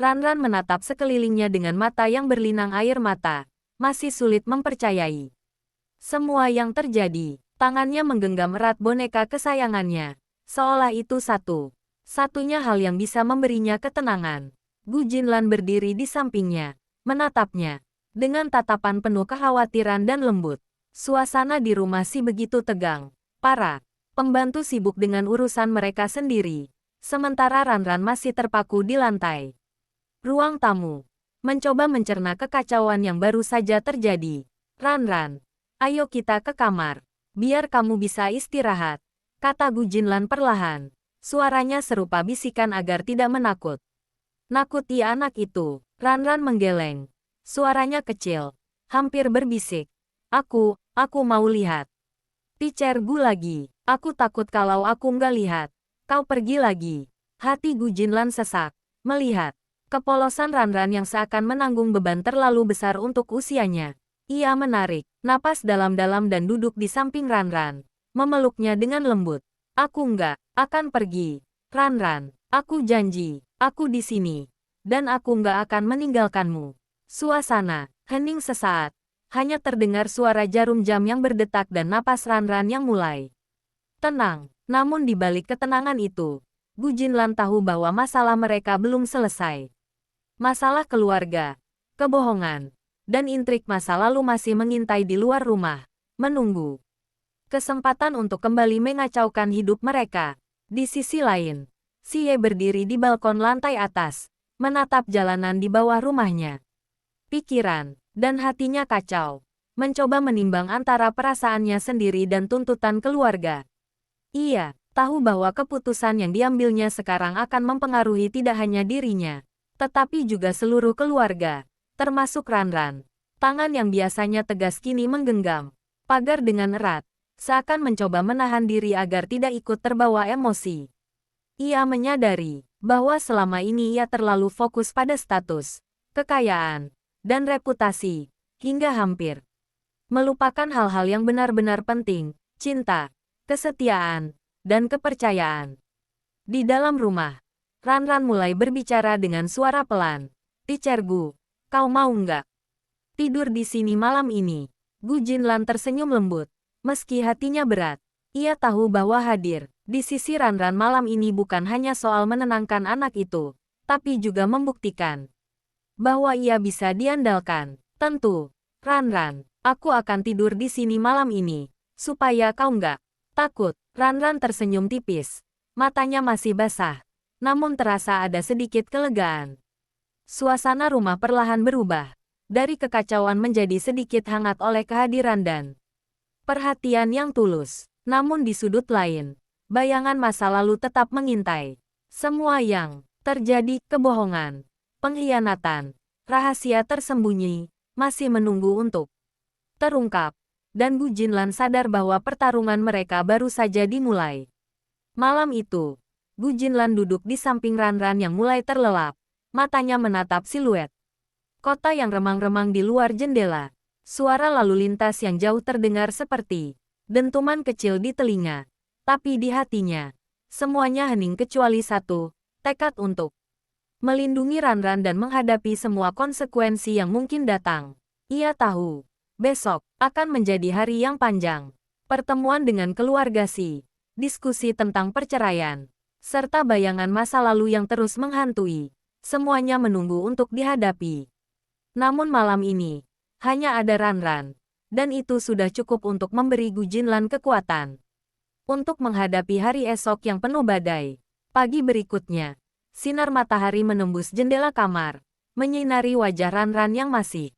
Ranran menatap sekelilingnya dengan mata yang berlinang air mata, masih sulit mempercayai semua yang terjadi. Tangannya menggenggam erat boneka kesayangannya, seolah itu satu-satunya hal yang bisa memberinya ketenangan. Gu Jinlan berdiri di sampingnya, menatapnya dengan tatapan penuh kekhawatiran dan lembut. Suasana di rumah si begitu tegang. Para pembantu sibuk dengan urusan mereka sendiri, sementara Ranran masih terpaku di lantai. Ruang tamu mencoba mencerna kekacauan yang baru saja terjadi. Ranran, ayo kita ke kamar. Biar kamu bisa istirahat, kata Gu Jinlan perlahan. Suaranya serupa bisikan agar tidak nakuti anak itu. Ranran menggeleng. Suaranya kecil, hampir berbisik. Aku mau lihat. Teacher Gu lagi. Aku takut kalau aku nggak lihat. Kau pergi lagi. Hati Gu Jinlan sesak, melihat kepolosan Ranran yang seakan menanggung beban terlalu besar untuk usianya. Ia menarik napas dalam-dalam dan duduk di samping Ranran, memeluknya dengan lembut. Aku nggak akan pergi. Ranran, aku janji, aku di sini. Dan aku nggak akan meninggalkanmu. Suasana hening sesaat. Hanya terdengar suara jarum jam yang berdetak dan napas Ranran yang mulai tenang. Namun di balik ketenangan itu, Gu Jinlan tahu bahwa masalah mereka belum selesai. Masalah keluarga, kebohongan, dan intrik masa lalu masih mengintai di luar rumah, menunggu kesempatan untuk kembali mengacaukan hidup mereka. Di sisi lain, Xie berdiri di balkon lantai atas, menatap jalanan di bawah rumahnya. Pikiran dan hatinya kacau, mencoba menimbang antara perasaannya sendiri dan tuntutan keluarga. Ia tahu bahwa keputusan yang diambilnya sekarang akan mempengaruhi tidak hanya dirinya, tetapi juga seluruh keluarga, termasuk Ranran. Tangan yang biasanya tegas kini menggenggam pagar dengan erat, seakan mencoba menahan diri agar tidak ikut terbawa emosi. Ia menyadari bahwa selama ini ia terlalu fokus pada status, kekayaan, dan reputasi, hingga hampir melupakan hal-hal yang benar-benar penting, cinta, kesetiaan, dan kepercayaan. Di dalam rumah, Ranran mulai berbicara dengan suara pelan. Teacher Gu, kau mau nggak tidur di sini malam ini? Gu Jinlan tersenyum lembut, meski hatinya berat. Ia tahu bahwa hadir di sisi Ranran malam ini bukan hanya soal menenangkan anak itu, tapi juga membuktikan bahwa ia bisa diandalkan. Tentu, Ranran, aku akan tidur di sini malam ini, supaya kau nggak takut. Ranran tersenyum tipis. Matanya masih basah, namun terasa ada sedikit kelegaan. Suasana rumah perlahan berubah, dari kekacauan menjadi sedikit hangat oleh kehadiran dan perhatian yang tulus. Namun di sudut lain, bayangan masa lalu tetap mengintai. Semua yang terjadi, kebohongan, pengkhianatan, rahasia tersembunyi, masih menunggu untuk terungkap. Dan Gu Jinlan sadar bahwa pertarungan mereka baru saja dimulai. Malam itu, Gu Jinlan duduk di samping Ranran yang mulai terlelap. Matanya menatap siluet kota yang remang-remang di luar jendela. Suara lalu lintas yang jauh terdengar seperti dentuman kecil di telinga. Tapi di hatinya, semuanya hening kecuali satu, tekad untuk melindungi Ranran dan menghadapi semua konsekuensi yang mungkin datang. Ia tahu besok akan menjadi hari yang panjang. Pertemuan dengan keluarga Si, diskusi tentang perceraian, serta bayangan masa lalu yang terus menghantui. Semuanya menunggu untuk dihadapi. Namun malam ini, hanya ada Ranran. Dan itu sudah cukup untuk memberi Gu Jinlan kekuatan untuk menghadapi hari esok yang penuh badai. Pagi berikutnya, sinar matahari menembus jendela kamar, menyinari wajah Ranran yang masih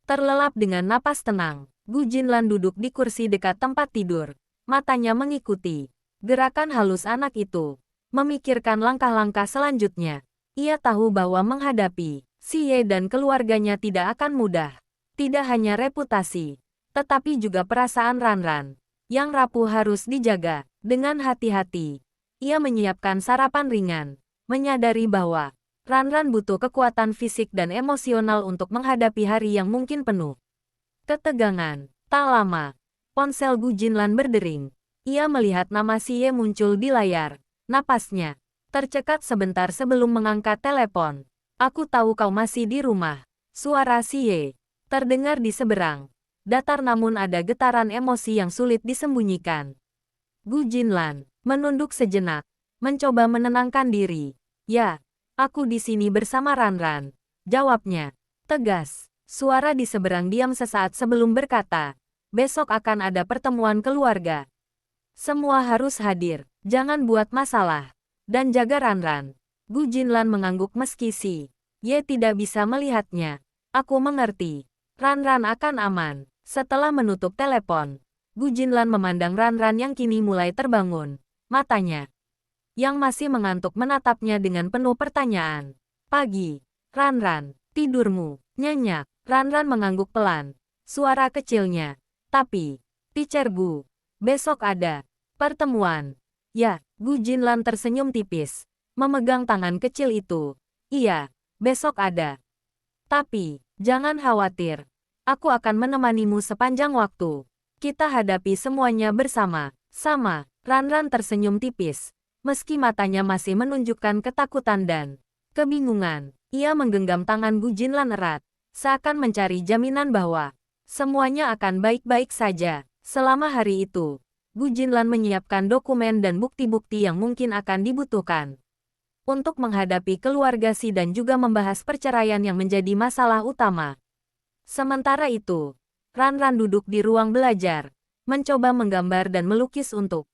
terlelap dengan napas tenang. Gu Jinlan duduk di kursi dekat tempat tidur. Matanya mengikuti gerakan halus anak itu. Memikirkan langkah-langkah selanjutnya. Ia tahu bahwa menghadapi Xie dan keluarganya tidak akan mudah. Tidak hanya reputasi, tetapi juga perasaan Ranran yang rapuh harus dijaga. Dengan hati-hati, ia menyiapkan sarapan ringan, menyadari bahwa Ranran butuh kekuatan fisik dan emosional untuk menghadapi hari yang mungkin penuh ketegangan. Tak lama, ponsel Gu Jinlan berdering. Ia melihat nama Xie muncul di layar. Napasnya tercekat sebentar sebelum mengangkat telepon. Aku tahu kau masih di rumah. Suara Xie terdengar di seberang. Datar namun ada getaran emosi yang sulit disembunyikan. Gu Jinlan menunduk sejenak, mencoba menenangkan diri. Ya, aku di sini bersama Ranran. Jawabnya, tegas. Suara di seberang diam sesaat sebelum berkata, besok akan ada pertemuan keluarga. Semua harus hadir, jangan buat masalah. Dan jaga Ranran. Gu Jinlan mengangguk meski Ye tidak bisa melihatnya. Aku mengerti. Ranran akan aman. Setelah menutup telepon, Gu Jinlan memandang Ranran yang kini mulai terbangun. Matanya yang masih mengantuk menatapnya dengan penuh pertanyaan. Pagi. Ranran, tidurmu nyenyak. Ranran mengangguk pelan. Suara kecilnya. Tapi, Teacher Gu, besok ada pertemuan. Ya, Gu Jinlan tersenyum tipis. Memegang tangan kecil itu. Iya, besok ada. Tapi, jangan khawatir. Aku akan menemanimu sepanjang waktu. Kita hadapi semuanya bersama. Sama, Ranran tersenyum tipis. Meski matanya masih menunjukkan ketakutan dan kebingungan, ia menggenggam tangan Gu Jinlan erat, seakan mencari jaminan bahwa semuanya akan baik-baik saja. Selama hari itu, Gu Jinlan menyiapkan dokumen dan bukti-bukti yang mungkin akan dibutuhkan untuk menghadapi keluarga Si dan juga membahas perceraian yang menjadi masalah utama. Sementara itu, Ranran duduk di ruang belajar, mencoba menggambar dan melukis untuk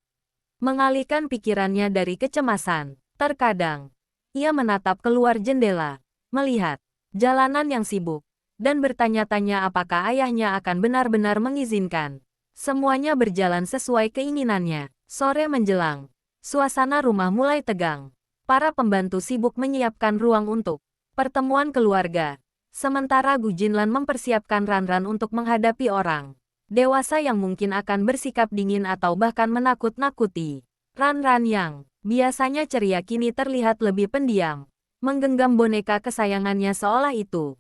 mengalihkan pikirannya dari kecemasan. Terkadang, ia menatap keluar jendela, melihat jalanan yang sibuk, dan bertanya-tanya apakah ayahnya akan benar-benar mengizinkan semuanya berjalan sesuai keinginannya. Sore menjelang, suasana rumah mulai tegang. Para pembantu sibuk menyiapkan ruang untuk pertemuan keluarga, sementara Gu Jinlan mempersiapkan Ranran untuk menghadapi orang dewasa yang mungkin akan bersikap dingin atau bahkan menakut-nakuti. Ranran yang biasanya ceria kini terlihat lebih pendiam, menggenggam boneka kesayangannya seolah itu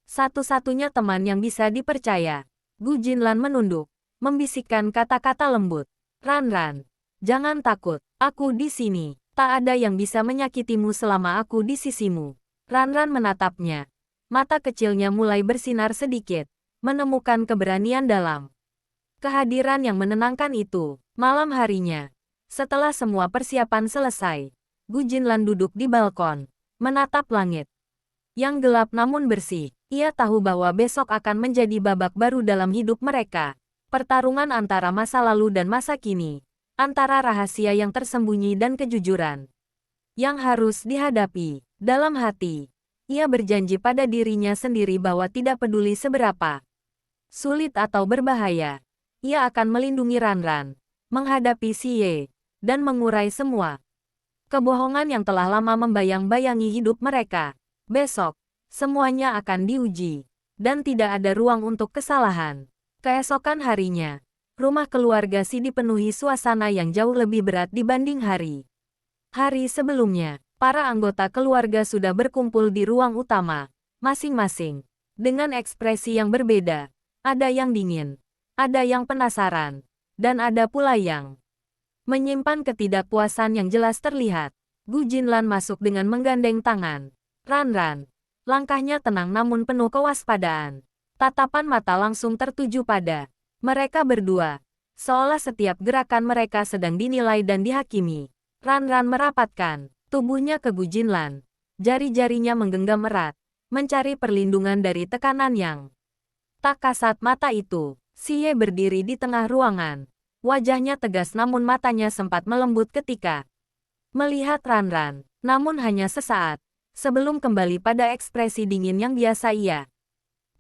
satu-satunya teman yang bisa dipercaya. Gu Jinlan menunduk, membisikkan kata-kata lembut. Ranran, jangan takut, aku di sini. Tak ada yang bisa menyakitimu selama aku di sisimu. Ranran menatapnya. Mata kecilnya mulai bersinar sedikit, menemukan keberanian dalam kehadiran yang menenangkan itu. Malam harinya, setelah semua persiapan selesai, Gu Jinlan duduk di balkon, menatap langit yang gelap namun bersih. Ia tahu bahwa besok akan menjadi babak baru dalam hidup mereka. Pertarungan antara masa lalu dan masa kini, antara rahasia yang tersembunyi dan kejujuran yang harus dihadapi. Dalam hati, ia berjanji pada dirinya sendiri bahwa tidak peduli seberapa sulit atau berbahaya, ia akan melindungi Ranran, menghadapi Xie, dan mengurai semua kebohongan yang telah lama membayang-bayangi hidup mereka. Besok, semuanya akan diuji, dan tidak ada ruang untuk kesalahan. Keesokan harinya, rumah keluarga Si dipenuhi suasana yang jauh lebih berat dibanding hari sebelumnya. Para anggota keluarga sudah berkumpul di ruang utama, masing-masing dengan ekspresi yang berbeda. Ada yang dingin, ada yang penasaran, dan ada pula yang menyimpan ketidakpuasan yang jelas terlihat. Gu Jinlan masuk dengan menggandeng tangan Ranran. Langkahnya tenang namun penuh kewaspadaan. Tatapan mata langsung tertuju pada mereka berdua, seolah setiap gerakan mereka sedang dinilai dan dihakimi. Ranran merapatkan tubuhnya ke Gu Jinlan. Jari-jarinya menggenggam erat, mencari perlindungan dari tekanan yang tak kasat mata itu. Xie berdiri di tengah ruangan. Wajahnya tegas namun matanya sempat melembut ketika melihat Ranran. Namun hanya sesaat, sebelum kembali pada ekspresi dingin yang biasa ia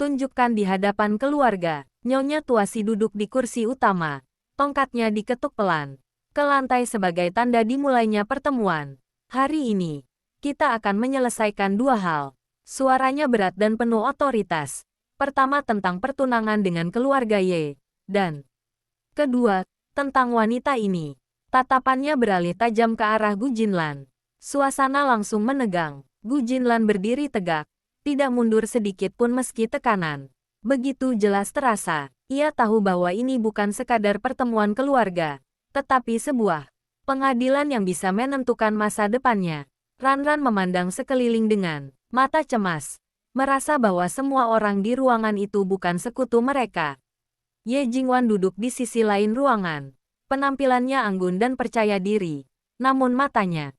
tunjukkan di hadapan keluarga. Nyonya Tuasi duduk di kursi utama. Tongkatnya diketuk pelan ke lantai sebagai tanda dimulainya pertemuan. Hari ini, kita akan menyelesaikan dua hal. Suaranya berat dan penuh otoritas. Pertama tentang pertunangan dengan keluarga Ye, dan kedua, tentang wanita ini. Tatapannya beralih tajam ke arah Gu Jinlan. Suasana langsung menegang. Gu Jinlan berdiri tegak, tidak mundur sedikit pun meski tekanan begitu jelas terasa. Ia tahu bahwa ini bukan sekadar pertemuan keluarga, tetapi sebuah pengadilan yang bisa menentukan masa depannya. Ranran memandang sekeliling dengan Mata cemas. Merasa bahwa semua orang di ruangan itu bukan sekutu mereka. Ye Jingwan duduk di sisi lain ruangan. Penampilannya anggun dan percaya diri. Namun matanya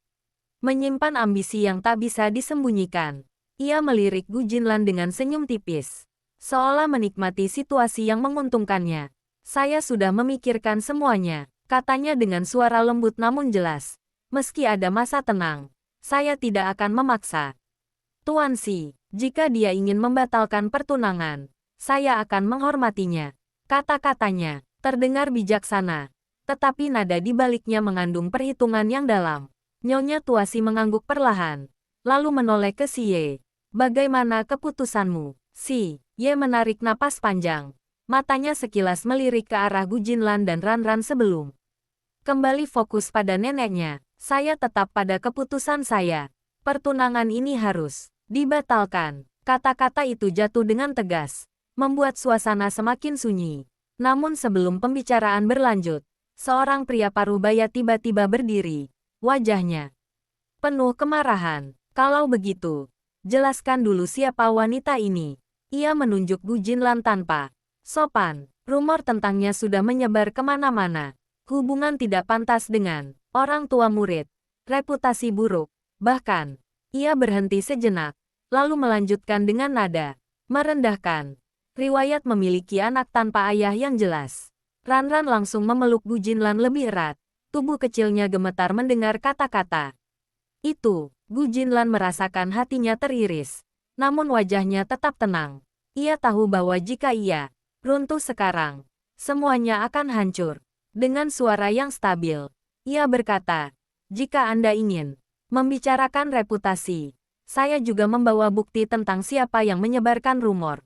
menyimpan ambisi yang tak bisa disembunyikan. Ia melirik Gu Jinlan dengan senyum tipis. Seolah menikmati situasi yang menguntungkannya. Saya sudah memikirkan semuanya, katanya dengan suara lembut namun jelas. Meski ada masa tenang, saya tidak akan memaksa. Tuan Xi, jika dia ingin membatalkan pertunangan, saya akan menghormatinya. Kata-katanya terdengar bijaksana, tetapi nada di baliknya mengandung perhitungan yang dalam. Nyonya Tuasi mengangguk perlahan, lalu menoleh ke Si Ye. Bagaimana keputusanmu? Si Ye menarik napas panjang. Matanya sekilas melirik ke arah Gu Jinlan dan Ran sebelum kembali fokus pada neneknya. Saya tetap pada keputusan saya. Pertunangan ini harus dibatalkan. Kata-kata itu jatuh dengan tegas, membuat suasana semakin sunyi. Namun sebelum pembicaraan berlanjut, seorang pria parubaya tiba-tiba berdiri. Wajahnya penuh kemarahan. Kalau begitu, jelaskan dulu siapa wanita ini. Ia menunjuk Gu Jinlan tanpa sopan. Rumor tentangnya sudah menyebar kemana-mana. Hubungan tidak pantas dengan orang tua murid. Reputasi buruk. Bahkan, ia berhenti sejenak, lalu melanjutkan dengan nada merendahkan. Riwayat memiliki anak tanpa ayah yang jelas. Ran langsung memeluk Gu Jinlan lebih erat. Tubuh kecilnya gemetar mendengar kata-kata itu. Gu Jinlan merasakan hatinya teriris. Namun wajahnya tetap tenang. Ia tahu bahwa jika ia runtuh sekarang, semuanya akan hancur. Dengan suara yang stabil, ia berkata, jika Anda ingin membicarakan reputasi, saya juga membawa bukti tentang siapa yang menyebarkan rumor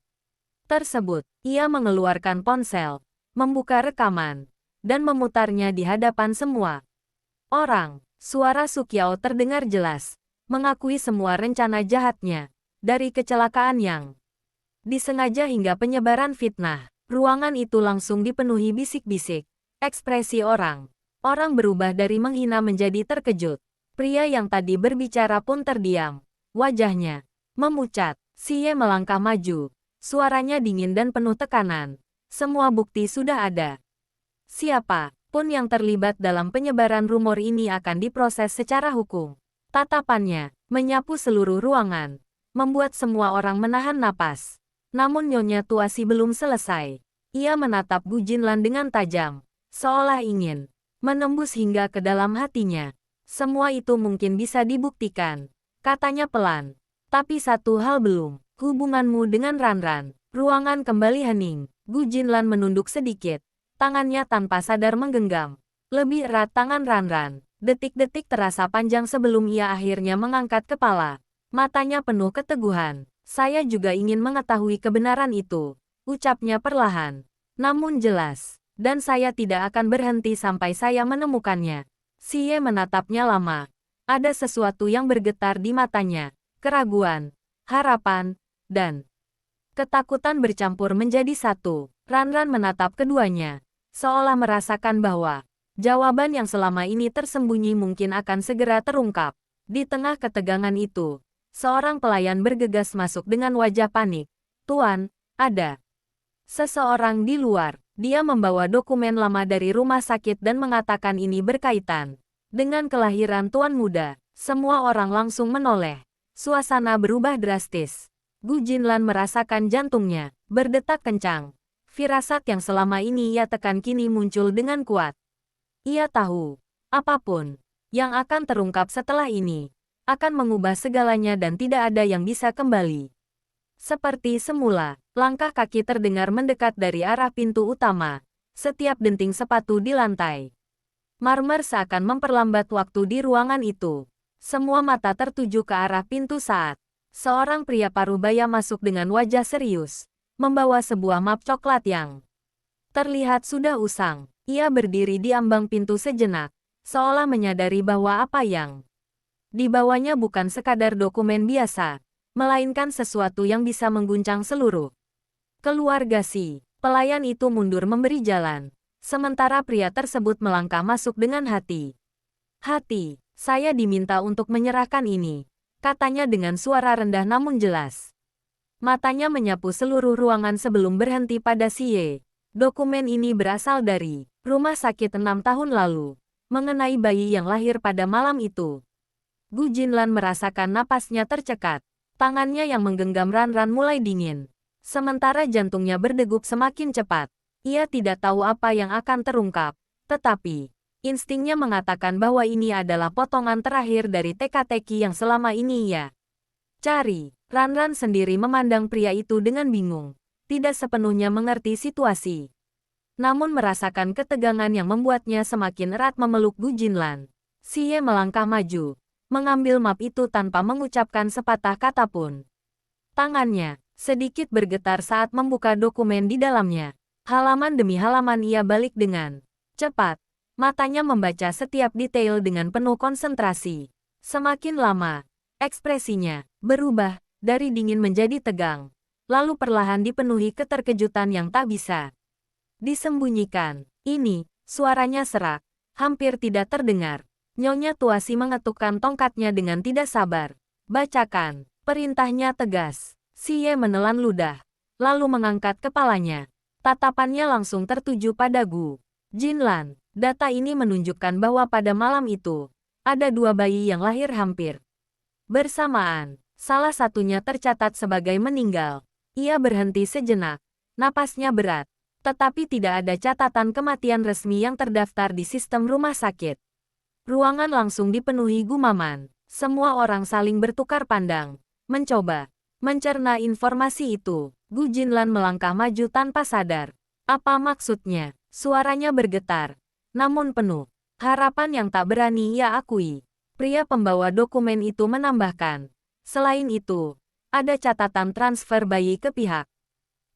tersebut. Ia mengeluarkan ponsel, membuka rekaman, dan memutarnya di hadapan semua orang. Suara Sukiao terdengar jelas, mengakui semua rencana jahatnya, dari kecelakaan yang disengaja hingga penyebaran fitnah. Ruangan itu langsung dipenuhi bisik-bisik. Ekspresi orang berubah dari menghina menjadi terkejut. Pria yang tadi berbicara pun terdiam. Wajahnya memucat. Si Ye melangkah maju. Suaranya dingin dan penuh tekanan. Semua bukti sudah ada. Siapa pun yang terlibat dalam penyebaran rumor ini akan diproses secara hukum. Tatapannya menyapu seluruh ruangan, membuat semua orang menahan napas. Namun Nyonya Tuasi belum selesai. Ia menatap Gu Jinlan dengan tajam, seolah ingin menembus hingga ke dalam hatinya. Semua itu mungkin bisa dibuktikan, katanya pelan. Tapi satu hal belum, hubunganmu dengan Ran. Ruangan kembali hening. Gu Jinlan menunduk sedikit. Tangannya tanpa sadar menggenggam lebih erat tangan Ran. Detik-detik terasa panjang sebelum ia akhirnya mengangkat kepala. Matanya penuh keteguhan. Saya juga ingin mengetahui kebenaran itu, ucapnya perlahan, namun jelas. Dan saya tidak akan berhenti sampai saya menemukannya. Si Ye menatapnya lama. Ada sesuatu yang bergetar di matanya. Keraguan, harapan, dan ketakutan bercampur menjadi satu. Ran menatap keduanya, seolah merasakan bahwa jawaban yang selama ini tersembunyi mungkin akan segera terungkap. Di tengah ketegangan itu, seorang pelayan bergegas masuk dengan wajah panik. Tuan, ada seseorang di luar. Dia membawa dokumen lama dari rumah sakit dan mengatakan ini berkaitan dengan kelahiran Tuan Muda. Semua orang langsung menoleh. Suasana berubah drastis. Gu Jinlan merasakan jantungnya berdetak kencang. Firasat yang selama ini ia tekan kini muncul dengan kuat. Ia tahu, apapun yang akan terungkap setelah ini akan mengubah segalanya dan tidak ada yang bisa kembali seperti semula. Langkah kaki terdengar mendekat dari arah pintu utama. Setiap denting sepatu di lantai marmer seakan memperlambat waktu di ruangan itu. Semua mata tertuju ke arah pintu saat seorang pria parubaya masuk dengan wajah serius, membawa sebuah map coklat yang terlihat sudah usang. Ia berdiri di ambang pintu sejenak, seolah menyadari bahwa apa yang dibawanya bukan sekadar dokumen biasa, melainkan sesuatu yang bisa mengguncang seluruh keluarga Si. Pelayan itu mundur memberi jalan, sementara pria tersebut melangkah masuk dengan hati. Saya diminta untuk menyerahkan ini, katanya dengan suara rendah namun jelas. Matanya menyapu seluruh ruangan sebelum berhenti pada Xie. Dokumen ini berasal dari rumah sakit 6 tahun lalu, mengenai bayi yang lahir pada malam itu. Gu Jinlan merasakan napasnya tercekat. Tangannya yang menggenggam Ranran mulai dingin. Sementara jantungnya berdegup semakin cepat. Ia tidak tahu apa yang akan terungkap. Tetapi, instingnya mengatakan bahwa ini adalah potongan terakhir dari teka-teki yang selama ini ia cari. Ranran sendiri memandang pria itu dengan bingung. Tidak sepenuhnya mengerti situasi. Namun merasakan ketegangan yang membuatnya semakin erat memeluk Gu Jinlan. Xie melangkah maju. Mengambil map itu tanpa mengucapkan sepatah kata pun. Tangannya sedikit bergetar saat membuka dokumen di dalamnya. Halaman demi halaman ia balik dengan cepat. Matanya membaca setiap detail dengan penuh konsentrasi. Semakin lama, ekspresinya berubah dari dingin menjadi tegang. Lalu perlahan dipenuhi keterkejutan yang tak bisa disembunyikan. Ini, suaranya serak, hampir tidak terdengar. Nyonya Tuasi mengetukkan tongkatnya dengan tidak sabar. Bacakan, perintahnya tegas. Xie menelan ludah, lalu mengangkat kepalanya. Tatapannya langsung tertuju pada Gu Jinlan. Data ini menunjukkan bahwa pada malam itu, ada 2 bayi yang lahir hampir bersamaan. Salah satunya tercatat sebagai meninggal. Ia berhenti sejenak, napasnya berat. Tetapi tidak ada catatan kematian resmi yang terdaftar di sistem rumah sakit. Ruangan langsung dipenuhi gumaman. Semua orang saling bertukar pandang, mencoba mencerna informasi itu. Gu Jinlan melangkah maju tanpa sadar. Apa maksudnya? Suaranya bergetar, namun penuh harapan yang tak berani ia akui. Pria pembawa dokumen itu menambahkan, selain itu, ada catatan transfer bayi ke pihak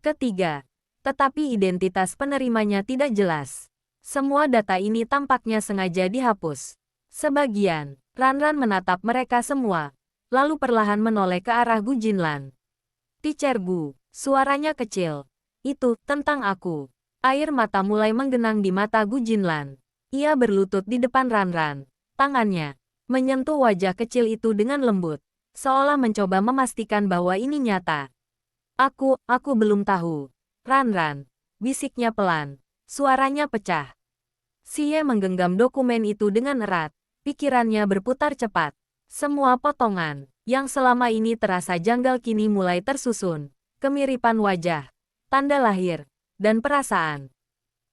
ketiga. Tetapi identitas penerimanya tidak jelas. Semua data ini tampaknya sengaja dihapus. Sebagian, Ranran menatap mereka semua, lalu perlahan menoleh ke arah Gu Jinlan. Teacher Gu, suaranya kecil. Itu, tentang aku. Air mata mulai menggenang di mata Gu Jinlan. Ia berlutut di depan Ranran. Tangannya menyentuh wajah kecil itu dengan lembut, seolah mencoba memastikan bahwa ini nyata. Aku belum tahu. Ranran, bisiknya pelan. Suaranya pecah. Xie menggenggam dokumen itu dengan erat. Pikirannya berputar cepat. Semua potongan yang selama ini terasa janggal kini mulai tersusun. Kemiripan wajah, tanda lahir, dan perasaan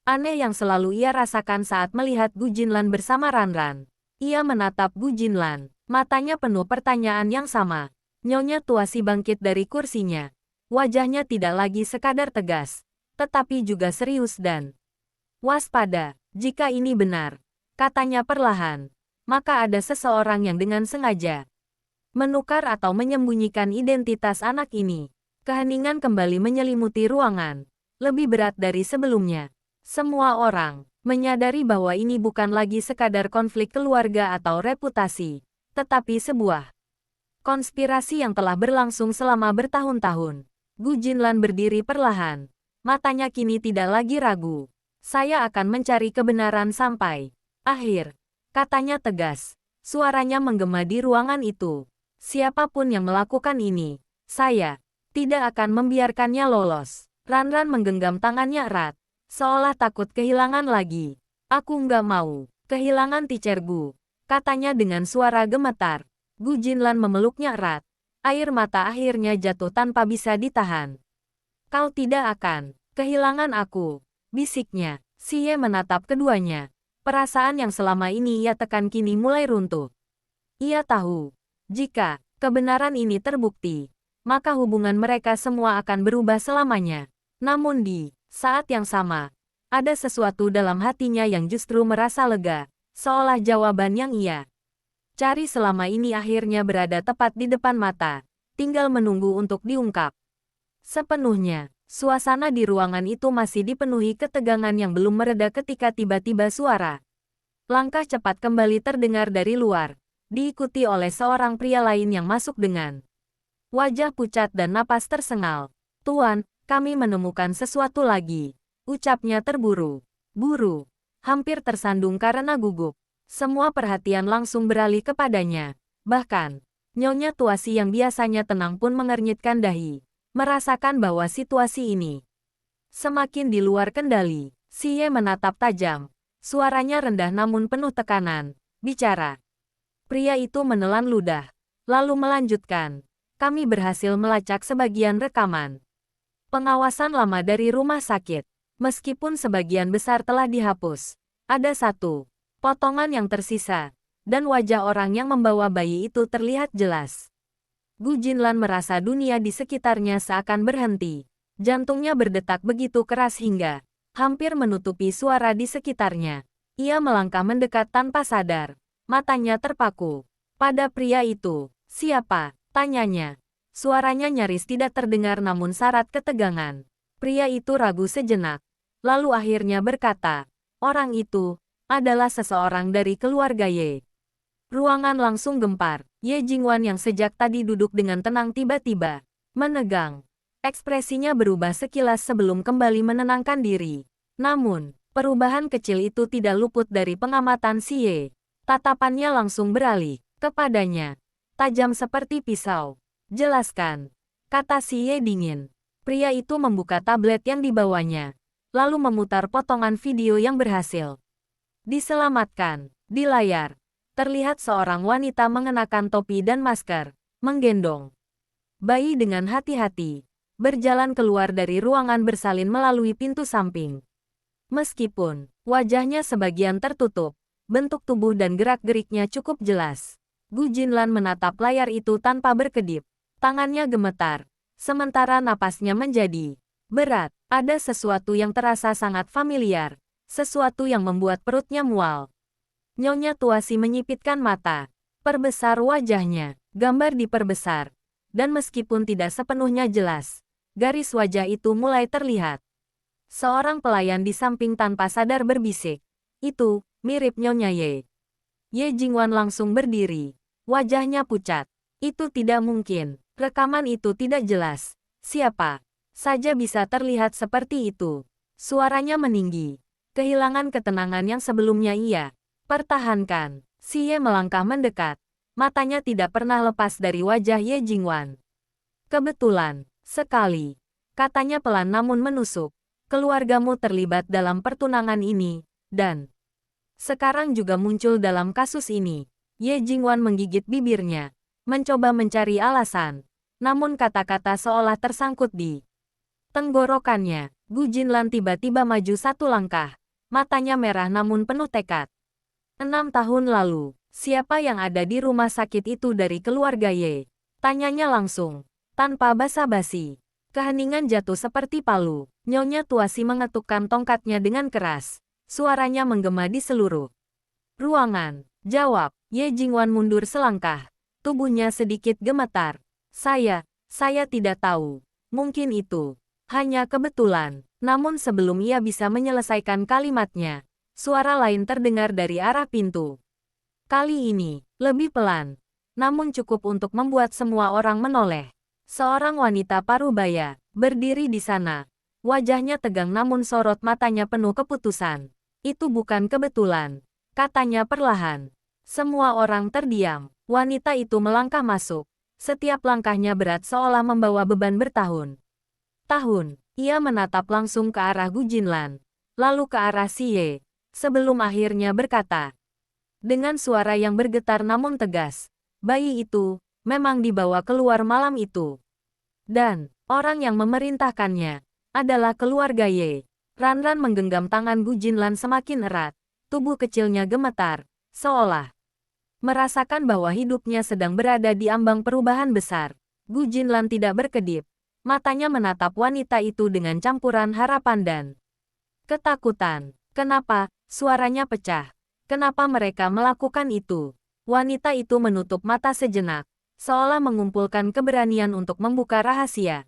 aneh yang selalu ia rasakan saat melihat Gu Jinlan bersama Ranran. Ia menatap Gu Jinlan, matanya penuh pertanyaan yang sama. Nyonya Tuasi bangkit dari kursinya. Wajahnya tidak lagi sekadar tegas, tetapi juga serius dan waspada. Jika ini benar, katanya perlahan, maka ada seseorang yang dengan sengaja menukar atau menyembunyikan identitas anak ini. Keheningan kembali menyelimuti ruangan, lebih berat dari sebelumnya. Semua orang menyadari bahwa ini bukan lagi sekadar konflik keluarga atau reputasi, tetapi sebuah konspirasi yang telah berlangsung selama bertahun-tahun. Gu Jinlan berdiri perlahan, matanya kini tidak lagi ragu. Saya akan mencari kebenaran sampai akhir, katanya tegas. Suaranya menggema di ruangan itu. Siapapun yang melakukan ini, saya tidak akan membiarkannya lolos. Ranran menggenggam tangannya erat, seolah takut kehilangan lagi. Aku nggak mau kehilangan Teacher Gu, katanya dengan suara gemetar. Gu Jinlan memeluknya erat. Air mata akhirnya jatuh tanpa bisa ditahan. Kau tidak akan kehilangan aku, bisiknya. Xie menatap keduanya. Perasaan yang selama ini ia tekan kini mulai runtuh. Ia tahu, jika kebenaran ini terbukti, maka hubungan mereka semua akan berubah selamanya. Namun di saat yang sama, ada sesuatu dalam hatinya yang justru merasa lega, seolah jawaban yang ia cari selama ini akhirnya berada tepat di depan mata, tinggal menunggu untuk diungkap sepenuhnya. Suasana di ruangan itu masih dipenuhi ketegangan yang belum mereda ketika tiba-tiba suara langkah cepat kembali terdengar dari luar, diikuti oleh seorang pria lain yang masuk dengan wajah pucat dan napas tersengal. Tuan, kami menemukan sesuatu lagi, ucapnya terburu-buru, hampir tersandung karena gugup. Semua perhatian langsung beralih kepadanya. Bahkan, Nyonya Tuasi yang biasanya tenang pun mengernyitkan dahi, merasakan bahwa situasi ini semakin di luar kendali. Xie menatap tajam. Suaranya rendah namun penuh tekanan. Bicara. Pria itu menelan ludah. Lalu melanjutkan. Kami berhasil melacak sebagian rekaman pengawasan lama dari rumah sakit. Meskipun sebagian besar telah dihapus, ada satu potongan yang tersisa. Dan wajah orang yang membawa bayi itu terlihat jelas. Gu Jinlan merasa dunia di sekitarnya seakan berhenti. Jantungnya berdetak begitu keras hingga hampir menutupi suara di sekitarnya. Ia melangkah mendekat tanpa sadar. Matanya terpaku pada pria itu. Siapa? Tanyanya. Suaranya nyaris tidak terdengar namun syarat ketegangan. Pria itu ragu sejenak. Lalu akhirnya berkata, orang itu adalah seseorang dari keluarga Ye. Ruangan langsung gempar. Ye Jingwan yang sejak tadi duduk dengan tenang tiba-tiba menegang. Ekspresinya berubah sekilas sebelum kembali menenangkan diri. Namun, perubahan kecil itu tidak luput dari pengamatan Xie. Tatapannya langsung beralih kepadanya. Tajam seperti pisau. Jelaskan, kata Xie dingin. Pria itu membuka tablet yang dibawanya, lalu memutar potongan video yang berhasil diselamatkan. Di layar terlihat seorang wanita mengenakan topi dan masker, menggendong bayi dengan hati-hati, berjalan keluar dari ruangan bersalin melalui pintu samping. Meskipun wajahnya sebagian tertutup, bentuk tubuh dan gerak-geriknya cukup jelas. Gu Jinlan menatap layar itu tanpa berkedip. Tangannya gemetar, sementara napasnya menjadi berat. Ada sesuatu yang terasa sangat familiar, sesuatu yang membuat perutnya mual. Nyonya Tuasi menyipitkan mata, perbesar wajahnya, gambar diperbesar, dan meskipun tidak sepenuhnya jelas, garis wajah itu mulai terlihat. Seorang pelayan di samping tanpa sadar berbisik, itu mirip Nyonya Ye. Ye Jingwan langsung berdiri, wajahnya pucat. Itu tidak mungkin, rekaman itu tidak jelas. Siapa saja bisa terlihat seperti itu. Suaranya meninggi, kehilangan ketenangan yang sebelumnya ia pertahankan. Xie melangkah mendekat. Matanya tidak pernah lepas dari wajah Ye Jingwan. Kebetulan sekali, katanya pelan namun menusuk. Keluargamu terlibat dalam pertunangan ini, dan sekarang juga muncul dalam kasus ini. Ye Jingwan menggigit bibirnya, mencoba mencari alasan. Namun kata-kata seolah tersangkut di tenggorokannya. Gu Jinlan tiba-tiba maju satu langkah. Matanya merah namun penuh tekad. 6 tahun lalu, siapa yang ada di rumah sakit itu dari keluarga Ye? Tanyanya langsung, tanpa basa-basi. Keheningan jatuh seperti palu. Nyonya Tuasi mengetukkan tongkatnya dengan keras. Suaranya menggema di seluruh ruangan. Jawab, Ye Jingwan mundur selangkah. Tubuhnya sedikit gemetar. Saya tidak tahu. Mungkin itu hanya kebetulan. Namun sebelum ia bisa menyelesaikan kalimatnya, suara lain terdengar dari arah pintu. Kali ini, lebih pelan, namun cukup untuk membuat semua orang menoleh. Seorang wanita parubaya, berdiri di sana. Wajahnya tegang namun sorot matanya penuh keputusan. Itu bukan kebetulan, katanya perlahan. Semua orang terdiam. Wanita itu melangkah masuk. Setiap langkahnya berat seolah membawa beban bertahun tahun. Ia menatap langsung ke arah Gu Jinlan, lalu ke arah Xie, sebelum akhirnya berkata, dengan suara yang bergetar namun tegas, bayi itu memang dibawa keluar malam itu. Dan orang yang memerintahkannya adalah keluarga Ye. Ranran menggenggam tangan Gu Jinlan semakin erat, tubuh kecilnya gemetar, seolah merasakan bahwa hidupnya sedang berada di ambang perubahan besar. Gu Jinlan tidak berkedip. Matanya menatap wanita itu dengan campuran harapan dan ketakutan. Kenapa? Suaranya pecah. Kenapa mereka melakukan itu? Wanita itu menutup mata sejenak, seolah mengumpulkan keberanian untuk membuka rahasia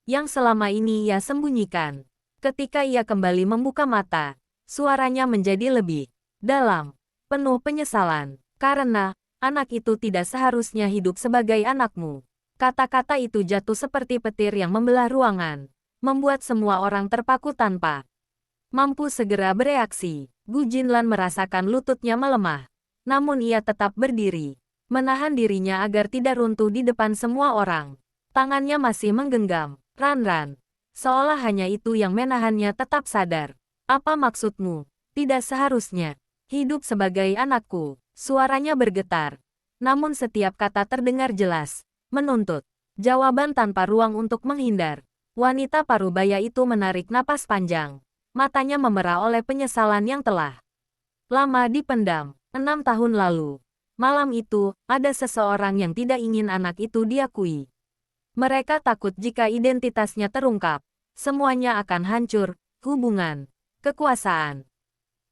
yang selama ini ia sembunyikan. Ketika ia kembali membuka mata, suaranya menjadi lebih dalam, penuh penyesalan. Karena, anak itu tidak seharusnya hidup sebagai anakmu. Kata-kata itu jatuh seperti petir yang membelah ruangan, membuat semua orang terpaku tanpa mampu segera bereaksi. Gu Jinlan merasakan lututnya melemah, namun ia tetap berdiri. menahan dirinya agar tidak runtuh di depan semua orang. Tangannya masih menggenggam. Ran. Seolah hanya itu yang menahannya tetap sadar. Apa maksudmu? Tidak seharusnya. Hidup sebagai anakku. Suaranya bergetar. Namun setiap kata terdengar jelas. Menuntut. Jawaban tanpa ruang untuk menghindar. Wanita parubaya itu menarik napas panjang. Matanya memerah oleh penyesalan yang telah lama dipendam. 6 tahun lalu. Malam itu, ada seseorang yang tidak ingin anak itu diakui. Mereka takut jika identitasnya terungkap. Semuanya akan hancur, hubungan, kekuasaan.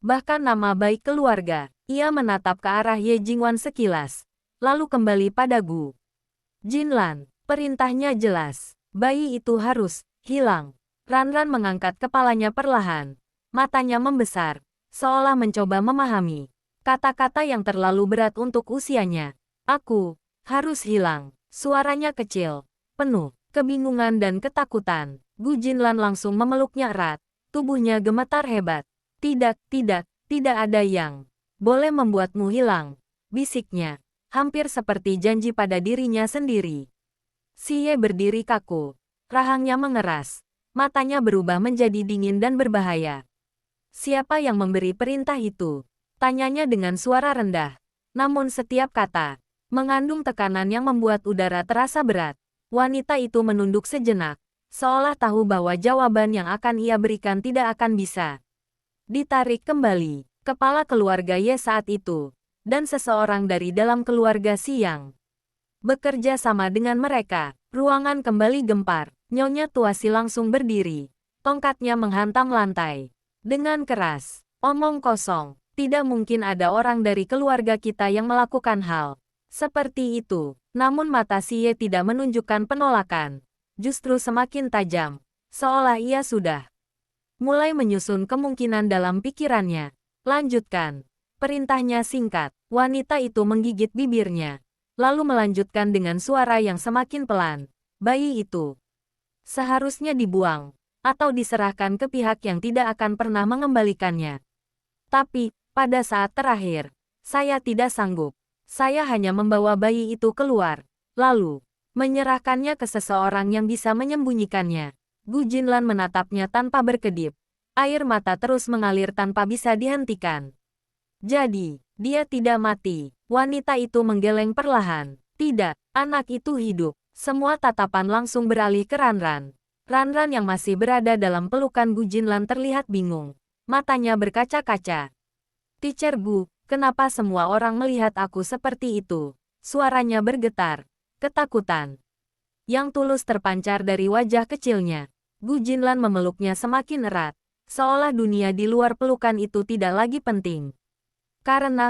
Bahkan nama baik keluarga. Ia menatap ke arah Ye Jingwan sekilas. Lalu kembali pada Gu Jinlan. Perintahnya jelas. Bayi itu harus hilang. Ran mengangkat kepalanya perlahan. Matanya membesar, seolah mencoba memahami. Kata-kata yang terlalu berat untuk usianya. Aku harus hilang. Suaranya kecil, penuh kebingungan dan ketakutan. Gu Jinlan langsung memeluknya erat. Tubuhnya gemetar hebat. Tidak ada yang boleh membuatmu hilang, bisiknya. Hampir seperti janji pada dirinya sendiri. Xie berdiri kaku. Rahangnya mengeras. Matanya berubah menjadi dingin dan berbahaya. Siapa yang memberi perintah itu? Tanyanya dengan suara rendah. Namun setiap kata mengandung tekanan yang membuat udara terasa berat. Wanita itu menunduk sejenak, seolah tahu bahwa jawaban yang akan ia berikan tidak akan bisa ditarik kembali. Kepala keluarga Ye saat itu, dan seseorang dari dalam keluarga Siang bekerja sama dengan mereka. Ruangan kembali gempar. Nyonya Tuasi langsung berdiri. Tongkatnya menghantam lantai. Dengan keras. Omong kosong. Tidak mungkin ada orang dari keluarga kita yang melakukan hal seperti itu. Namun mata Xie tidak menunjukkan penolakan. Justru semakin tajam. Seolah ia sudah mulai menyusun kemungkinan dalam pikirannya. Lanjutkan. Perintahnya singkat. Wanita itu menggigit bibirnya. Lalu melanjutkan dengan suara yang semakin pelan. Bayi itu seharusnya dibuang, atau diserahkan ke pihak yang tidak akan pernah mengembalikannya. Tapi, pada saat terakhir, saya tidak sanggup. Saya hanya membawa bayi itu keluar, lalu menyerahkannya ke seseorang yang bisa menyembunyikannya. Gu Jinlan menatapnya tanpa berkedip. Air mata terus mengalir tanpa bisa dihentikan. Jadi, dia tidak mati. Wanita itu menggeleng perlahan. Tidak, anak itu hidup. Semua tatapan langsung beralih ke Ran. Ran yang masih berada dalam pelukan Gu Jinlan terlihat bingung. Matanya berkaca-kaca. Teacher Gu, kenapa semua orang melihat aku seperti itu? Suaranya bergetar. Ketakutan yang tulus terpancar dari wajah kecilnya. Gu Jinlan memeluknya semakin erat. Seolah dunia di luar pelukan itu tidak lagi penting. Karena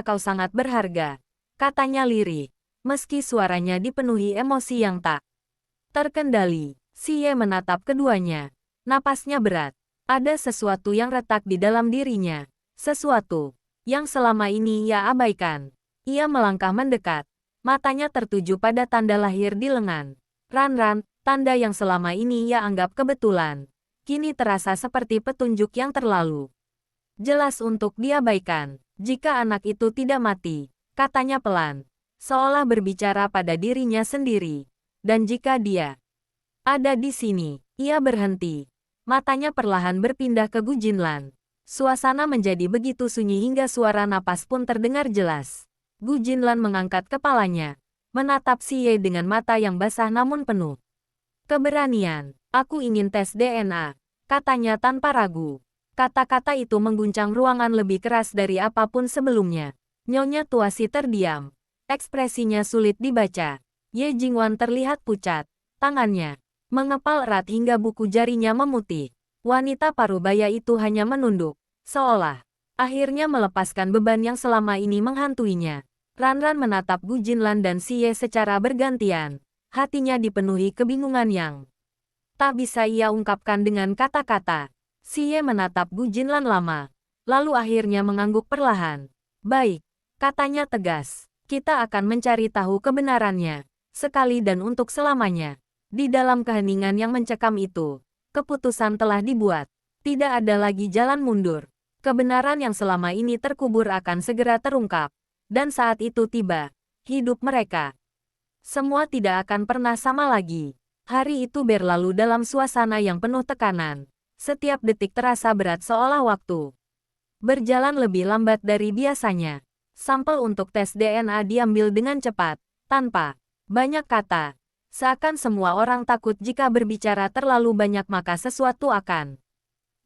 kau sangat berharga, katanya lirih, meski suaranya dipenuhi emosi yang tak terkendali. Xie menatap keduanya. Napasnya berat. Ada sesuatu yang retak di dalam dirinya. Sesuatu yang selama ini ia abaikan. Ia melangkah mendekat. Matanya tertuju pada tanda lahir di lengan. Ran, tanda yang selama ini ia anggap kebetulan. Kini terasa seperti petunjuk yang terlalu jelas untuk diabaikan. Jika anak itu tidak mati, katanya pelan, seolah berbicara pada dirinya sendiri. Dan jika dia ada di sini, ia berhenti. Matanya perlahan berpindah ke Gu Jinlan. Suasana menjadi begitu sunyi hingga suara napas pun terdengar jelas. Gu Jinlan mengangkat kepalanya, menatap Xie dengan mata yang basah namun penuh keberanian. Aku ingin tes DNA, katanya tanpa ragu. Kata-kata itu mengguncang ruangan lebih keras dari apapun sebelumnya. Nyonya Tuasi terdiam. Ekspresinya sulit dibaca. Ye Jingwan terlihat pucat. Tangannya mengepal erat hingga buku jarinya memutih. Wanita parubaya itu hanya menunduk. Seolah akhirnya melepaskan beban yang selama ini menghantuinya. Ran menatap Gu Jinlan dan Xie secara bergantian. Hatinya dipenuhi kebingungan yang tak bisa ia ungkapkan dengan kata-kata. Xie menatap Gu Jinlan lama, lalu akhirnya mengangguk perlahan. Baik, katanya tegas. Kita akan mencari tahu kebenarannya, sekali dan untuk selamanya. Di dalam keheningan yang mencekam itu, keputusan telah dibuat. Tidak ada lagi jalan mundur. Kebenaran yang selama ini terkubur akan segera terungkap. Dan saat itu tiba. hidup mereka. Semua tidak akan pernah sama lagi. Hari itu berlalu dalam suasana yang penuh tekanan. Setiap detik terasa berat seolah waktu berjalan lebih lambat dari biasanya. Sampel untuk tes DNA diambil dengan cepat, tanpa banyak kata. Seakan semua orang takut jika berbicara terlalu banyak maka sesuatu akan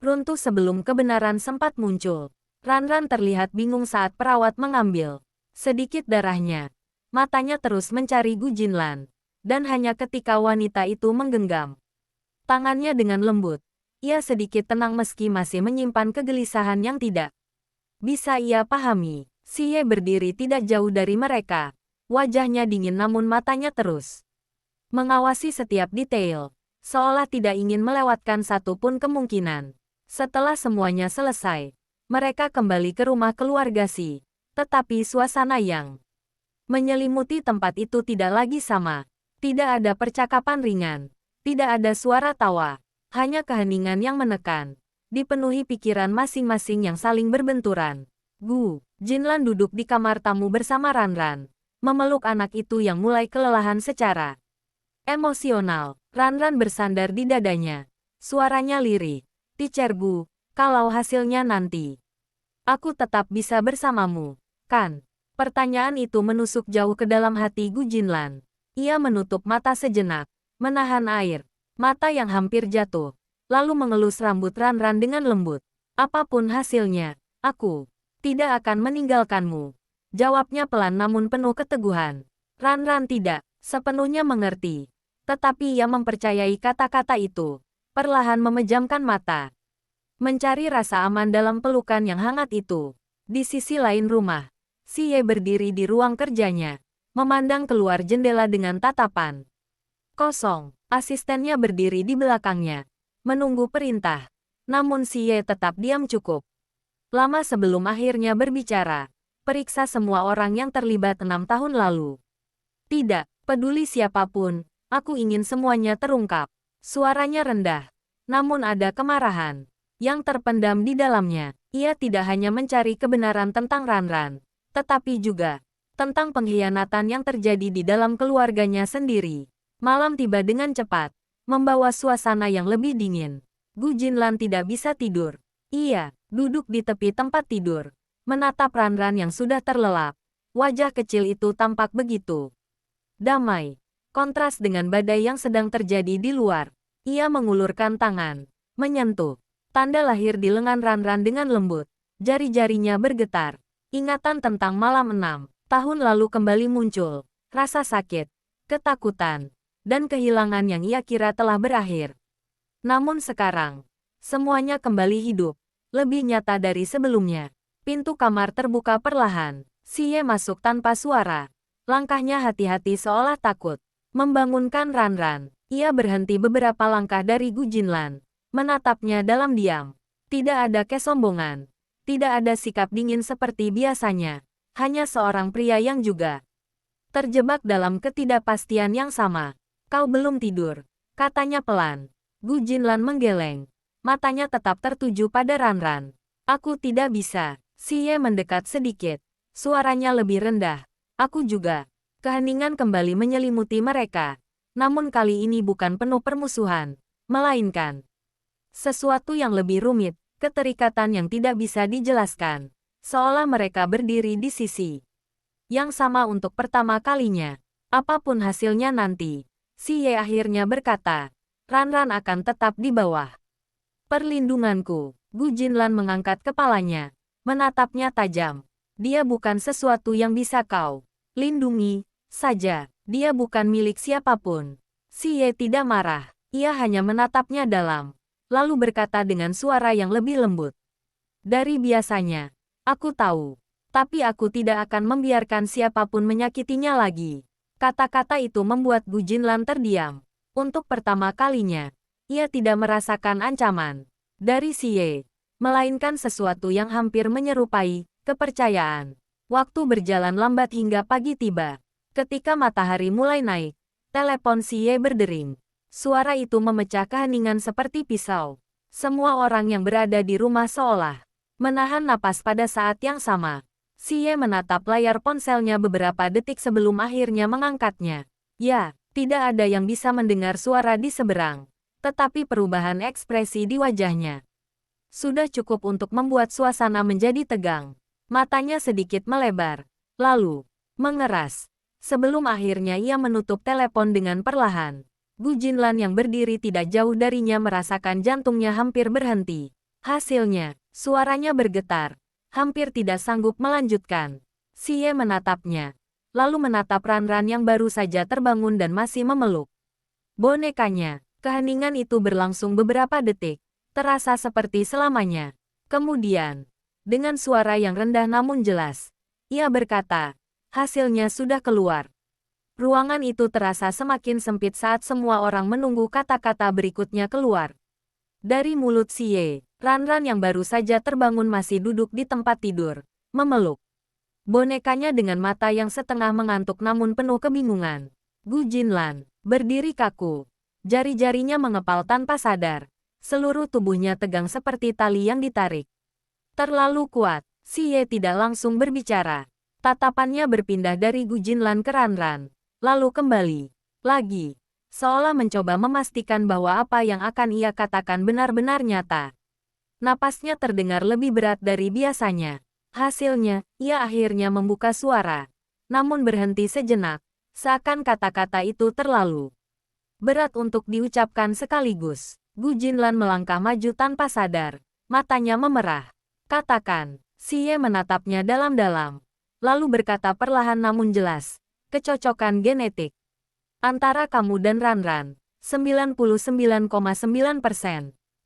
runtuh sebelum kebenaran sempat muncul. Ranran terlihat bingung saat perawat mengambil sedikit darahnya. Matanya terus mencari Gu Jinlan. Dan hanya ketika wanita itu menggenggam tangannya dengan lembut, ia sedikit tenang meski masih menyimpan kegelisahan yang tidak bisa ia pahami. Xie berdiri tidak jauh dari mereka. Wajahnya dingin namun matanya terus mengawasi setiap detail, seolah tidak ingin melewatkan satu pun kemungkinan. Setelah semuanya selesai, mereka kembali ke rumah keluarga Xi. Tetapi suasana yang menyelimuti tempat itu tidak lagi sama. Tidak ada percakapan ringan, tidak ada suara tawa, hanya keheningan yang menekan, dipenuhi pikiran masing-masing yang saling berbenturan. Gu Jinlan duduk di kamar tamu bersama Ranran, memeluk anak itu yang mulai kelelahan secara emosional. Ranran bersandar di dadanya. Suaranya lirih. "Teacher Gu, kalau hasilnya nanti, aku tetap bisa bersamamu, kan?" Pertanyaan itu menusuk jauh ke dalam hati Gu Jinlan. Ia menutup mata sejenak, menahan air mata yang hampir jatuh, lalu mengelus rambut Ranran dengan lembut. "Apapun hasilnya, aku tidak akan meninggalkanmu," jawabnya pelan namun penuh keteguhan. Ranran tidak sepenuhnya mengerti, tetapi ia mempercayai kata-kata itu, perlahan memejamkan mata, mencari rasa aman dalam pelukan yang hangat itu. Di sisi lain rumah, Xie berdiri di ruang kerjanya, memandang keluar jendela dengan tatapan kosong. Asistennya berdiri di belakangnya, menunggu perintah. Namun Xie tetap diam cukup lama sebelum akhirnya berbicara. "Periksa semua orang yang terlibat 6 tahun lalu. Tidak peduli siapapun, aku ingin semuanya terungkap." Suaranya rendah, namun ada kemarahan yang terpendam di dalamnya. Ia tidak hanya mencari kebenaran tentang Ranran, tetapi juga tentang pengkhianatan yang terjadi di dalam keluarganya sendiri. Malam tiba dengan cepat, membawa suasana yang lebih dingin. Gu Jinlan tidak bisa tidur. Ia duduk di tepi tempat tidur, menatap Ranran yang sudah terlelap. Wajah kecil itu tampak begitu damai, kontras dengan badai yang sedang terjadi di luar. Ia mengulurkan tangan, menyentuh tanda lahir di lengan Ranran dengan lembut. Jari-jarinya bergetar. Ingatan tentang malam 6 tahun lalu kembali muncul. Rasa sakit, ketakutan, dan kehilangan yang ia kira telah berakhir. Namun sekarang, semuanya kembali hidup, lebih nyata dari sebelumnya. Pintu kamar terbuka perlahan. Xie masuk tanpa suara. Langkahnya hati-hati seolah takut membangunkan Ranran. Ia berhenti beberapa langkah dari Gu Jinlan, menatapnya dalam diam. Tidak ada kesombongan, tidak ada sikap dingin seperti biasanya. Hanya seorang pria yang juga terjebak dalam ketidakpastian yang sama. "Kau belum tidur," katanya pelan. Gu Jinlan menggeleng. Matanya tetap tertuju pada Ranran. "Aku tidak bisa." Xie mendekat sedikit. Suaranya lebih rendah. "Aku juga." Keheningan kembali menyelimuti mereka. Namun kali ini bukan penuh permusuhan, melainkan sesuatu yang lebih rumit, keterikatan yang tidak bisa dijelaskan. Seolah mereka berdiri di sisi yang sama untuk pertama kalinya. "Apapun hasilnya nanti," Xie akhirnya berkata, "Ranran akan tetap di bawah perlindunganku." Gu Jinlan mengangkat kepalanya, menatapnya tajam. "Dia bukan sesuatu yang bisa kau lindungi saja. Dia bukan milik siapapun." Xie tidak marah. Ia hanya menatapnya dalam, lalu berkata dengan suara yang lebih lembut. "Dari biasanya, aku tahu. Tapi aku tidak akan membiarkan siapapun menyakitinya lagi." Kata-kata itu membuat Gu Jinlan terdiam. Untuk pertama kalinya, ia tidak merasakan ancaman dari Xie, melainkan sesuatu yang hampir menyerupai kepercayaan. Waktu berjalan lambat hingga pagi tiba. Ketika matahari mulai naik, telepon Xie berdering. Suara itu memecah keheningan seperti pisau. Semua orang yang berada di rumah seolah menahan napas pada saat yang sama. Xie menatap layar ponselnya beberapa detik sebelum akhirnya mengangkatnya. Ya, tidak ada yang bisa mendengar suara di seberang. Tetapi perubahan ekspresi di wajahnya sudah cukup untuk membuat suasana menjadi tegang. Matanya sedikit melebar, lalu mengeras. Sebelum akhirnya ia menutup telepon dengan perlahan. Gu Jinlan yang berdiri tidak jauh darinya merasakan jantungnya hampir berhenti. Hasilnya, suaranya bergetar. Hampir tidak sanggup melanjutkan. Xie menatapnya, lalu menatap Ranran yang baru saja terbangun dan masih memeluk bonekanya. Keheningan itu berlangsung beberapa detik, terasa seperti selamanya. Kemudian, dengan suara yang rendah namun jelas, ia berkata, hasilnya sudah keluar. Ruangan itu terasa semakin sempit saat semua orang menunggu kata-kata berikutnya keluar. Dari mulut Xie, Ranran yang baru saja terbangun masih duduk di tempat tidur, memeluk bonekanya dengan mata yang setengah mengantuk namun penuh kebingungan. Gu Jinlan berdiri kaku, jari-jarinya mengepal tanpa sadar. Seluruh tubuhnya tegang seperti tali yang ditarik. Terlalu kuat, Xie tidak langsung berbicara. Tatapannya berpindah dari Gu Jinlan ke Ranran, lalu kembali lagi, seolah mencoba memastikan bahwa apa yang akan ia katakan benar-benar nyata. Napasnya terdengar lebih berat dari biasanya. Hasilnya, ia akhirnya membuka suara. Namun berhenti sejenak, seakan kata-kata itu terlalu berat untuk diucapkan sekaligus. Gu Jinlan melangkah maju tanpa sadar. Matanya memerah. Katakan, Xie menatapnya dalam-dalam. Lalu berkata perlahan namun jelas. Kecocokan genetik antara kamu dan Ranran. 99,9%.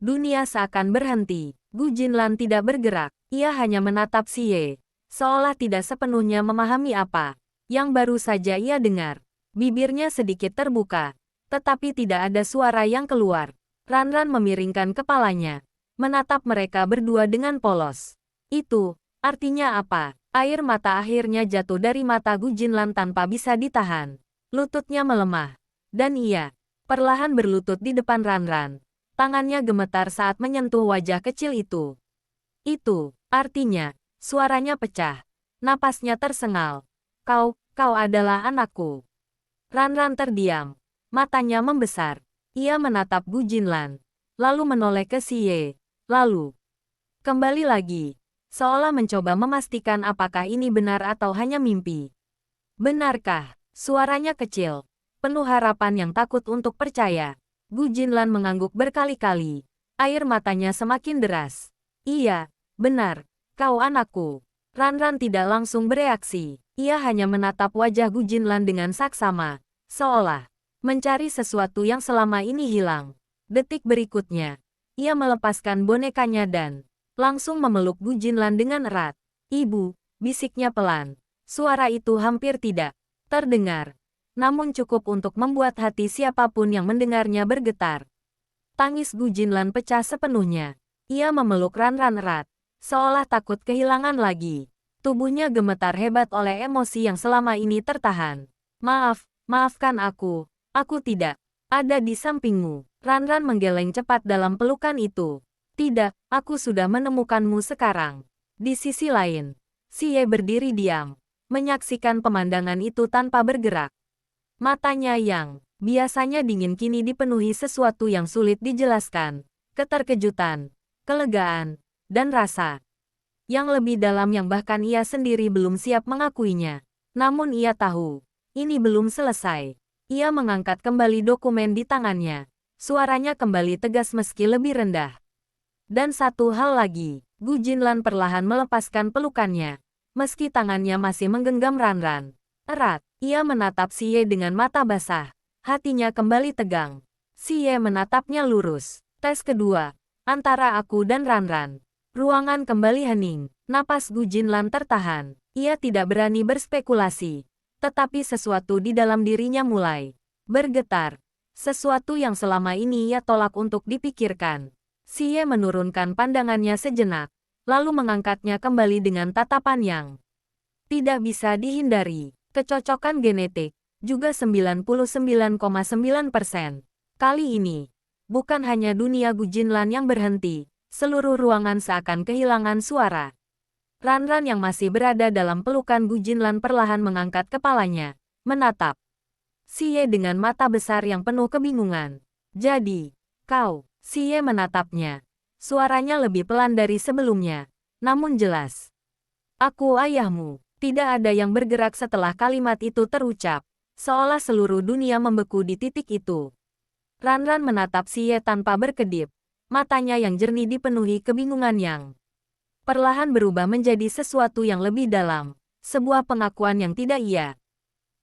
Dunia seakan berhenti. Gu Jinlan tidak bergerak. Ia hanya menatap Xie, seolah tidak sepenuhnya memahami apa yang baru saja ia dengar. Bibirnya sedikit terbuka, tetapi tidak ada suara yang keluar. Ranran memiringkan kepalanya, menatap mereka berdua dengan polos. Itu artinya apa? Air mata akhirnya jatuh dari mata Gu Jinlan tanpa bisa ditahan. Lututnya melemah, dan ia perlahan berlutut di depan Ranran. Tangannya gemetar saat menyentuh wajah kecil itu. Itu artinya, suaranya pecah. Napasnya tersengal. Kau adalah anakku. Ranran terdiam. Matanya membesar. Ia menatap Gu Jinlan, lalu menoleh ke Xie. Lalu kembali lagi, seolah mencoba memastikan apakah ini benar atau hanya mimpi. Benarkah? Suaranya kecil, penuh harapan yang takut untuk percaya. Gu Jinlan mengangguk berkali-kali. Air matanya semakin deras. Iya, benar. Kau anakku. Ranran tidak langsung bereaksi. Ia hanya menatap wajah Gu Jinlan dengan saksama, seolah mencari sesuatu yang selama ini hilang. Detik berikutnya, ia melepaskan bonekanya dan langsung memeluk Gu Jinlan dengan erat. Ibu, bisiknya pelan. Suara itu hampir tidak terdengar, namun cukup untuk membuat hati siapapun yang mendengarnya bergetar. Tangis Gu Jinlan pecah sepenuhnya. Ia memeluk Ranran erat, seolah takut kehilangan lagi. Tubuhnya gemetar hebat oleh emosi yang selama ini tertahan. Maafkan aku tidak ada di sampingmu. Ranran menggeleng cepat dalam pelukan itu. Tidak, aku sudah menemukanmu sekarang. Di sisi lain, Xie berdiri diam, menyaksikan pemandangan itu tanpa bergerak. Matanya yang biasanya dingin kini dipenuhi sesuatu yang sulit dijelaskan. Keterkejutan, kelegaan, dan rasa yang lebih dalam yang bahkan ia sendiri belum siap mengakuinya. Namun ia tahu, ini belum selesai. Ia mengangkat kembali dokumen di tangannya. Suaranya kembali tegas meski lebih rendah. Dan satu hal lagi, Gu Jinlan perlahan melepaskan pelukannya. Meski tangannya masih menggenggam Ranran erat, ia menatap Xie dengan mata basah. Hatinya kembali tegang. Xie menatapnya lurus. Tes kedua, antara aku dan Ranran. Ruangan kembali hening. Napas Gu Jinlan tertahan. Ia tidak berani berspekulasi. Tetapi sesuatu di dalam dirinya mulai bergetar. Sesuatu yang selama ini ia tolak untuk dipikirkan. Xie menurunkan pandangannya sejenak, lalu mengangkatnya kembali dengan tatapan yang tidak bisa dihindari. Kecocokan genetik, juga 99,9%. Kali ini, bukan hanya dunia Gu Jinlan yang berhenti, seluruh ruangan seakan kehilangan suara. Ranran yang masih berada dalam pelukan Gu Jinlan perlahan mengangkat kepalanya, menatap Xie dengan mata besar yang penuh kebingungan. Jadi, kau, Xie menatapnya. Suaranya lebih pelan dari sebelumnya, namun jelas. Aku ayahmu. Tidak ada yang bergerak setelah kalimat itu terucap, seolah seluruh dunia membeku di titik itu. Ranran menatap Xie tanpa berkedip, matanya yang jernih dipenuhi kebingungan yang perlahan berubah menjadi sesuatu yang lebih dalam, sebuah pengakuan yang tidak ia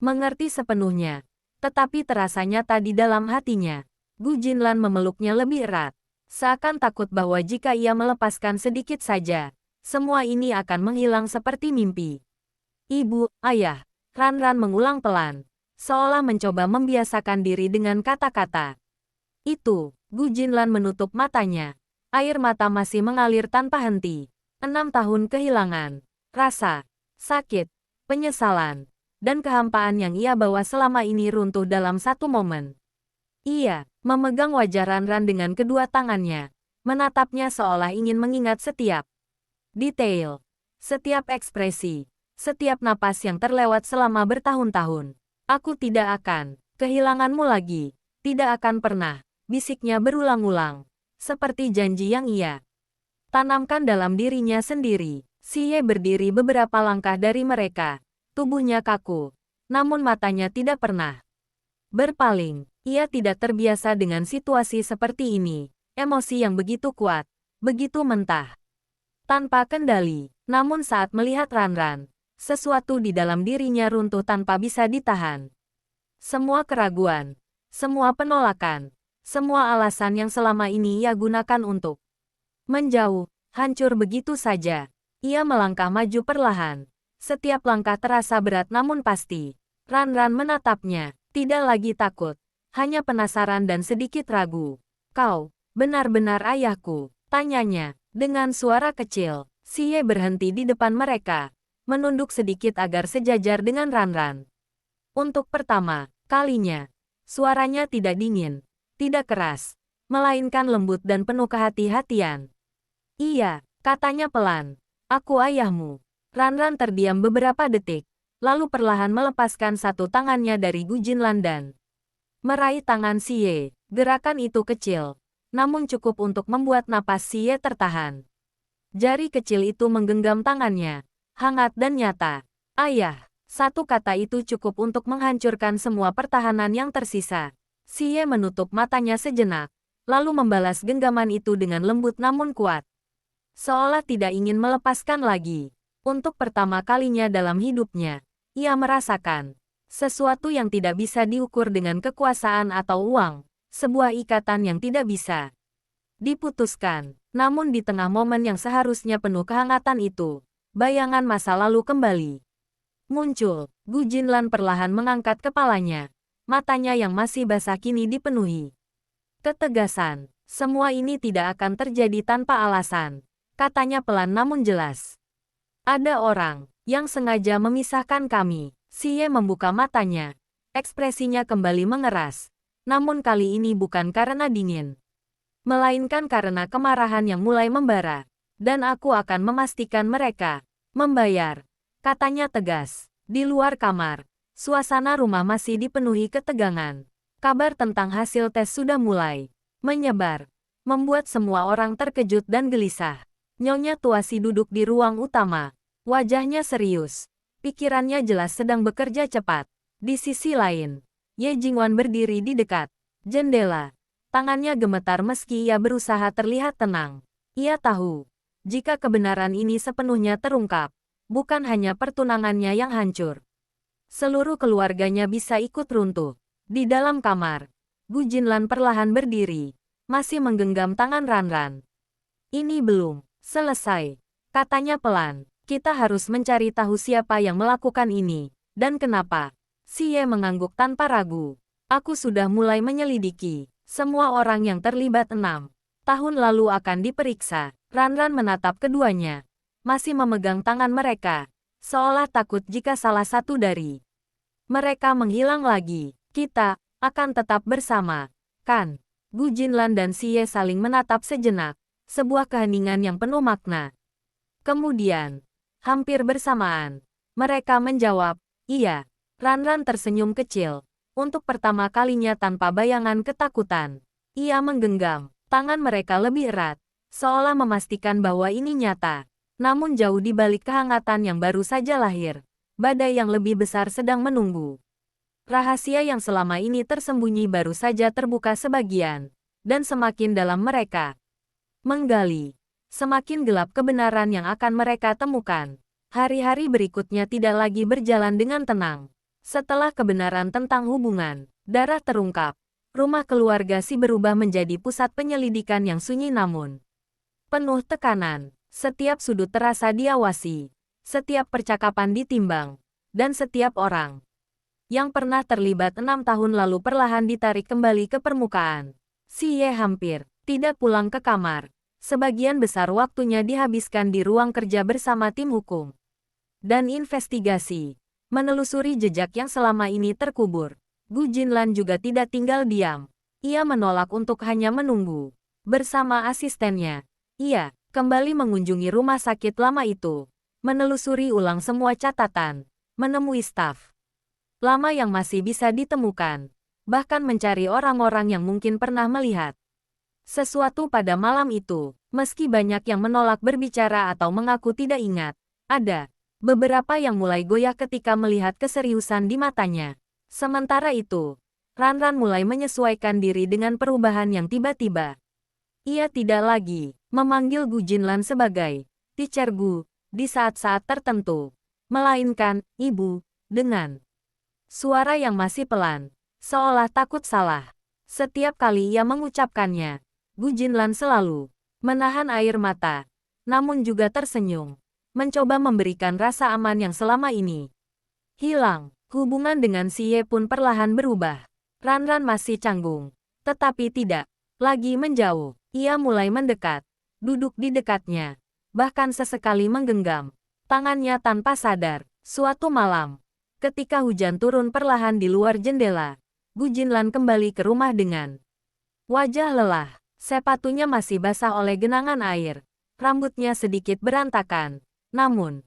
mengerti sepenuhnya, tetapi terasa nyata di dalam hatinya. Gu Jinlan memeluknya lebih erat, seakan takut bahwa jika ia melepaskan sedikit saja, semua ini akan menghilang seperti mimpi. Ibu, ayah, Ranran mengulang pelan, seolah mencoba membiasakan diri dengan kata-kata itu. Gu Jinlan menutup matanya. Air mata masih mengalir tanpa henti. 6 tahun kehilangan, rasa, sakit, penyesalan, dan kehampaan yang ia bawa selama ini runtuh dalam satu momen. Ia memegang wajah Ranran dengan kedua tangannya, menatapnya seolah ingin mengingat setiap detail, setiap ekspresi, setiap napas yang terlewat selama bertahun-tahun. Aku tidak akan kehilanganmu lagi, tidak akan pernah, bisiknya berulang-ulang, seperti janji yang ia tanamkan dalam dirinya sendiri. Xie berdiri beberapa langkah dari mereka, tubuhnya kaku, namun matanya tidak pernah berpaling. Ia tidak terbiasa dengan situasi seperti ini, emosi yang begitu kuat, begitu mentah, tanpa kendali. Namun saat melihat Ranran, sesuatu di dalam dirinya runtuh tanpa bisa ditahan. Semua keraguan, semua penolakan, semua alasan yang selama ini ia gunakan untuk menjauh, hancur begitu saja. Ia melangkah maju perlahan. Setiap langkah terasa berat namun pasti. Ranran menatapnya, tidak lagi takut, hanya penasaran dan sedikit ragu. Kau, benar-benar ayahku, tanyanya, dengan suara kecil. Xie berhenti di depan mereka, menunduk sedikit agar sejajar dengan Ranran. Untuk pertama kalinya, suaranya tidak dingin, tidak keras, melainkan lembut dan penuh kehati-hatian. Iya, katanya pelan. Aku ayahmu. Ranran terdiam beberapa detik, lalu perlahan melepaskan satu tangannya dari Gu Jinlan dan meraih tangan Xie. Gerakan itu kecil, namun cukup untuk membuat napas Xie tertahan. Jari kecil itu menggenggam tangannya, hangat dan nyata. Ayah, satu kata itu cukup untuk menghancurkan semua pertahanan yang tersisa. Xie menutup matanya sejenak, lalu membalas genggaman itu dengan lembut namun kuat. Seolah tidak ingin melepaskan lagi. Untuk pertama kalinya dalam hidupnya, ia merasakan sesuatu yang tidak bisa diukur dengan kekuasaan atau uang, sebuah ikatan yang tidak bisa diputuskan. Namun di tengah momen yang seharusnya penuh kehangatan itu, bayangan masa lalu kembali muncul. Gu Jinlan perlahan mengangkat kepalanya. Matanya yang masih basah kini dipenuhi ketegasan. Semua ini tidak akan terjadi tanpa alasan, katanya pelan namun jelas. Ada orang yang sengaja memisahkan kami. Xie membuka matanya. Ekspresinya kembali mengeras. Namun kali ini bukan karena dingin, melainkan karena kemarahan yang mulai membara. Dan aku akan memastikan mereka membayar, katanya tegas. Di luar kamar, suasana rumah masih dipenuhi ketegangan. Kabar tentang hasil tes sudah mulai menyebar, membuat semua orang terkejut dan gelisah. Nyonya Tuasi duduk di ruang utama, wajahnya serius. Pikirannya jelas sedang bekerja cepat. Di sisi lain, Ye Jingwan berdiri di dekat jendela. Tangannya gemetar meski ia berusaha terlihat tenang. Ia tahu, jika kebenaran ini sepenuhnya terungkap, bukan hanya pertunangannya yang hancur, seluruh keluarganya bisa ikut runtuh. Di dalam kamar, Gu Jinlan perlahan berdiri, masih menggenggam tangan Ranran. Ini belum selesai, katanya pelan. Kita harus mencari tahu siapa yang melakukan ini, dan kenapa. Xie mengangguk tanpa ragu. Aku sudah mulai menyelidiki. Semua orang yang terlibat 6 tahun lalu akan diperiksa. Ranran menatap keduanya, masih memegang tangan mereka, seolah takut jika salah satu dari mereka menghilang lagi. Kita akan tetap bersama, kan? Gu Jinlan dan Xie saling menatap sejenak, sebuah keheningan yang penuh makna. Kemudian, Hampir bersamaan, mereka menjawab, iya. Ranran tersenyum kecil. Untuk pertama kalinya tanpa bayangan ketakutan. Ia menggenggam tangan mereka lebih erat, seolah memastikan bahwa ini nyata. Namun jauh di balik kehangatan yang baru saja lahir, badai yang lebih besar sedang menunggu. Rahasia yang selama ini tersembunyi baru saja terbuka sebagian, dan semakin dalam mereka menggali, semakin gelap kebenaran yang akan mereka temukan. Hari-hari berikutnya tidak lagi berjalan dengan tenang. Setelah kebenaran tentang hubungan darah terungkap, rumah keluarga Si berubah menjadi pusat penyelidikan yang sunyi namun penuh tekanan. Setiap sudut terasa diawasi, setiap percakapan ditimbang, dan setiap orang yang pernah terlibat 6 tahun lalu perlahan ditarik kembali ke permukaan. Si Ye hampir tidak pulang ke kamar. Sebagian besar waktunya dihabiskan di ruang kerja bersama tim hukum dan investigasi, menelusuri jejak yang selama ini terkubur. Gu Jinlan juga tidak tinggal diam. Ia menolak untuk hanya menunggu. Bersama asistennya, ia kembali mengunjungi rumah sakit lama itu, menelusuri ulang semua catatan, menemui staf lama yang masih bisa ditemukan, bahkan mencari orang-orang yang mungkin pernah melihat sesuatu pada malam itu. Meski banyak yang menolak berbicara atau mengaku tidak ingat, ada beberapa yang mulai goyah ketika melihat keseriusan di matanya. Sementara itu, Ranran mulai menyesuaikan diri dengan perubahan yang tiba-tiba. Ia tidak lagi memanggil Gu Jinlan sebagai Teacher Gu di saat-saat tertentu, melainkan Ibu dengan suara yang masih pelan, seolah takut salah. Setiap kali ia mengucapkannya, Gu Jinlan selalu menahan air mata, namun juga tersenyum, mencoba memberikan rasa aman yang selama ini hilang. Hubungan dengan Si Ye pun perlahan berubah. Ranran masih canggung, tetapi tidak lagi menjauh. Ia mulai mendekat, duduk di dekatnya, bahkan sesekali menggenggam tangannya tanpa sadar. Suatu malam, ketika hujan turun perlahan di luar jendela, Gu Jinlan kembali ke rumah dengan wajah lelah. Sepatunya masih basah oleh genangan air, rambutnya sedikit berantakan, namun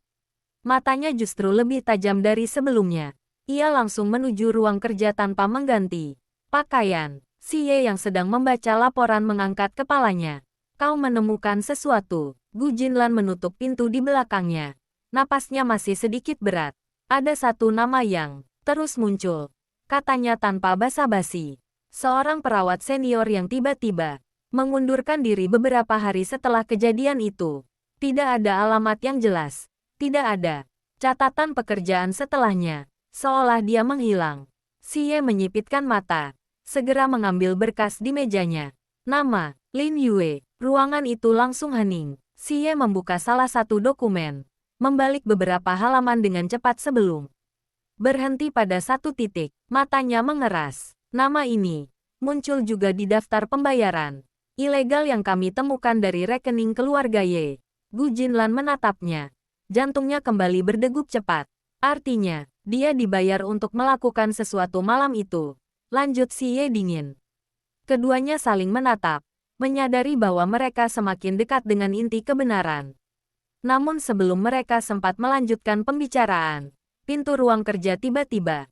matanya justru lebih tajam dari sebelumnya. Ia langsung menuju ruang kerja tanpa mengganti pakaian. Si Ye yang sedang membaca laporan mengangkat kepalanya. Kau menemukan sesuatu. Gu Jinlan menutup pintu di belakangnya. Napasnya masih sedikit berat. Ada satu nama yang terus muncul, katanya tanpa basa-basi. Seorang perawat senior yang tiba-tiba mengundurkan diri beberapa hari setelah kejadian itu. Tidak ada alamat yang jelas. Tidak ada catatan pekerjaan setelahnya. Seolah dia menghilang. Si Ye menyipitkan mata, segera mengambil berkas di mejanya. Nama, Lin Yue. Ruangan itu langsung hening. Si Ye membuka salah satu dokumen, membalik beberapa halaman dengan cepat sebelum berhenti pada satu titik. Matanya mengeras. Nama ini muncul juga di daftar pembayaran ilegal yang kami temukan dari rekening keluarga Ye. Gu Jinlan menatapnya. Jantungnya kembali berdegup cepat. Artinya, dia dibayar untuk melakukan sesuatu malam itu. Lanjut Si Ye dingin. Keduanya saling menatap, menyadari bahwa mereka semakin dekat dengan inti kebenaran. Namun sebelum mereka sempat melanjutkan pembicaraan, pintu ruang kerja tiba-tiba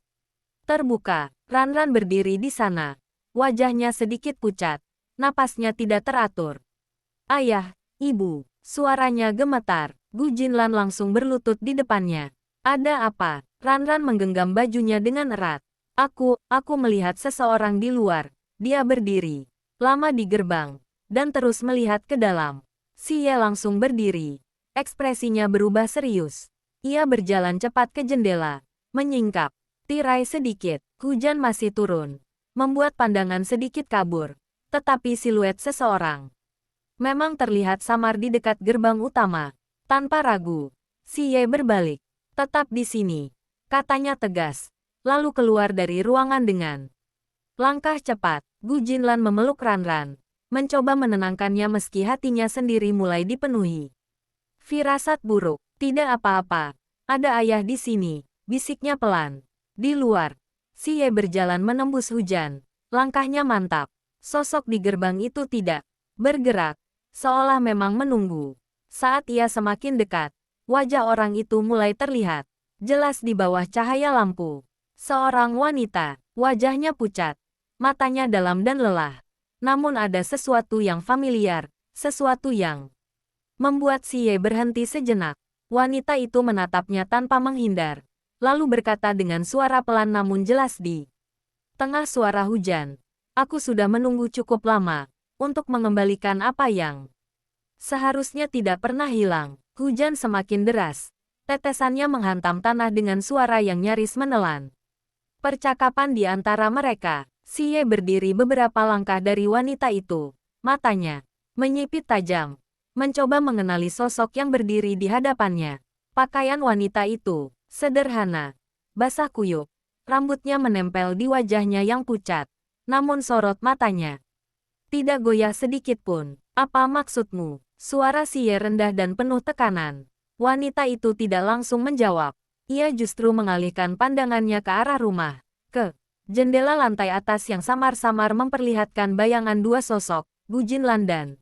terbuka. Ranran berdiri di sana. Wajahnya sedikit pucat. Napasnya tidak teratur. Ayah, Ibu. Suaranya gemetar. Gu Jinlan langsung berlutut di depannya. Ada apa? Ranran menggenggam bajunya dengan erat. Aku melihat seseorang di luar. Dia berdiri lama di gerbang, dan terus melihat ke dalam. Si Ye langsung berdiri. Ekspresinya berubah serius. Ia berjalan cepat ke jendela, menyingkap tirai sedikit. Hujan masih turun, membuat pandangan sedikit kabur. Tetapi siluet seseorang memang terlihat samar di dekat gerbang utama. Tanpa ragu, Si Ye berbalik. Tetap di sini, katanya tegas. Lalu keluar dari ruangan dengan langkah cepat. Gu Jinlan memeluk Ranran, mencoba menenangkannya meski hatinya sendiri mulai dipenuhi firasat buruk. Tidak apa-apa, ada ayah di sini, bisiknya pelan. Di luar, Si Ye berjalan menembus hujan. Langkahnya mantap. Sosok di gerbang itu tidak bergerak, seolah memang menunggu. Saat ia semakin dekat, Wajah orang itu mulai terlihat jelas di bawah cahaya lampu. Seorang wanita, wajahnya pucat, matanya dalam dan lelah. Namun ada sesuatu yang familiar, sesuatu yang membuat Xie berhenti sejenak. Wanita itu menatapnya tanpa menghindar, lalu berkata dengan suara pelan namun jelas di tengah suara hujan. Aku sudah menunggu cukup lama untuk mengembalikan apa yang seharusnya tidak pernah hilang. Hujan semakin deras. Tetesannya menghantam tanah dengan suara yang nyaris menelan. Percakapan di antara mereka. Xie berdiri beberapa langkah dari wanita itu. Matanya menyipit tajam. Mencoba mengenali sosok yang berdiri di hadapannya. Pakaian wanita itu sederhana, basah kuyup. Rambutnya menempel di wajahnya yang pucat. Namun sorot matanya tidak goyah sedikit pun. Apa maksudmu? Suara Xie rendah dan penuh tekanan. Wanita itu tidak langsung menjawab. Ia justru mengalihkan pandangannya ke arah rumah. Ke jendela lantai atas yang samar-samar memperlihatkan bayangan dua sosok, Gu Jinlan dan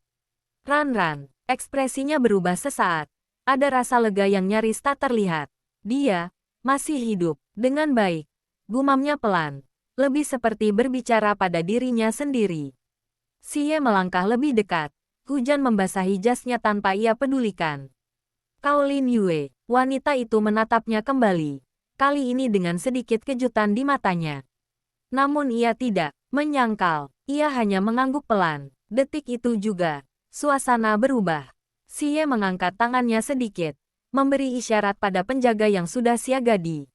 Ran Ran. Ekspresinya berubah sesaat. Ada rasa lega yang nyaris tak terlihat. Dia masih hidup dengan baik. Gumamnya pelan. Lebih seperti berbicara pada dirinya sendiri. Xie melangkah lebih dekat. Hujan membasahi jasnya tanpa ia pedulikan. Cao Lin Yue, wanita itu menatapnya kembali. Kali ini dengan sedikit kejutan di matanya. Namun ia tidak menyangkal. Ia hanya mengangguk pelan. Detik itu juga, suasana berubah. Xie mengangkat tangannya sedikit, memberi isyarat pada penjaga yang sudah siaga di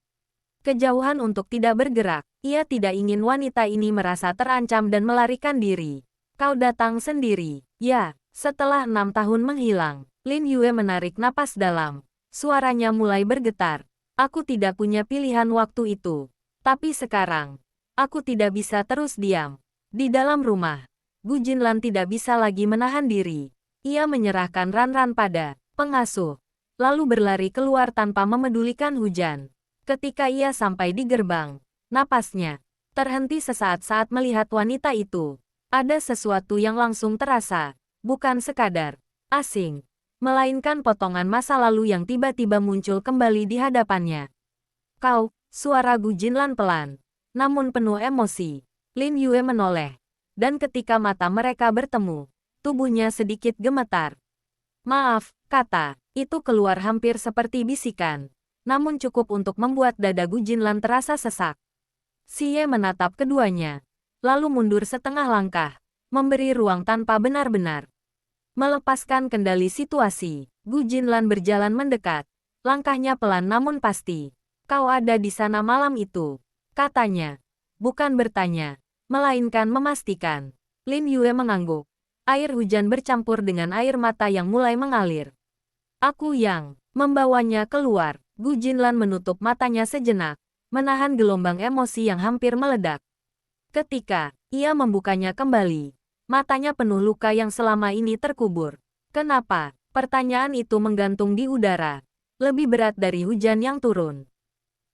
kejauhan untuk tidak bergerak. Ia tidak ingin wanita ini merasa terancam dan melarikan diri. Kau datang sendiri. Ya, setelah 6 tahun menghilang. Lin Yue menarik napas dalam. Suaranya mulai bergetar. Aku tidak punya pilihan waktu itu. Tapi sekarang, aku tidak bisa terus diam. Di dalam rumah, Gu Jinlan tidak bisa lagi menahan diri. Ia menyerahkan Ran Ran pada pengasuh, lalu berlari keluar tanpa memedulikan hujan. Ketika ia sampai di gerbang, napasnya terhenti sesaat saat melihat wanita itu. Ada sesuatu yang langsung terasa, bukan sekadar asing, melainkan potongan masa lalu yang tiba-tiba muncul kembali di hadapannya. Kau, suara Gu Jinlan pelan, namun penuh emosi. Lin Yue menoleh, dan ketika mata mereka bertemu, tubuhnya sedikit gemetar. Maaf, kata, itu keluar hampir seperti bisikan, namun cukup untuk membuat dada Gu Jinlan terasa sesak. Xie menatap keduanya, lalu mundur setengah langkah, memberi ruang tanpa benar-benar melepaskan kendali situasi. Gu Jinlan berjalan mendekat, langkahnya pelan namun pasti. Kau ada di sana malam itu, katanya. Bukan bertanya, melainkan memastikan. Lin Yue mengangguk. Air hujan bercampur dengan air mata yang mulai mengalir. Aku yang membawanya keluar. Gu Jinlan menutup matanya sejenak, menahan gelombang emosi yang hampir meledak. Ketika ia membukanya kembali, matanya penuh luka yang selama ini terkubur. Kenapa? Pertanyaan itu menggantung di udara, lebih berat dari hujan yang turun.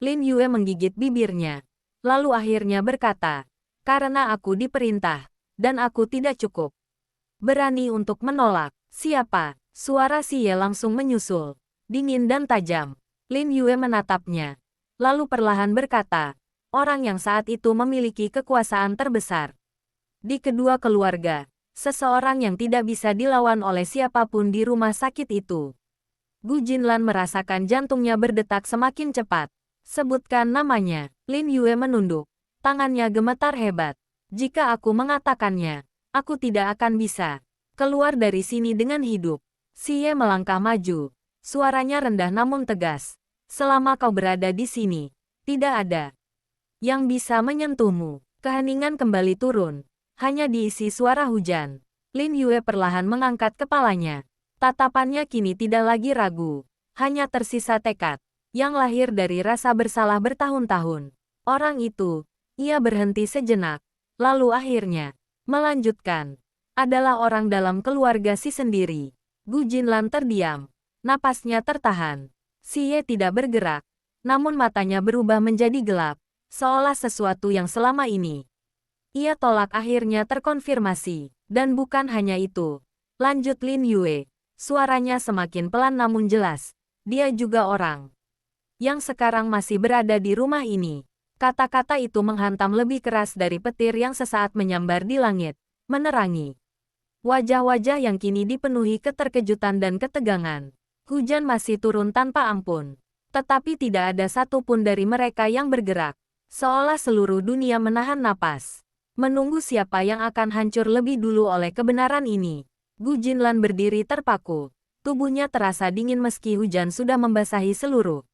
Lin Yue menggigit bibirnya, lalu akhirnya berkata, karena aku diperintah, dan aku tidak cukup berani untuk menolak. Siapa? Suara Xie langsung menyusul, dingin dan tajam. Lin Yue menatapnya, lalu perlahan berkata, orang yang saat itu memiliki kekuasaan terbesar di kedua keluarga, seseorang yang tidak bisa dilawan oleh siapapun di rumah sakit itu. Gu Jinlan merasakan jantungnya berdetak semakin cepat. Sebutkan namanya. Lin Yue menunduk, tangannya gemetar hebat. Jika aku mengatakannya, aku tidak akan bisa keluar dari sini dengan hidup. Xie melangkah maju, suaranya rendah namun tegas. Selama kau berada di sini, tidak ada yang bisa menyentuhmu. Keheningan kembali turun, hanya diisi suara hujan. Lin Yue perlahan mengangkat kepalanya. Tatapannya kini tidak lagi ragu, hanya tersisa tekad yang lahir dari rasa bersalah bertahun-tahun. Orang itu, ia berhenti sejenak, lalu akhirnya melanjutkan, adalah orang dalam keluarga si sendiri. Gu Jinlan terdiam, napasnya tertahan. Xie tidak bergerak, namun matanya berubah menjadi gelap, seolah sesuatu yang selama ini ia tolak akhirnya terkonfirmasi. Dan bukan hanya itu, lanjut Lin Yue, suaranya semakin pelan namun jelas. dia juga orang yang sekarang masih berada di rumah ini. Kata-kata itu menghantam lebih keras dari petir yang sesaat menyambar di langit, menerangi wajah-wajah yang kini dipenuhi keterkejutan dan ketegangan. Hujan masih turun tanpa ampun. Tetapi tidak ada satupun dari mereka yang bergerak. Seolah seluruh dunia menahan napas. Menunggu siapa yang akan hancur lebih dulu oleh kebenaran ini. Gu Jinlan berdiri terpaku. Tubuhnya terasa dingin meski hujan sudah membasahi seluruh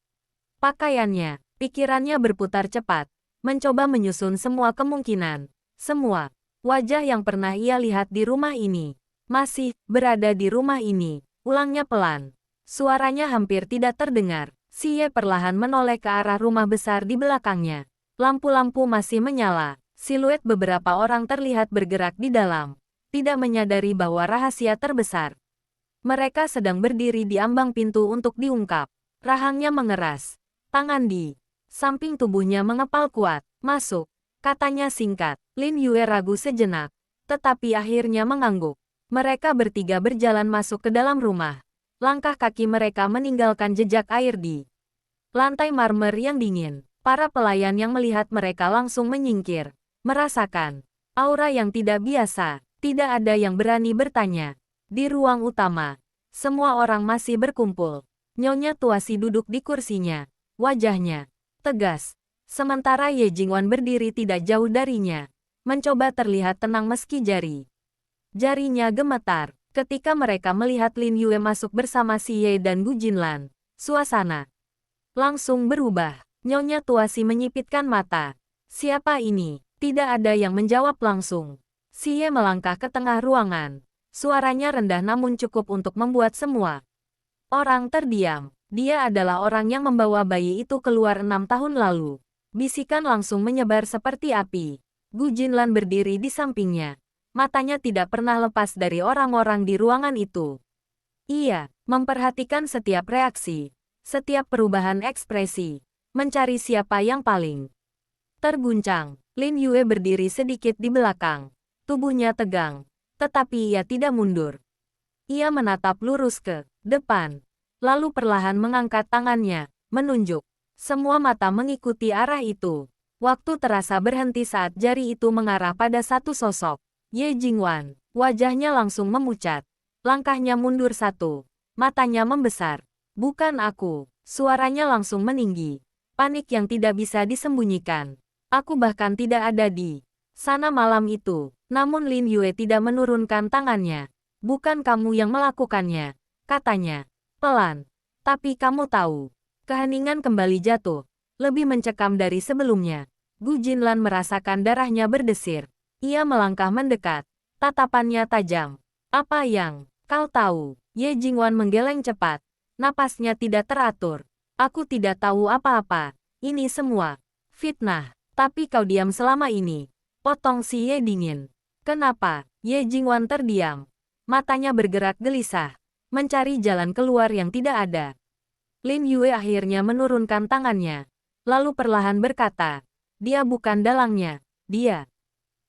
pakaiannya. Pikirannya berputar cepat. Mencoba menyusun semua kemungkinan. Semua wajah yang pernah ia lihat di rumah ini. Masih berada di rumah ini. Ulangnya pelan. Suaranya hampir tidak terdengar. Xie perlahan menoleh ke arah rumah besar di belakangnya. Lampu-lampu masih menyala. Siluet beberapa orang terlihat bergerak di dalam. Tidak menyadari bahwa rahasia terbesar mereka sedang berdiri di ambang pintu untuk diungkap. Rahangnya mengeras. Tangan di samping tubuhnya mengepal kuat. Masuk, katanya singkat. Lin Yue ragu sejenak, tetapi akhirnya mengangguk. Mereka bertiga berjalan masuk ke dalam rumah. Langkah kaki mereka meninggalkan jejak air di lantai marmer yang dingin. Para pelayan yang melihat mereka langsung menyingkir. Merasakan aura yang tidak biasa. Tidak ada yang berani bertanya. Di ruang utama, semua orang masih berkumpul. Nyonya Tuasi duduk di kursinya. Wajahnya tegas. Sementara Ye Jingwan berdiri tidak jauh darinya. Mencoba terlihat tenang meski jarinya gemetar. Ketika mereka melihat Lin Yue masuk bersama si Ye dan Gu Jinlan, suasana langsung berubah. Nyonya Tuasi menyipitkan mata. Siapa ini? Tidak ada yang menjawab langsung. Si Ye melangkah ke tengah ruangan. Suaranya rendah namun cukup untuk membuat semua orang terdiam. Dia adalah orang yang membawa bayi itu keluar 6 tahun lalu. Bisikan langsung menyebar seperti api. Gu Jinlan berdiri di sampingnya. Matanya tidak pernah lepas dari orang-orang di ruangan itu. Ia memperhatikan setiap reaksi, setiap perubahan ekspresi, mencari siapa yang paling terguncang. Lin Yue berdiri sedikit di belakang. Tubuhnya tegang, tetapi ia tidak mundur. Ia menatap lurus ke depan, lalu perlahan mengangkat tangannya, menunjuk. Semua mata mengikuti arah itu. Waktu terasa berhenti saat jari itu mengarah pada satu sosok. Ye Jingwan. Wajahnya langsung memucat. Langkahnya mundur satu. Matanya membesar. Bukan aku. Suaranya langsung meninggi. Panik yang tidak bisa disembunyikan. Aku bahkan tidak ada di sana malam itu. Namun Lin Yue tidak menurunkan tangannya. Bukan kamu yang melakukannya, katanya. Pelan. Tapi kamu tahu. Keheningan kembali jatuh. Lebih mencekam dari sebelumnya. Gu Jinlan merasakan darahnya berdesir. Ia melangkah mendekat. Tatapannya tajam. Apa yang kau tahu? Ye Jingwan menggeleng cepat. Napasnya tidak teratur. Aku tidak tahu apa-apa. Ini semua fitnah. Tapi kau diam selama ini. Potong si Ye dingin. Kenapa? Ye Jingwan terdiam. Matanya bergerak gelisah. Mencari jalan keluar yang tidak ada. Lin Yue akhirnya menurunkan tangannya. Lalu perlahan berkata. Dia bukan dalangnya. Dia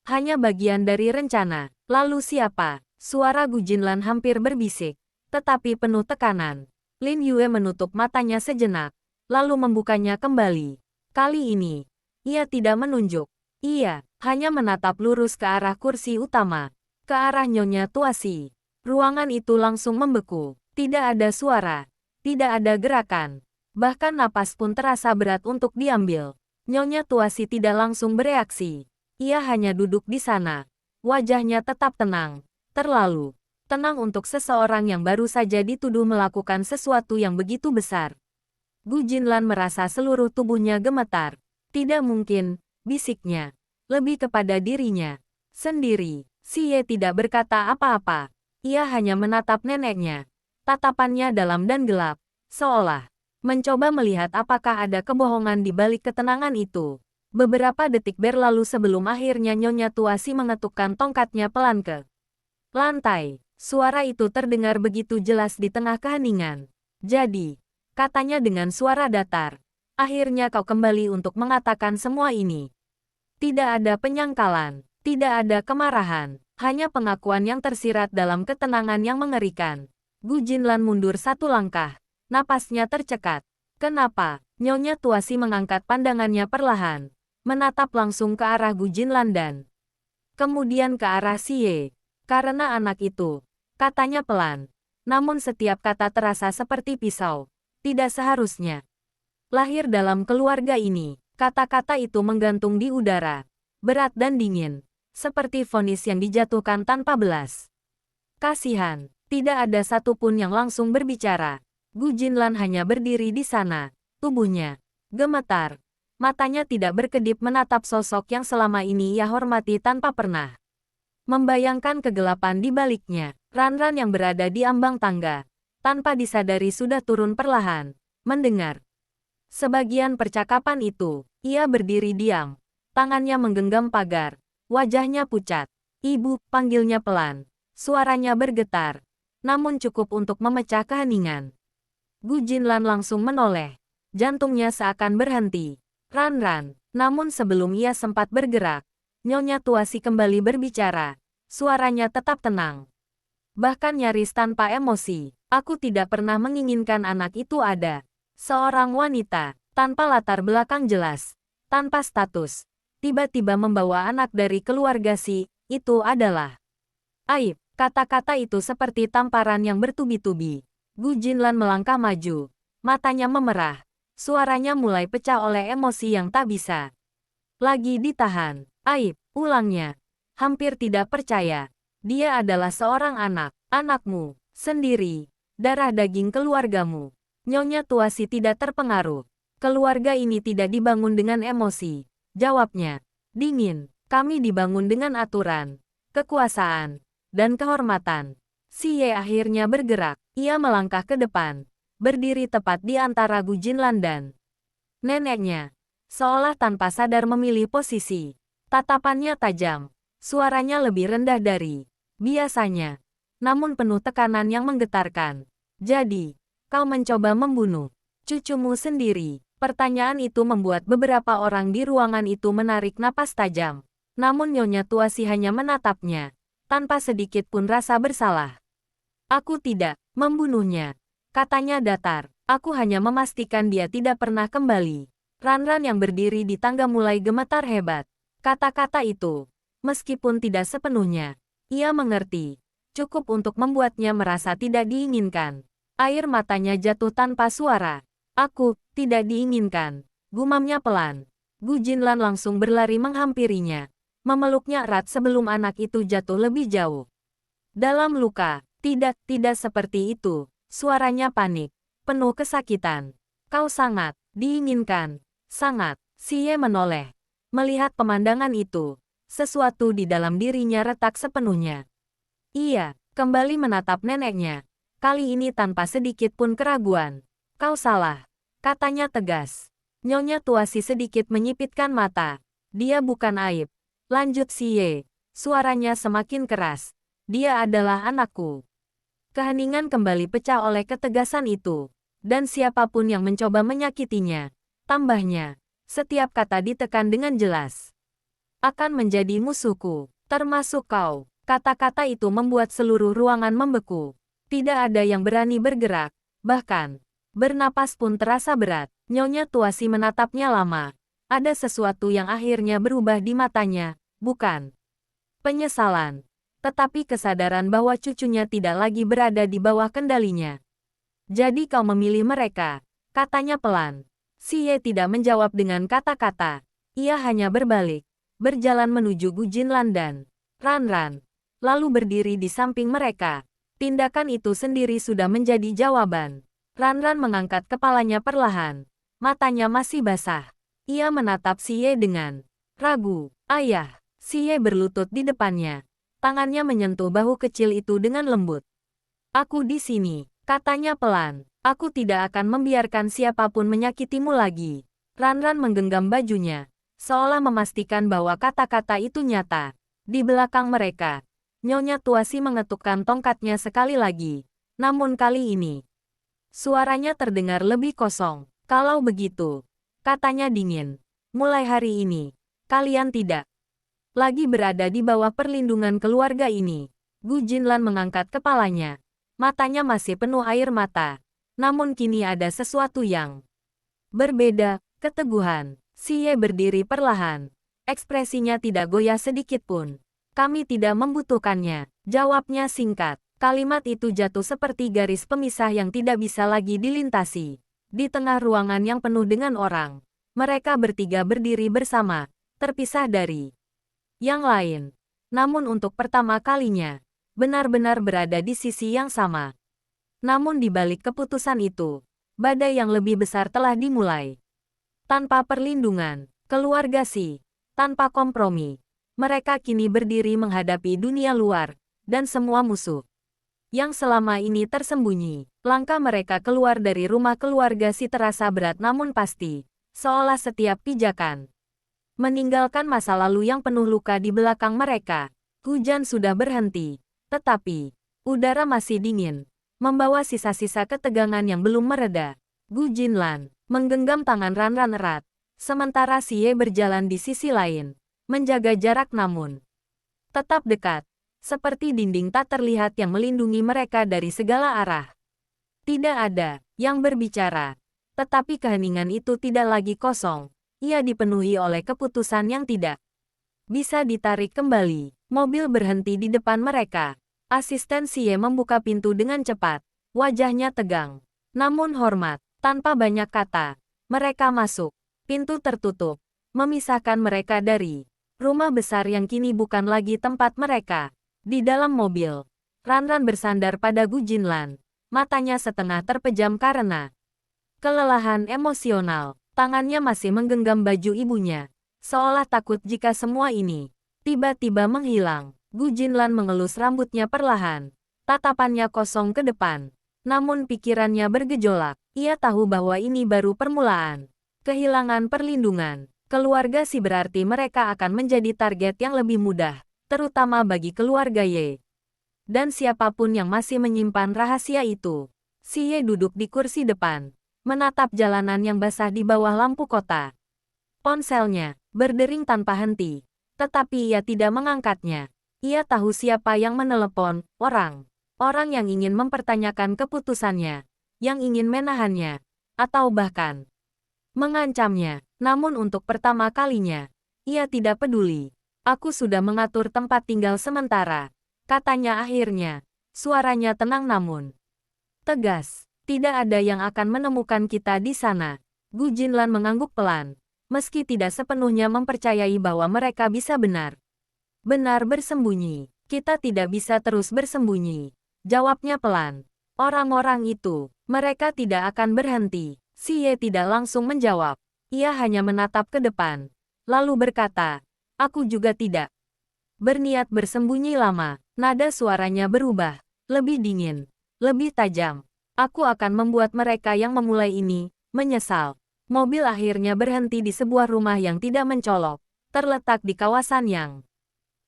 hanya bagian dari rencana. Lalu siapa? Suara Gu Jinlan hampir berbisik. Tetapi penuh tekanan. Lin Yue menutup matanya sejenak. Lalu membukanya kembali. Kali ini, ia tidak menunjuk. Ia hanya menatap lurus ke arah kursi utama. Ke arah Nyonya Tuasi. Ruangan itu langsung membeku. Tidak ada suara. Tidak ada gerakan. Bahkan napas pun terasa berat untuk diambil. Nyonya Tuasi tidak langsung bereaksi. Ia hanya duduk di sana. Wajahnya tetap tenang. Terlalu tenang untuk seseorang yang baru saja dituduh melakukan sesuatu yang begitu besar. Gu Jinlan merasa seluruh tubuhnya gemetar. Tidak mungkin, bisiknya. Lebih kepada dirinya sendiri. Si Ye tidak berkata apa-apa. Ia hanya menatap neneknya. Tatapannya dalam dan gelap. Seolah mencoba melihat apakah ada kebohongan di balik ketenangan itu. Beberapa detik berlalu sebelum akhirnya Nyonya Tuasi mengetukkan tongkatnya pelan ke lantai. Suara itu terdengar begitu jelas di tengah keheningan. Jadi, katanya dengan suara datar. Akhirnya kau kembali untuk mengatakan semua ini. Tidak ada penyangkalan. Tidak ada kemarahan. Hanya pengakuan yang tersirat dalam ketenangan yang mengerikan. Gu Jinlan mundur satu langkah. Napasnya tercekat. Kenapa? Nyonya Tuasi mengangkat pandangannya perlahan, menatap langsung ke arah Gu Jinlan dan kemudian ke arah Xie. Karena anak itu, katanya pelan. Namun setiap kata terasa seperti pisau. Tidak seharusnya lahir dalam keluarga ini. Kata-kata itu menggantung di udara. Berat dan dingin. Seperti vonis yang dijatuhkan tanpa belas kasihan. Tidak ada satupun yang langsung berbicara. Gu Jinlan hanya berdiri di sana. Tubuhnya gemetar. Matanya tidak berkedip menatap sosok yang selama ini ia hormati tanpa pernah membayangkan kegelapan di baliknya. Ranran yang berada di ambang tangga, tanpa disadari sudah turun perlahan, mendengar sebagian percakapan itu. Ia berdiri diam, tangannya menggenggam pagar, wajahnya pucat. Ibu, panggilnya pelan. Suaranya bergetar, namun cukup untuk memecah keheningan. Gu Jinlan langsung menoleh. Jantungnya seakan berhenti. Ranran, namun sebelum ia sempat bergerak, Nyonya Tuasi kembali berbicara. Suaranya tetap tenang. Bahkan nyaris tanpa emosi. Aku tidak pernah menginginkan anak itu ada. Seorang wanita, tanpa latar belakang jelas, tanpa status, tiba-tiba membawa anak dari keluarga itu adalah aib. Kata-kata itu seperti tamparan yang bertubi-tubi. Gu Jinlan melangkah maju. Matanya memerah. Suaranya mulai pecah oleh emosi yang tak bisa lagi ditahan. Aib, ulangnya. Hampir tidak percaya. Dia adalah seorang anak. Anakmu sendiri. Darah daging keluargamu. Nyonya Tuasi tidak terpengaruh. Keluarga ini tidak dibangun dengan emosi. Jawabnya dingin. Kami dibangun dengan aturan, kekuasaan, dan kehormatan. Xie akhirnya bergerak. Ia melangkah ke depan, berdiri tepat di antara Gu Jinlan dan neneknya. Seolah tanpa sadar memilih posisi. Tatapannya tajam. Suaranya lebih rendah dari biasanya, namun penuh tekanan yang menggetarkan. Jadi, kau mencoba membunuh cucumu sendiri. Pertanyaan itu membuat beberapa orang di ruangan itu menarik napas tajam. Namun Nyonya Tuasi hanya menatapnya, tanpa sedikit pun rasa bersalah. Aku tidak membunuhnya, katanya datar. Aku hanya memastikan dia tidak pernah kembali. Ranran yang berdiri di tangga mulai gemetar hebat. Kata-kata itu, meskipun tidak sepenuhnya, ia mengerti, cukup untuk membuatnya merasa tidak diinginkan. Air matanya jatuh tanpa suara. Aku tidak diinginkan, gumamnya pelan. Gu Jinlan langsung berlari menghampirinya, memeluknya erat sebelum anak itu jatuh lebih jauh dalam luka. Tidak seperti itu. Suaranya panik, penuh kesakitan. Kau sangat diinginkan. Sangat. Xie menoleh. Melihat pemandangan itu, sesuatu di dalam dirinya retak sepenuhnya. Ia kembali menatap neneknya. Kali ini tanpa sedikit pun keraguan. Kau salah, katanya tegas. Nyonya Tuasi sedikit menyipitkan mata. Dia bukan aib. Lanjut Xie. Suaranya semakin keras. Dia adalah anakku. Keheningan kembali pecah oleh ketegasan itu. Dan siapapun yang mencoba menyakitinya, tambahnya, setiap kata ditekan dengan jelas, akan menjadi musuhku, termasuk kau. Kata-kata itu membuat seluruh ruangan membeku. Tidak ada yang berani bergerak, bahkan bernapas pun terasa berat. Nyonya Tuasi menatapnya lama. Ada sesuatu yang akhirnya berubah di matanya, bukan penyesalan, tetapi kesadaran bahwa cucunya tidak lagi berada di bawah kendalinya. Jadi kau memilih mereka, katanya pelan. Xie tidak menjawab dengan kata-kata. Ia hanya berbalik, berjalan menuju Gu Jinlan dan Ranran, lalu berdiri di samping mereka. Tindakan itu sendiri sudah menjadi jawaban. Ranran mengangkat kepalanya perlahan. Matanya masih basah. Ia menatap Xie dengan ragu. Ayah. Xie berlutut di depannya. Tangannya menyentuh bahu kecil itu dengan lembut. Aku di sini, katanya pelan. Aku tidak akan membiarkan siapapun menyakitimu lagi. Ranran menggenggam bajunya, seolah memastikan bahwa kata-kata itu nyata. Di belakang mereka, Nyonya Tuasi mengetukkan tongkatnya sekali lagi. Namun kali ini, suaranya terdengar lebih kosong. Kalau begitu, katanya dingin, mulai hari ini, kalian tidak lagi berada di bawah perlindungan keluarga ini. Gu Jinlan mengangkat kepalanya. Matanya masih penuh air mata. Namun kini ada sesuatu yang berbeda, keteguhan. Xie berdiri perlahan. Ekspresinya tidak goyah sedikit pun. Kami tidak membutuhkannya, jawabnya singkat. Kalimat itu jatuh seperti garis pemisah yang tidak bisa lagi dilintasi. Di tengah ruangan yang penuh dengan orang, mereka bertiga berdiri bersama, terpisah dari yang lain. Namun untuk pertama kalinya, benar-benar berada di sisi yang sama. Namun di balik keputusan itu, badai yang lebih besar telah dimulai. Tanpa perlindungan, keluarga Si, tanpa kompromi, mereka kini berdiri menghadapi dunia luar, dan semua musuh yang selama ini tersembunyi. Langkah mereka keluar dari rumah keluarga Si terasa berat namun pasti, seolah setiap pijakan meninggalkan masa lalu yang penuh luka di belakang mereka. Hujan sudah berhenti, tetapi udara masih dingin, membawa sisa-sisa ketegangan yang belum mereda. Gu Jinlan menggenggam tangan Ranran erat, sementara Xie berjalan di sisi lain, menjaga jarak namun tetap dekat, seperti dinding tak terlihat yang melindungi mereka dari segala arah. Tidak ada yang berbicara, tetapi keheningan itu tidak lagi kosong. Ia dipenuhi oleh keputusan yang tidak bisa ditarik kembali. Mobil berhenti di depan mereka. Asisten Xie membuka pintu dengan cepat. Wajahnya tegang, namun hormat. Tanpa banyak kata, mereka masuk. Pintu tertutup, memisahkan mereka dari rumah besar yang kini bukan lagi tempat mereka. Di dalam mobil, Ranran bersandar pada Gu Jinlan. Matanya setengah terpejam karena kelelahan emosional. Tangannya masih menggenggam baju ibunya, seolah takut jika semua ini tiba-tiba menghilang. Gu Jinlan mengelus rambutnya perlahan, tatapannya kosong ke depan. Namun pikirannya bergejolak. Ia tahu bahwa ini baru permulaan. Kehilangan perlindungan. Keluarga Si berarti mereka akan menjadi target yang lebih mudah, terutama bagi keluarga Ye. Dan siapapun yang masih menyimpan rahasia itu. Xie duduk di kursi depan, menatap jalanan yang basah di bawah lampu kota. Ponselnya berdering tanpa henti, tetapi ia tidak mengangkatnya. Ia tahu siapa yang menelepon, orang yang ingin mempertanyakan keputusannya, yang ingin menahannya, atau bahkan mengancamnya. Namun untuk pertama kalinya, ia tidak peduli. Aku sudah mengatur tempat tinggal sementara, katanya akhirnya. Suaranya tenang namun tegas. Tidak ada yang akan menemukan kita di sana. Gu Jinlan mengangguk pelan, meski tidak sepenuhnya mempercayai bahwa mereka bisa benar bersembunyi. Kita tidak bisa terus bersembunyi, jawabnya pelan. Orang-orang itu, mereka tidak akan berhenti. Xie tidak langsung menjawab. Ia hanya menatap ke depan, lalu berkata, aku juga tidak berniat bersembunyi lama. Nada suaranya berubah, lebih dingin, lebih tajam. Aku akan membuat mereka yang memulai ini menyesal. Mobil akhirnya berhenti di sebuah rumah yang tidak mencolok, terletak di kawasan yang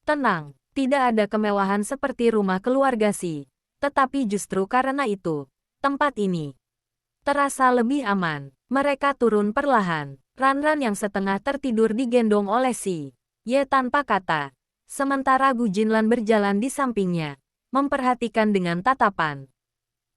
tenang. Tidak ada kemewahan seperti rumah keluarga Si, tetapi justru karena itu, tempat ini terasa lebih aman. Mereka turun perlahan. Ranran yang setengah tertidur digendong oleh Si Ye tanpa kata, sementara Gu Jinlan berjalan di sampingnya, memperhatikan dengan tatapan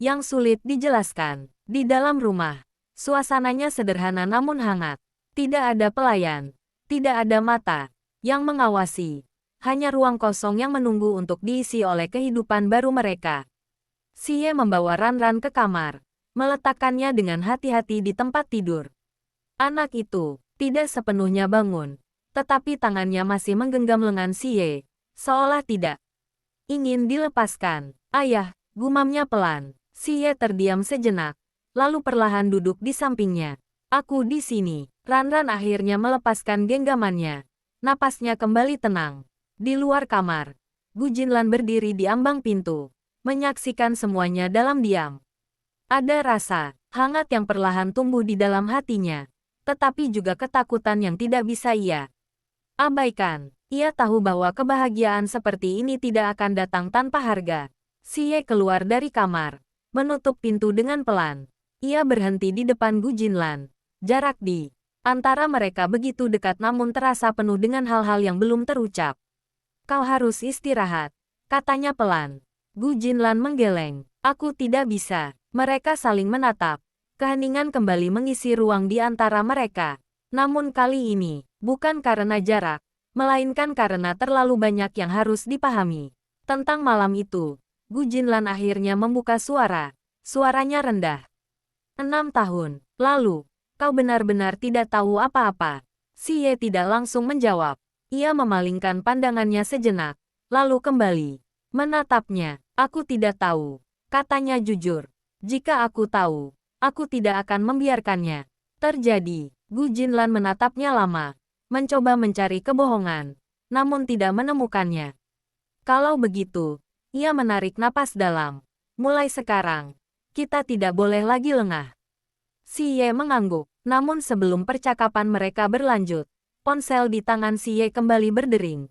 yang sulit dijelaskan. Di dalam rumah, suasananya sederhana namun hangat. Tidak ada pelayan, tidak ada mata yang mengawasi. Hanya ruang kosong yang menunggu untuk diisi oleh kehidupan baru mereka. Xie membawa Ranran ke kamar, meletakkannya dengan hati-hati di tempat tidur. Anak itu tidak sepenuhnya bangun, tetapi tangannya masih menggenggam lengan Xie, seolah tidak ingin dilepaskan. Ayah, gumamnya pelan. Xie terdiam sejenak, lalu perlahan duduk di sampingnya. Aku di sini. Ranran akhirnya melepaskan genggamannya. Napasnya kembali tenang. Di luar kamar, Gu Jinlan berdiri di ambang pintu, menyaksikan semuanya dalam diam. Ada rasa hangat yang perlahan tumbuh di dalam hatinya, tetapi juga ketakutan yang tidak bisa ia abaikan. Ia tahu bahwa kebahagiaan seperti ini tidak akan datang tanpa harga. Xie keluar dari kamar, menutup pintu dengan pelan. Ia berhenti di depan Gu Jinlan. Jarak di antara mereka begitu dekat namun terasa penuh dengan hal-hal yang belum terucap. Kau harus istirahat, katanya pelan. Gu Jinlan menggeleng. Aku tidak bisa. Mereka saling menatap. Keheningan kembali mengisi ruang di antara mereka. Namun kali ini, bukan karena jarak, melainkan karena terlalu banyak yang harus dipahami. Tentang malam itu, Gu Jinlan akhirnya membuka suara. Suaranya rendah. 6 tahun lalu, kau benar-benar tidak tahu apa-apa. Si Ye tidak langsung menjawab. Ia memalingkan pandangannya sejenak, lalu kembali menatapnya. Aku tidak tahu, katanya jujur. Jika aku tahu, aku tidak akan membiarkannya terjadi. Gu Jinlan menatapnya lama, mencoba mencari kebohongan, namun tidak menemukannya. Kalau begitu, ia menarik napas dalam. Mulai sekarang, kita tidak boleh lagi lengah. Si Ye mengangguk, namun sebelum percakapan mereka berlanjut, ponsel di tangan si Ye kembali berdering.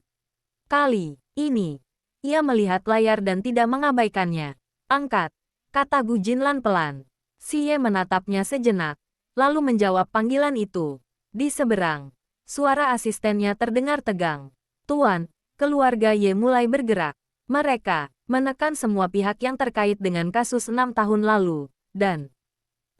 Kali ini, ia melihat layar dan tidak mengabaikannya. Angkat, kata Gu Jinlan pelan. Si Ye menatapnya sejenak, lalu menjawab panggilan itu. Di seberang, suara asistennya terdengar tegang. Tuan, keluarga Ye mulai bergerak. Mereka menekan semua pihak yang terkait dengan kasus 6 tahun lalu, dan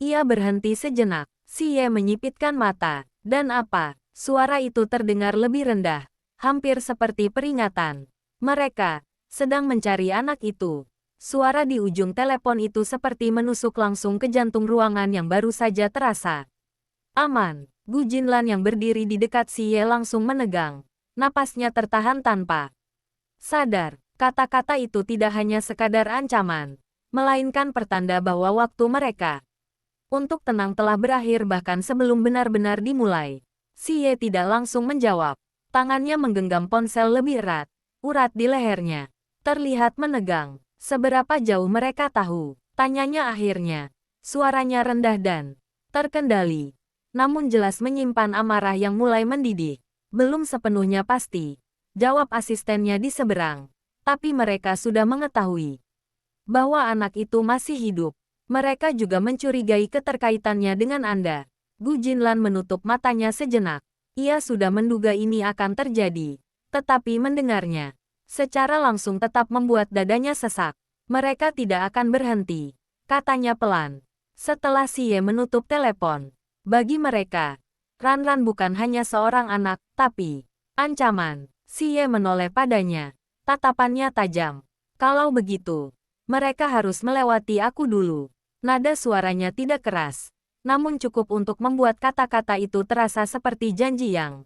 ia berhenti sejenak. Si Ye menyipitkan mata. Dan apa? Suara itu terdengar lebih rendah, hampir seperti peringatan. Mereka sedang mencari anak itu. Suara di ujung telepon itu seperti menusuk langsung ke jantung ruangan yang baru saja terasa aman. Gu Jinlan yang berdiri di dekat si Ye langsung menegang. Napasnya tertahan tanpa sadar. Kata-kata itu tidak hanya sekadar ancaman, melainkan pertanda bahwa waktu mereka untuk tenang telah berakhir bahkan sebelum benar-benar dimulai. Si Ye tidak langsung menjawab. Tangannya menggenggam ponsel lebih erat. Urat di lehernya terlihat menegang. Seberapa jauh mereka tahu? Tanyanya akhirnya. Suaranya rendah dan terkendali, namun jelas menyimpan amarah yang mulai mendidih. Belum sepenuhnya pasti, jawab asistennya di seberang. Tapi mereka sudah mengetahui bahwa anak itu masih hidup. Mereka juga mencurigai keterkaitannya dengan Anda. Gu Jinlan menutup matanya sejenak. Ia sudah menduga ini akan terjadi. Tetapi mendengarnya secara langsung tetap membuat dadanya sesak. Mereka tidak akan berhenti, katanya pelan. Setelah si Ye menutup telepon. Bagi mereka, Ranran bukan hanya seorang anak, tapi ancaman. Si Ye menoleh padanya. Tatapannya tajam. Kalau begitu, mereka harus melewati aku dulu. Nada suaranya tidak keras, namun cukup untuk membuat kata-kata itu terasa seperti janji yang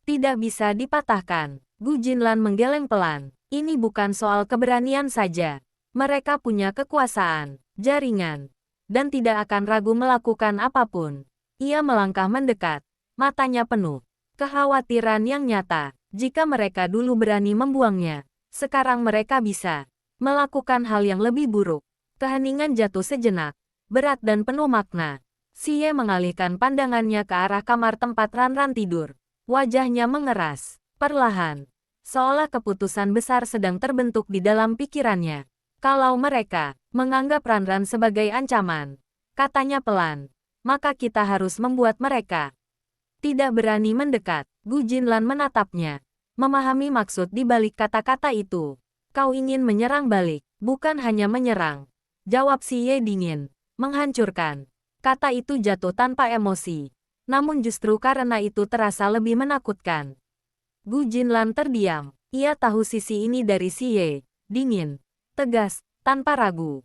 tidak bisa dipatahkan. Gu Jinlan menggeleng pelan. Ini bukan soal keberanian saja. Mereka punya kekuasaan, jaringan, dan tidak akan ragu melakukan apapun. Ia melangkah mendekat, matanya penuh kekhawatiran yang nyata. Jika mereka dulu berani membuangnya, sekarang mereka bisa melakukan hal yang lebih buruk. Keheningan jatuh sejenak, berat dan penuh makna. Si Ye mengalihkan pandangannya ke arah kamar tempat Ranran tidur. Wajahnya mengeras. Perlahan, seolah keputusan besar sedang terbentuk di dalam pikirannya. Kalau mereka menganggap Ranran sebagai ancaman, katanya pelan, maka kita harus membuat mereka tidak berani mendekat. Gu Jinlan menatapnya, memahami maksud di balik kata-kata itu. Kau ingin menyerang balik, bukan hanya menyerang. Jawab si Ye dingin, menghancurkan. Kata itu jatuh tanpa emosi, namun justru karena itu terasa lebih menakutkan. Gu Jinlan terdiam. Ia tahu sisi ini dari si Ye. Dingin, tegas, tanpa ragu.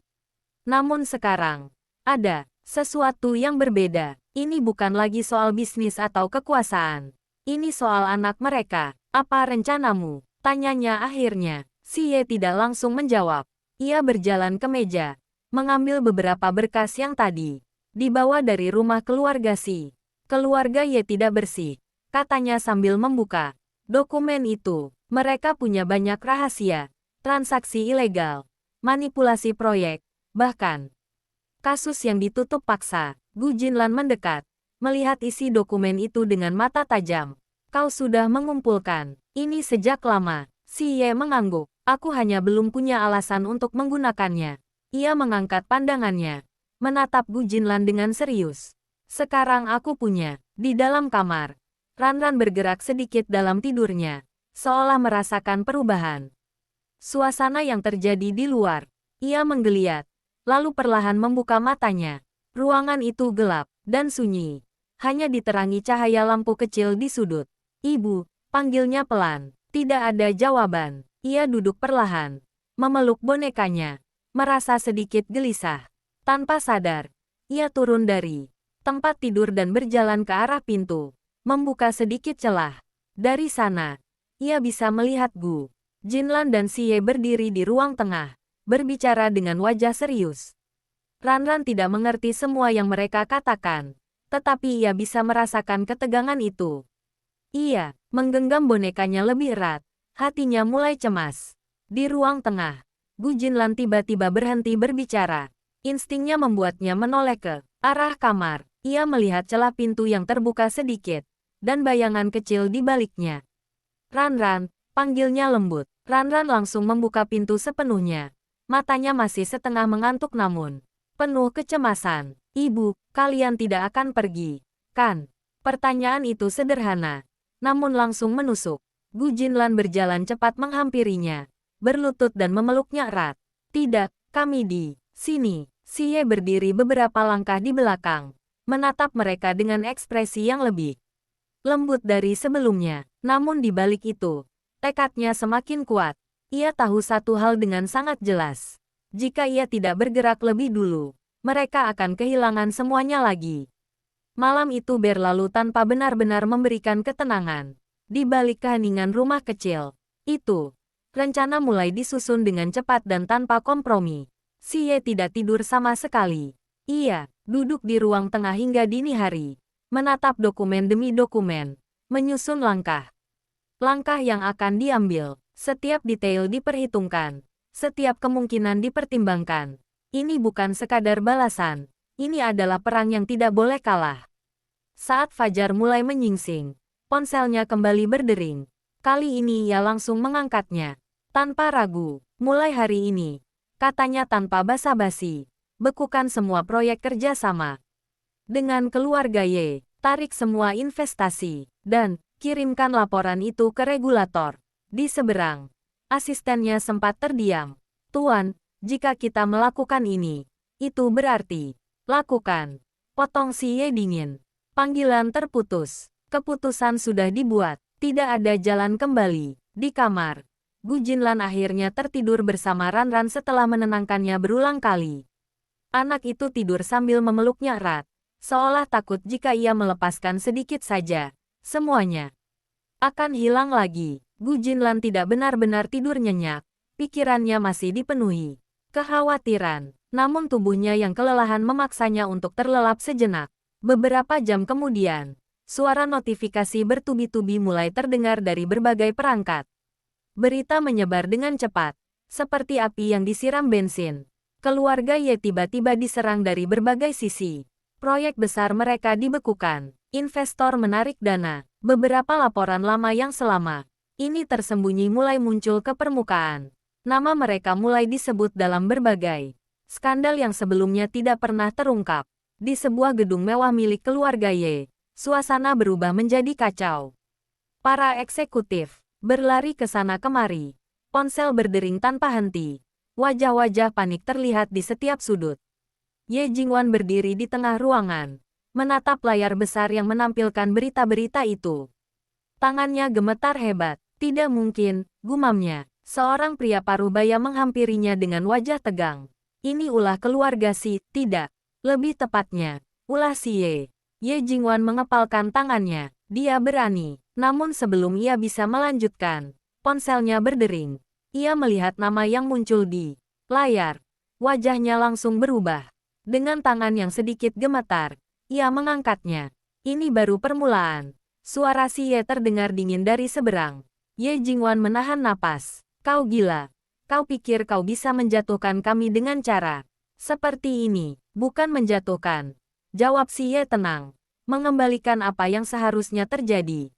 Namun sekarang, ada sesuatu yang berbeda. Ini bukan lagi soal bisnis atau kekuasaan. Ini soal anak mereka. Apa rencanamu? Tanyanya akhirnya. Si Ye tidak langsung menjawab. Ia berjalan ke meja, mengambil beberapa berkas yang tadi dibawa dari rumah keluarga Si. Keluarga Ye tidak bersih, katanya sambil membuka dokumen itu. Mereka punya banyak rahasia, transaksi ilegal, manipulasi proyek, bahkan kasus yang ditutup paksa. Gu Jinlan mendekat, melihat isi dokumen itu dengan mata tajam. Kau sudah mengumpulkan ini sejak lama. Si Ye mengangguk. Aku hanya belum punya alasan untuk menggunakannya. Ia mengangkat pandangannya, menatap Gu Jinlan dengan serius. Sekarang aku punya. Di dalam kamar, Ranran bergerak sedikit dalam tidurnya, seolah merasakan perubahan suasana yang terjadi di luar. Ia menggeliat, lalu perlahan membuka matanya. Ruangan itu gelap dan sunyi. Hanya diterangi cahaya lampu kecil di sudut. "Ibu," panggilnya pelan. Tidak ada jawaban. Ia duduk perlahan, memeluk bonekanya, merasa sedikit gelisah. Tanpa sadar, ia turun dari tempat tidur dan berjalan ke arah pintu, membuka sedikit celah. Dari sana, ia bisa melihat Gu Jinlan dan Xie berdiri di ruang tengah, berbicara dengan wajah serius. Ranran tidak mengerti semua yang mereka katakan, tetapi ia bisa merasakan ketegangan itu. Ia menggenggam bonekanya lebih erat, hatinya mulai cemas. Di ruang tengah, Gu Jinlan tiba-tiba berhenti berbicara. Instingnya membuatnya menoleh ke arah kamar. Ia melihat celah pintu yang terbuka sedikit, dan bayangan kecil di baliknya. "Ranran," panggilnya lembut. Ranran langsung membuka pintu sepenuhnya. Matanya masih setengah mengantuk namun penuh kecemasan. "Ibu, kalian tidak akan pergi, kan?" Pertanyaan itu sederhana, namun langsung menusuk. Gu Jinlan berjalan cepat menghampirinya, berlutut dan memeluknya erat. "Tidak, kami di sini." Xie berdiri beberapa langkah di belakang, menatap mereka dengan ekspresi yang lebih lembut dari sebelumnya. Namun di balik itu, tekadnya semakin kuat. Ia tahu satu hal dengan sangat jelas. Jika ia tidak bergerak lebih dulu, mereka akan kehilangan semuanya lagi. Malam itu berlalu tanpa benar-benar memberikan ketenangan. Di balik keheningan rumah kecil itu, rencana mulai disusun dengan cepat dan tanpa kompromi. Xie tidak tidur sama sekali. Ia duduk di ruang tengah hingga dini hari, menatap dokumen demi dokumen, menyusun langkah yang akan diambil. Setiap detail diperhitungkan, setiap kemungkinan dipertimbangkan. Ini bukan sekadar balasan, ini adalah perang yang tidak boleh kalah. Saat fajar mulai menyingsing, ponselnya kembali berdering. Kali ini ia langsung mengangkatnya. Tanpa ragu, "Mulai hari ini," katanya tanpa basa-basi, "bekukan semua proyek kerjasama dengan keluarga Ye, tarik semua investasi, dan kirimkan laporan itu ke regulator." Di seberang, asistennya sempat terdiam. "Tuan, jika kita melakukan ini, itu berarti..." "Lakukan," potong Xie dingin. Panggilan terputus. Keputusan sudah dibuat. Tidak ada jalan kembali. Di kamar, Gu Jinlan akhirnya tertidur bersama Ranran setelah menenangkannya berulang kali. Anak itu tidur sambil memeluknya erat, seolah takut jika ia melepaskan sedikit saja, semuanya akan hilang lagi. Gu Jinlan tidak benar-benar tidur nyenyak. Pikirannya masih dipenuhi kekhawatiran, namun tubuhnya yang kelelahan memaksanya untuk terlelap sejenak. Beberapa jam kemudian, suara notifikasi bertubi-tubi mulai terdengar dari berbagai perangkat. Berita menyebar dengan cepat, seperti api yang disiram bensin. Keluarga Ye tiba-tiba diserang dari berbagai sisi. Proyek besar mereka dibekukan. Investor menarik dana. Beberapa laporan lama yang selama ini tersembunyi mulai muncul ke permukaan. Nama mereka mulai disebut dalam berbagai skandal yang sebelumnya tidak pernah terungkap. Di sebuah gedung mewah milik keluarga Ye, suasana berubah menjadi kacau. Para eksekutif berlari ke sana kemari. Ponsel berdering tanpa henti. Wajah-wajah panik terlihat di setiap sudut. Ye Jingwan berdiri di tengah ruangan, menatap layar besar yang menampilkan berita-berita itu. Tangannya gemetar hebat. "Tidak mungkin," gumamnya. Seorang pria parubaya menghampirinya dengan wajah tegang. "Ini ulah keluarga Si, tidak. Lebih tepatnya, ulah Xie." Ye Jingwan mengepalkan tangannya. Dia berani. Namun sebelum ia bisa melanjutkan, ponselnya berdering. Ia melihat nama yang muncul di layar. Wajahnya langsung berubah. Dengan tangan yang sedikit gemetar, ia mengangkatnya. Ini baru permulaan. Suara Xie terdengar dingin dari seberang. Ye Jingwan menahan napas. "Kau gila. Kau pikir kau bisa menjatuhkan kami dengan cara seperti ini?" "Bukan menjatuhkan," jawab Xie tenang. "Mengembalikan apa yang seharusnya terjadi."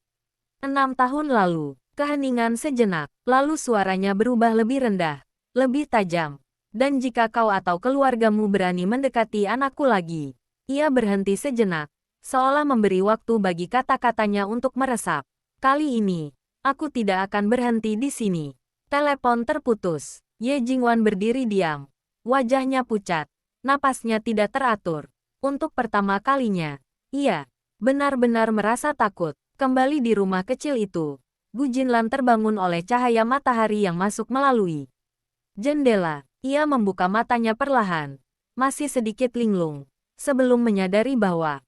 6 tahun lalu, keheningan sejenak, lalu suaranya berubah lebih rendah, lebih tajam. "Dan jika kau atau keluargamu berani mendekati anakku lagi..." Ia berhenti sejenak, seolah memberi waktu bagi kata-katanya untuk meresap. "Kali ini, aku tidak akan berhenti di sini." Telepon terputus. Ye Jingwan berdiri diam. Wajahnya pucat. Napasnya tidak teratur. Untuk pertama kalinya, ia benar-benar merasa takut. Kembali di rumah kecil itu, Gu Jinlan terbangun oleh cahaya matahari yang masuk melalui jendela. Ia membuka matanya perlahan, masih sedikit linglung, sebelum menyadari bahwa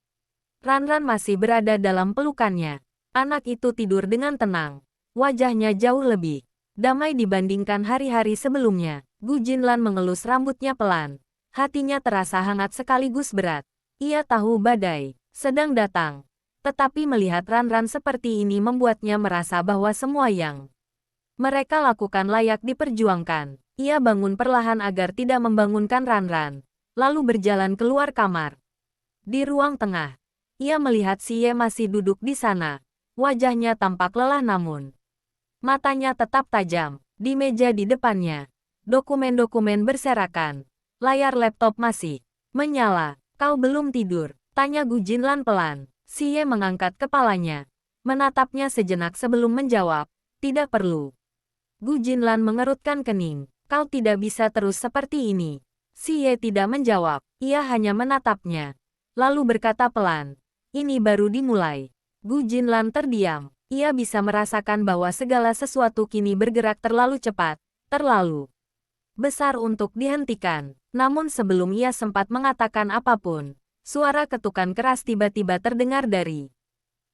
Ranran masih berada dalam pelukannya. Anak itu tidur dengan tenang. Wajahnya jauh lebih damai dibandingkan hari-hari sebelumnya. Gu Jinlan mengelus rambutnya pelan. Hatinya terasa hangat sekaligus berat. Ia tahu badai sedang datang. Tetapi melihat Ranran seperti ini membuatnya merasa bahwa semua yang mereka lakukan layak diperjuangkan. Ia bangun perlahan agar tidak membangunkan Ranran, lalu berjalan keluar kamar. Di ruang tengah, ia melihat Xie masih duduk di sana. Wajahnya tampak lelah namun matanya tetap tajam. Di meja di depannya, dokumen-dokumen berserakan. Layar laptop masih menyala. "Kau belum tidur?" tanya Gu Jinlan pelan. Xie mengangkat kepalanya, menatapnya sejenak sebelum menjawab, "Tidak perlu." Gu Jinlan mengerutkan kening. "Kau tidak bisa terus seperti ini." Xie tidak menjawab, ia hanya menatapnya. Lalu berkata pelan, "Ini baru dimulai." Gu Jinlan terdiam. Ia bisa merasakan bahwa segala sesuatu kini bergerak terlalu cepat, terlalu besar untuk dihentikan. Namun sebelum ia sempat mengatakan apapun, suara ketukan keras tiba-tiba terdengar dari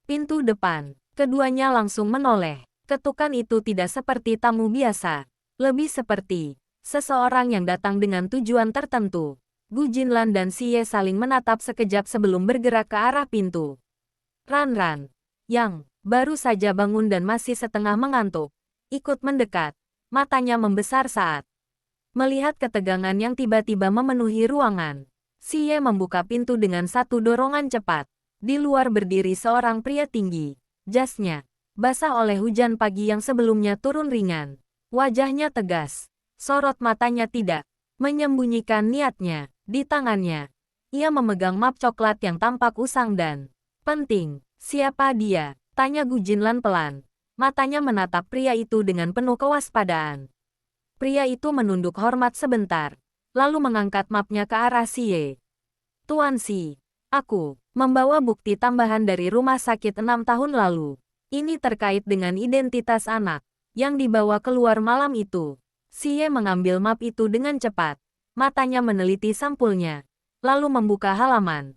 pintu depan. Keduanya langsung menoleh. Ketukan itu tidak seperti tamu biasa, lebih seperti seseorang yang datang dengan tujuan tertentu. Gu Jinlan dan Xie saling menatap sekejap sebelum bergerak ke arah pintu. Ranran, yang baru saja bangun dan masih setengah mengantuk, ikut mendekat. Matanya membesar saat melihat ketegangan yang tiba-tiba memenuhi ruangan. Xie membuka pintu dengan satu dorongan cepat. Di luar berdiri seorang pria tinggi. Jasnya basah oleh hujan pagi yang sebelumnya turun ringan. Wajahnya tegas. Sorot matanya tidak menyembunyikan niatnya. Di tangannya, ia memegang map coklat yang tampak usang dan penting. "Siapa dia?" tanya Gu Jinlan pelan. Matanya menatap pria itu dengan penuh kewaspadaan. Pria itu menunduk hormat sebentar, lalu mengangkat mapnya ke arah Xie. "Tuan Xi, aku membawa bukti tambahan dari rumah sakit 6 tahun lalu. Ini terkait dengan identitas anak yang dibawa keluar malam itu." Xie mengambil map itu dengan cepat. Matanya meneliti sampulnya, lalu membuka halaman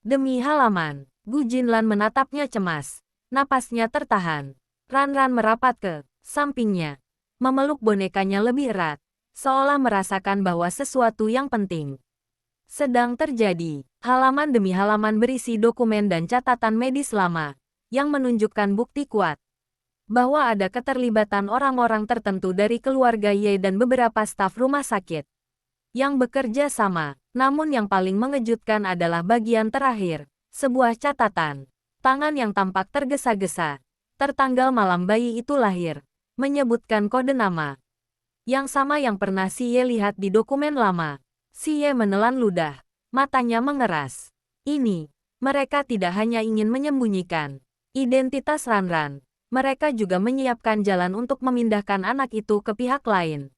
demi halaman. Gu Jinlan menatapnya cemas. Napasnya tertahan. Ranran merapat ke sampingnya, memeluk bonekanya lebih erat, seolah merasakan bahwa sesuatu yang penting sedang terjadi. Halaman demi halaman berisi dokumen dan catatan medis lama, yang menunjukkan bukti kuat bahwa ada keterlibatan orang-orang tertentu dari keluarga Ye dan beberapa staf rumah sakit yang bekerja sama. Namun yang paling mengejutkan adalah bagian terakhir, sebuah catatan tangan yang tampak tergesa-gesa. Tertanggal malam bayi itu lahir, menyebutkan kode nama yang sama yang pernah Xie lihat di dokumen lama. Xie menelan ludah, matanya mengeras. Ini, mereka tidak hanya ingin menyembunyikan identitas Ranran, mereka juga menyiapkan jalan untuk memindahkan anak itu ke pihak lain.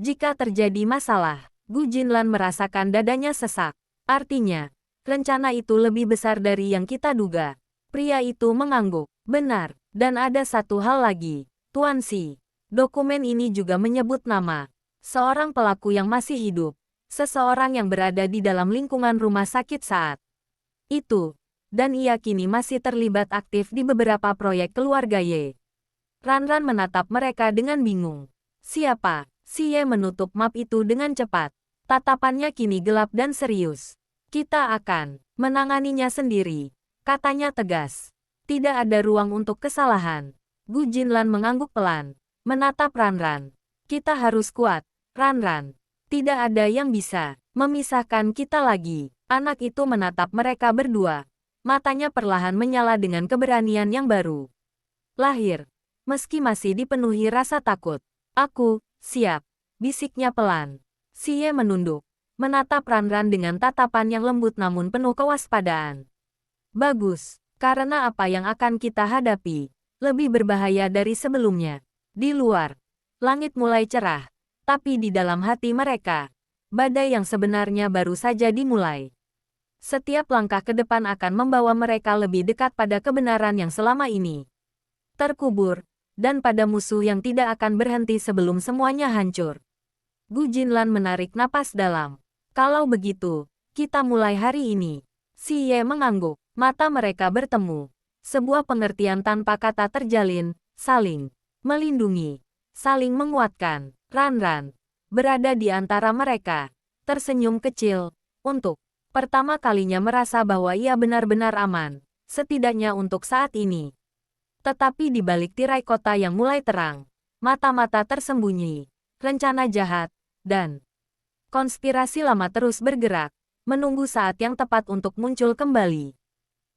Jika terjadi masalah, Gu Jinlan merasakan dadanya sesak. Artinya, rencana itu lebih besar dari yang kita duga. Pria itu mengangguk. "Benar, dan ada satu hal lagi, Tuan Xi. Dokumen ini juga menyebut nama seorang pelaku yang masih hidup, seseorang yang berada di dalam lingkungan rumah sakit saat itu, dan ia kini masih terlibat aktif di beberapa proyek keluarga Ye." Ranran menatap mereka dengan bingung. "Siapa?" Xie menutup map itu dengan cepat. Tatapannya kini gelap dan serius. "Kita akan menanganinya sendiri," katanya tegas. Tidak ada ruang untuk kesalahan. Gu Jinlan mengangguk pelan, menatap Ranran. "Kita harus kuat, Ranran. Tidak ada yang bisa memisahkan kita lagi." Anak itu menatap mereka berdua. Matanya perlahan menyala dengan keberanian yang baru lahir, meski masih dipenuhi rasa takut. "Aku siap," bisiknya pelan. Xie menunduk, menatap Ranran dengan tatapan yang lembut namun penuh kewaspadaan. "Bagus, karena apa yang akan kita hadapi lebih berbahaya dari sebelumnya." Di luar, langit mulai cerah, tapi di dalam hati mereka, badai yang sebenarnya baru saja dimulai. Setiap langkah ke depan akan membawa mereka lebih dekat pada kebenaran yang selama ini terkubur, dan pada musuh yang tidak akan berhenti sebelum semuanya hancur. Gu Jinlan menarik napas dalam. Kalau begitu, kita mulai hari ini. Si Ye mengangguk. Mata mereka bertemu. Sebuah pengertian tanpa kata terjalin, saling melindungi, saling menguatkan. Ran berada di antara mereka, tersenyum kecil, untuk pertama kalinya merasa bahwa ia benar-benar aman, setidaknya untuk saat ini. Tetapi di balik tirai kota yang mulai terang, mata-mata tersembunyi, rencana jahat, dan konspirasi lama terus bergerak, menunggu saat yang tepat untuk muncul kembali.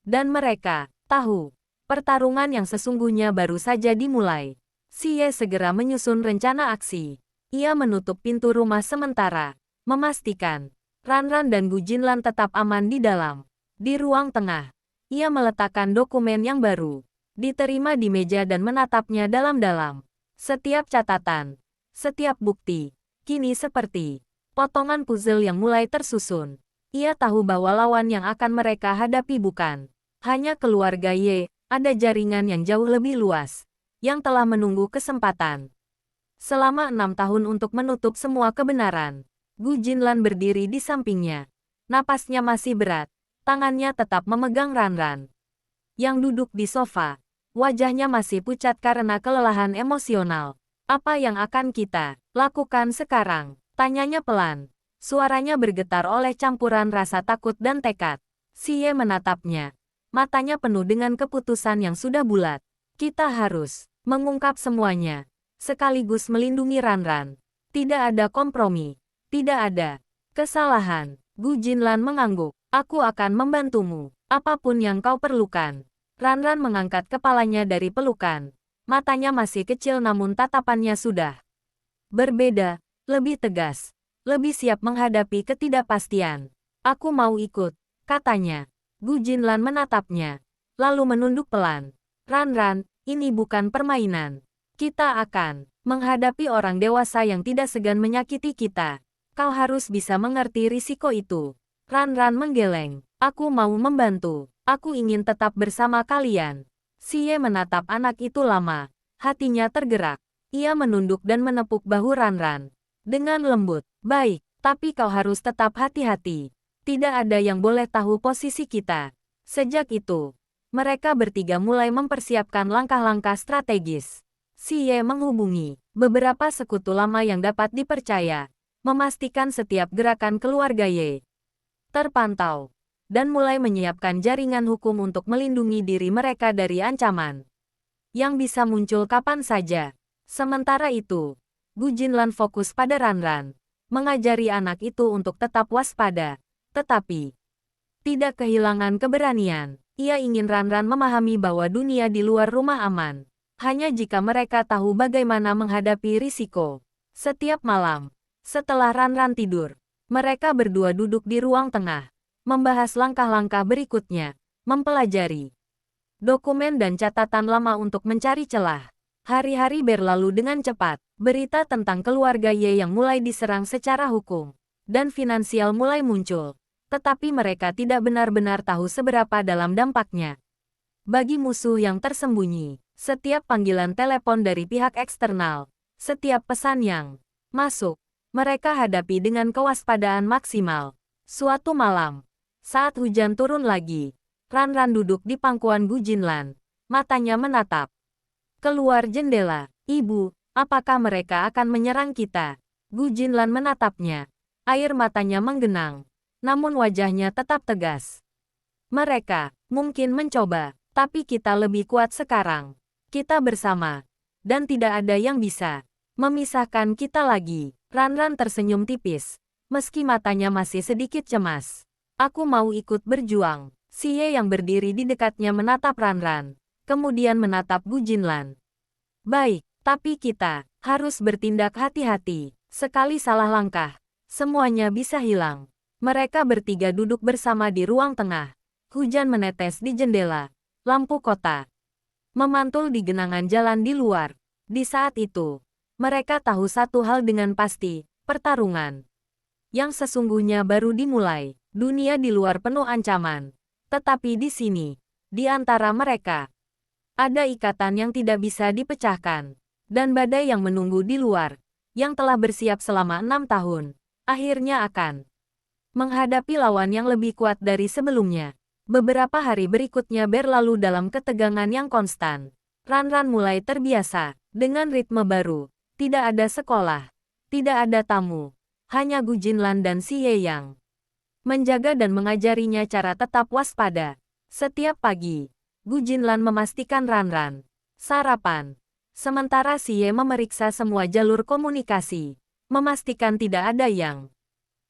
Dan mereka tahu, pertarungan yang sesungguhnya baru saja dimulai. Si Ye segera menyusun rencana aksi. Ia menutup pintu rumah sementara, memastikan Ran dan Gu Jinlan tetap aman di dalam. Di ruang tengah, ia meletakkan dokumen yang baru, diterima di meja dan menatapnya dalam-dalam. Setiap catatan, setiap bukti, kini seperti potongan puzzle yang mulai tersusun. Ia tahu bahwa lawan yang akan mereka hadapi bukan hanya keluarga Ye, ada jaringan yang jauh lebih luas, yang telah menunggu kesempatan. Selama 6 tahun untuk menutup semua kebenaran, Gu Jinlan berdiri di sampingnya. Napasnya masih berat, tangannya tetap memegang Ran yang duduk di sofa. Wajahnya masih pucat karena kelelahan emosional. Apa yang akan kita lakukan sekarang? Tanyanya pelan. Suaranya bergetar oleh campuran rasa takut dan tekad. Si Ye menatapnya. Matanya penuh dengan keputusan yang sudah bulat. Kita harus mengungkap semuanya, sekaligus melindungi Ran. Tidak ada kompromi. Tidak ada kesalahan. Gu Jinlan mengangguk. Aku akan membantumu. Apapun yang kau perlukan. Ran mengangkat kepalanya dari pelukan. Matanya masih kecil namun tatapannya sudah berbeda, lebih tegas, lebih siap menghadapi ketidakpastian. Aku mau ikut, katanya. Gu Jinlan menatapnya, lalu menunduk pelan. Ran, ini bukan permainan. Kita akan menghadapi orang dewasa yang tidak segan menyakiti kita. Kau harus bisa mengerti risiko itu. Ran menggeleng. Aku mau membantu. Aku ingin tetap bersama kalian. Si Ye menatap anak itu lama. Hatinya tergerak. Ia menunduk dan menepuk bahu Ran. Dengan lembut. Baik, tapi kau harus tetap hati-hati. Tidak ada yang boleh tahu posisi kita. Sejak itu, mereka bertiga mulai mempersiapkan langkah-langkah strategis. Si Ye menghubungi beberapa sekutu lama yang dapat dipercaya, memastikan setiap gerakan keluarga Ye terpantau, dan mulai menyiapkan jaringan hukum untuk melindungi diri mereka dari ancaman yang bisa muncul kapan saja. Sementara itu, Gu Jinlan fokus pada Ran, mengajari anak itu untuk tetap waspada, tetapi tidak kehilangan keberanian. Ia ingin Ran memahami bahwa dunia di luar rumah aman, hanya jika mereka tahu bagaimana menghadapi risiko. Setiap malam, setelah Ran tidur, mereka berdua duduk di ruang tengah, membahas langkah-langkah berikutnya, mempelajari dokumen dan catatan lama untuk mencari celah. Hari-hari berlalu dengan cepat. Berita tentang keluarga Ye yang mulai diserang secara hukum dan finansial mulai muncul, tetapi mereka tidak benar-benar tahu seberapa dalam dampaknya bagi musuh yang tersembunyi. Setiap panggilan telepon dari pihak eksternal, setiap pesan yang masuk, mereka hadapi dengan kewaspadaan maksimal. Suatu malam, saat hujan turun lagi, Ran duduk di pangkuan Gu Jinlan. Matanya menatap keluar jendela. Ibu, apakah mereka akan menyerang kita? Gu Jinlan menatapnya. Air matanya menggenang, namun wajahnya tetap tegas. Mereka mungkin mencoba, tapi kita lebih kuat sekarang. Kita bersama, dan tidak ada yang bisa memisahkan kita lagi. Ran tersenyum tipis, meski matanya masih sedikit cemas. Aku mau ikut berjuang. Si Ye yang berdiri di dekatnya menatap Ran, kemudian menatap Gu Jinlan. Baik, tapi kita harus bertindak hati-hati. Sekali salah langkah, semuanya bisa hilang. Mereka bertiga duduk bersama di ruang tengah. Hujan menetes di jendela. Lampu kota memantul di genangan jalan di luar. Di saat itu, mereka tahu satu hal dengan pasti, pertarungan yang sesungguhnya baru dimulai. Dunia di luar penuh ancaman. Tetapi di sini, di antara mereka, ada ikatan yang tidak bisa dipecahkan. Dan badai yang menunggu di luar, yang telah bersiap selama 6 tahun, akhirnya akan menghadapi lawan yang lebih kuat dari sebelumnya. Beberapa hari berikutnya berlalu dalam ketegangan yang konstan. Ranran mulai terbiasa dengan ritme baru. Tidak ada sekolah, tidak ada tamu, hanya Gu Jinlan dan Si Ye yang menjaga dan mengajarinya cara tetap waspada. Setiap pagi, Gu Jinlan memastikan Ranran sarapan, sementara Si Ye memeriksa semua jalur komunikasi, memastikan tidak ada yang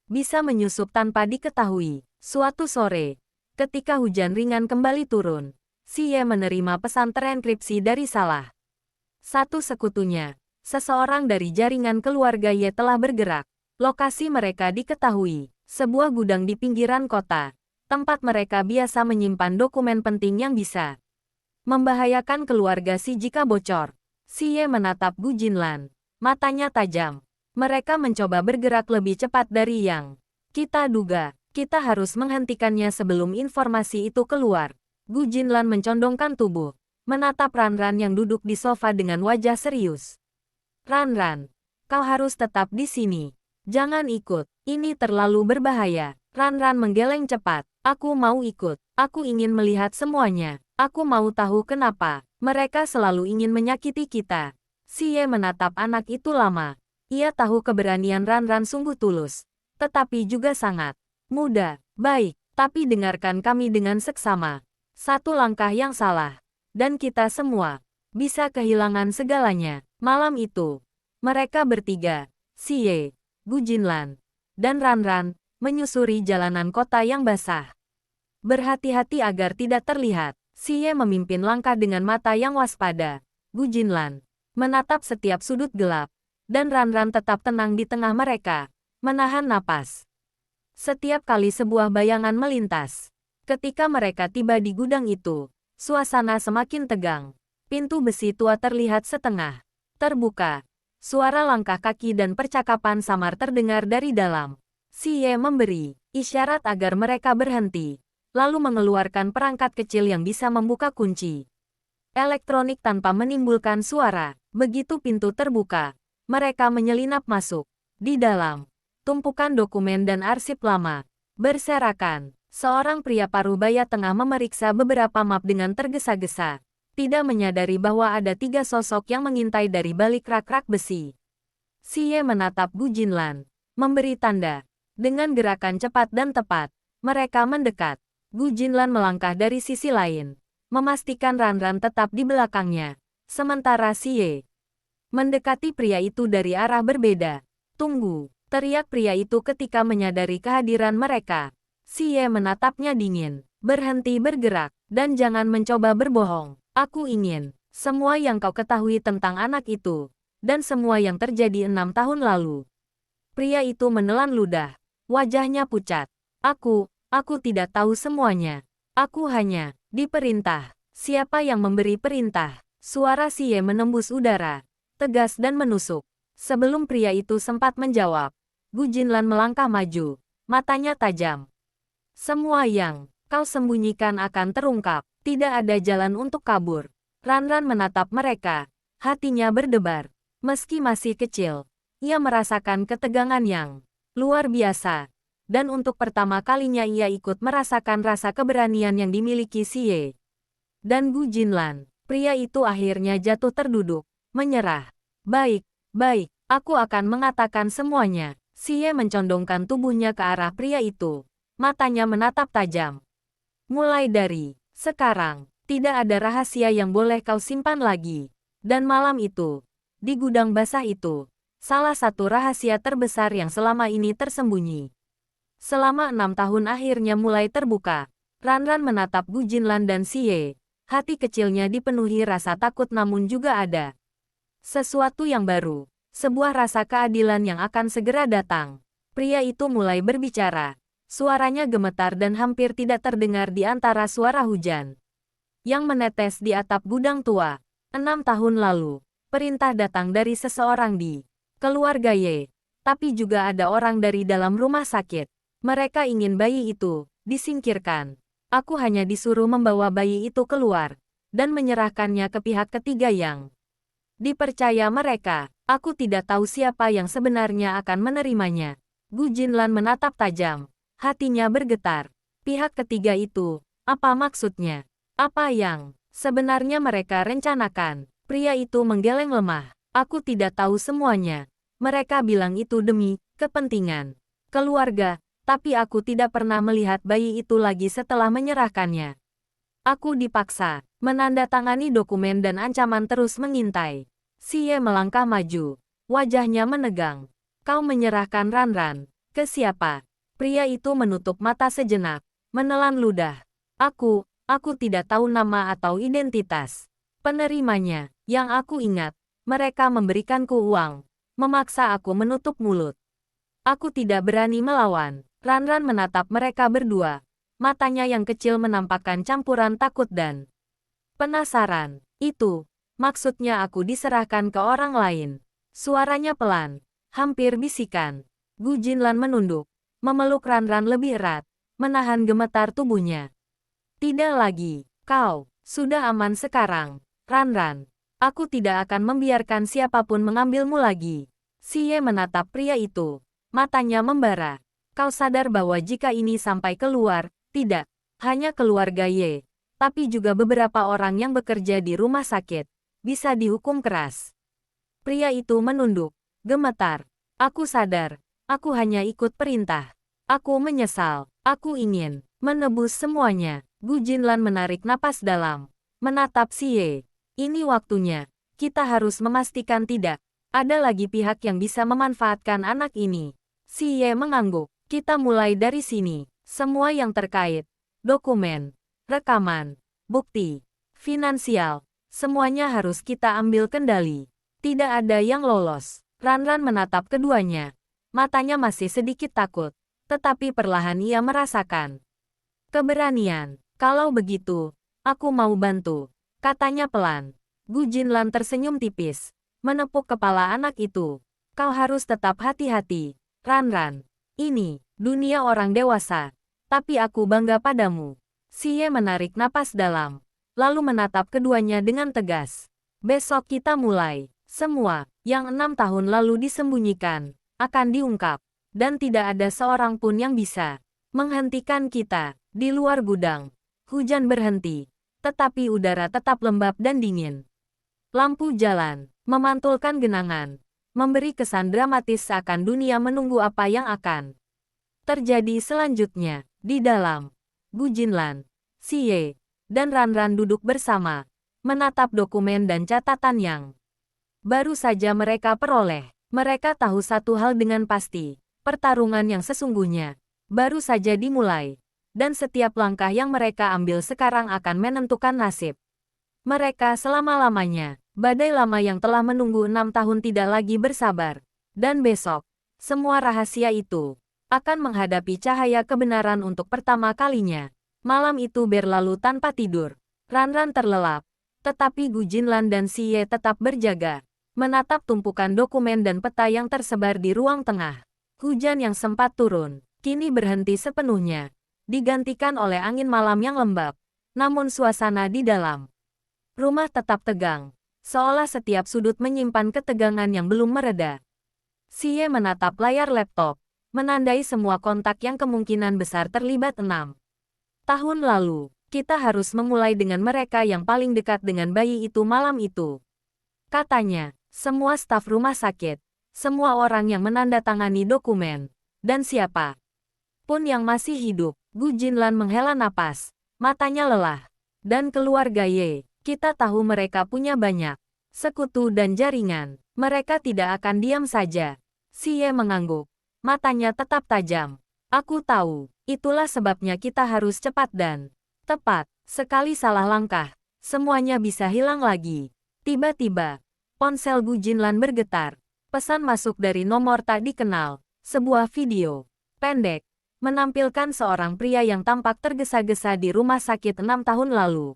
bisa menyusup tanpa diketahui. Suatu sore, ketika hujan ringan kembali turun, Si Ye menerima pesan terenkripsi dari salah satu sekutunya. Seseorang dari jaringan keluarga Ye telah bergerak. Lokasi mereka diketahui, sebuah gudang di pinggiran kota, tempat mereka biasa menyimpan dokumen penting yang bisa membahayakan keluarga Si jika bocor. Si Ye menatap Gu Jinlan, matanya tajam. Mereka mencoba bergerak lebih cepat dari yang kita duga. Kita harus menghentikannya sebelum informasi itu keluar. Gu Jinlan mencondongkan tubuh, menatap Ranran yang duduk di sofa dengan wajah serius. Ranran, kau harus tetap di sini. Jangan ikut, ini terlalu berbahaya. Ranran menggeleng cepat. Aku mau ikut, aku ingin melihat semuanya. Aku mau tahu kenapa mereka selalu ingin menyakiti kita. Si Ye menatap anak itu lama. Ia tahu keberanian Ranran sungguh tulus, tetapi juga sangat muda. Baik, tapi dengarkan kami dengan seksama. Satu langkah yang salah, dan kita semua bisa kehilangan segalanya. Malam itu, mereka bertiga, Si Ye, Gu Jinlan, dan Ranran, menyusuri jalanan kota yang basah. Berhati-hati agar tidak terlihat, Si Ye memimpin langkah dengan mata yang waspada. Gu Jinlan menatap setiap sudut gelap, dan Ranran tetap tenang di tengah mereka, menahan napas. Setiap kali sebuah bayangan melintas. Ketika mereka tiba di gudang itu, suasana semakin tegang. Pintu besi tua terlihat setengah terbuka. Suara langkah kaki dan percakapan samar terdengar dari dalam. Si Ye memberi isyarat agar mereka berhenti, lalu mengeluarkan perangkat kecil yang bisa membuka kunci elektronik tanpa menimbulkan suara. Begitu pintu terbuka, mereka menyelinap masuk. Di dalam, tumpukan dokumen dan arsip lama berserakan. Seorang pria parubaya tengah memeriksa beberapa map dengan tergesa-gesa, tidak menyadari bahwa ada 3 sosok yang mengintai dari balik rak-rak besi. Si Ye menatap Gu Jinlan, memberi tanda. Dengan gerakan cepat dan tepat, mereka mendekat. Gu Jinlan melangkah dari sisi lain, memastikan Ranran tetap di belakangnya. Sementara Si Ye mendekati pria itu dari arah berbeda. Tunggu, teriak pria itu ketika menyadari kehadiran mereka. Si Ye menatapnya dingin. Berhenti bergerak, dan jangan mencoba berbohong. Aku ingin semua yang kau ketahui tentang anak itu, dan semua yang terjadi 6 tahun lalu. Pria itu menelan ludah. Wajahnya pucat. Aku tidak tahu semuanya. Aku hanya diperintah. Siapa yang memberi perintah? Suara Si Ye menembus udara, tegas dan menusuk. Sebelum pria itu sempat menjawab, Gu Jinlan melangkah maju, matanya tajam. Semua yang kau sembunyikan akan terungkap. Tidak ada jalan untuk kabur. Ranran menatap mereka. Hatinya berdebar. Meski masih kecil, ia merasakan ketegangan yang luar biasa. Dan untuk pertama kalinya ia ikut merasakan rasa keberanian yang dimiliki Si Ye dan Gu Jinlan. Pria itu akhirnya jatuh terduduk, menyerah. Baik, aku akan mengatakan semuanya. Si Ye mencondongkan tubuhnya ke arah pria itu. Matanya menatap tajam. Mulai dari sekarang, tidak ada rahasia yang boleh kau simpan lagi. Dan malam itu, di gudang basah itu, salah satu rahasia terbesar yang selama ini tersembunyi. Selama 6 tahun akhirnya mulai terbuka. Ranran menatap Gu Jinlan dan Si Ye. Hati kecilnya dipenuhi rasa takut namun juga ada sesuatu yang baru. Sebuah rasa keadilan yang akan segera datang. Pria itu mulai berbicara. Suaranya gemetar dan hampir tidak terdengar di antara suara hujan yang menetes di atap gudang tua. 6 tahun lalu, perintah datang dari seseorang di keluarga Ye. Tapi juga ada orang dari dalam rumah sakit. Mereka ingin bayi itu disingkirkan. Aku hanya disuruh membawa bayi itu keluar dan menyerahkannya ke pihak ketiga yang dipercaya mereka. Aku tidak tahu siapa yang sebenarnya akan menerimanya. Gu Jinlan menatap tajam. Hatinya bergetar. Pihak ketiga itu, apa maksudnya? Apa yang sebenarnya mereka rencanakan? Pria itu menggeleng lemah. Aku tidak tahu semuanya. Mereka bilang itu demi kepentingan keluarga, tapi aku tidak pernah melihat bayi itu lagi setelah menyerahkannya. Aku dipaksa menandatangani dokumen dan ancaman terus mengintai. Xie melangkah maju. Wajahnya menegang. Kau menyerahkan Ranran ke siapa? Pria itu menutup mata sejenak, menelan ludah. Aku tidak tahu nama atau identitas penerimanya. Yang aku ingat, mereka memberikanku uang, memaksa aku menutup mulut. Aku tidak berani melawan. Ranran menatap mereka berdua. Matanya yang kecil menampakkan campuran takut dan penasaran. Itu, maksudnya aku diserahkan ke orang lain. Suaranya pelan, hampir bisikan. Gu Jinlan menunduk, memeluk Ranran lebih erat, menahan gemetar tubuhnya. Tidak lagi, kau sudah aman sekarang, Ranran. Aku tidak akan membiarkan siapapun mengambilmu lagi. Xie menatap pria itu, matanya membara. Kau sadar bahwa jika ini sampai keluar, tidak hanya keluarga Ye, tapi juga beberapa orang yang bekerja di rumah sakit, bisa dihukum keras. Pria itu menunduk, gemetar. Aku sadar, aku hanya ikut perintah. Aku menyesal, aku ingin menebus semuanya. Gu Jinlan menarik napas dalam, menatap Xie. Ini waktunya, kita harus memastikan tidak ada lagi pihak yang bisa memanfaatkan anak ini. Xie mengangguk, kita mulai dari sini. Semua yang terkait, dokumen, rekaman, bukti, finansial, semuanya harus kita ambil kendali. Tidak ada yang lolos. Ranran menatap keduanya. Matanya masih sedikit takut, tetapi perlahan ia merasakan keberanian. Kalau begitu, aku mau bantu, katanya pelan. Gu Jinlan tersenyum tipis, menepuk kepala anak itu. Kau harus tetap hati-hati, Ranran. Ini dunia orang dewasa, tapi aku bangga padamu. Xie menarik napas dalam, lalu menatap keduanya dengan tegas. Besok kita mulai. Semua yang 6 tahun lalu disembunyikan akan diungkap, dan tidak ada seorang pun yang bisa menghentikan kita. Di luar gudang, hujan berhenti, tetapi udara tetap lembab dan dingin. Lampu jalan memantulkan genangan, memberi kesan dramatis seakan dunia menunggu apa yang akan terjadi selanjutnya. Di dalam, Gu Jinlan, Xie, dan Ranran duduk bersama, menatap dokumen dan catatan yang baru saja mereka peroleh. Mereka tahu satu hal dengan pasti, pertarungan yang sesungguhnya baru saja dimulai, dan setiap langkah yang mereka ambil sekarang akan menentukan nasib mereka selama-lamanya. Badai lama yang telah menunggu 6 tahun tidak lagi bersabar. Dan besok, semua rahasia itu akan menghadapi cahaya kebenaran untuk pertama kalinya. Malam itu berlalu tanpa tidur. Ranran terlelap, tetapi Gu Jinlan dan Xie tetap berjaga, menatap tumpukan dokumen dan peta yang tersebar di ruang tengah. Hujan yang sempat turun, kini berhenti sepenuhnya, digantikan oleh angin malam yang lembab. Namun suasana di dalam rumah tetap tegang, seolah setiap sudut menyimpan ketegangan yang belum mereda. Xie menatap layar laptop, menandai semua kontak yang kemungkinan besar terlibat 6 tahun lalu. Kita harus memulai dengan mereka yang paling dekat dengan bayi itu malam itu, katanya. Semua staf rumah sakit, semua orang yang menandatangani dokumen, dan siapa pun yang masih hidup. Gu Jinlan menghela napas, matanya lelah. Dan keluarga Ye, kita tahu mereka punya banyak sekutu dan jaringan. Mereka tidak akan diam saja. Xie mengangguk, matanya tetap tajam. Aku tahu, itulah sebabnya kita harus cepat dan tepat. Sekali salah langkah, semuanya bisa hilang lagi. Tiba-tiba, ponsel Gu Jinlan bergetar. Pesan masuk dari nomor tak dikenal. Sebuah video pendek menampilkan seorang pria yang tampak tergesa-gesa di rumah sakit 6 tahun lalu,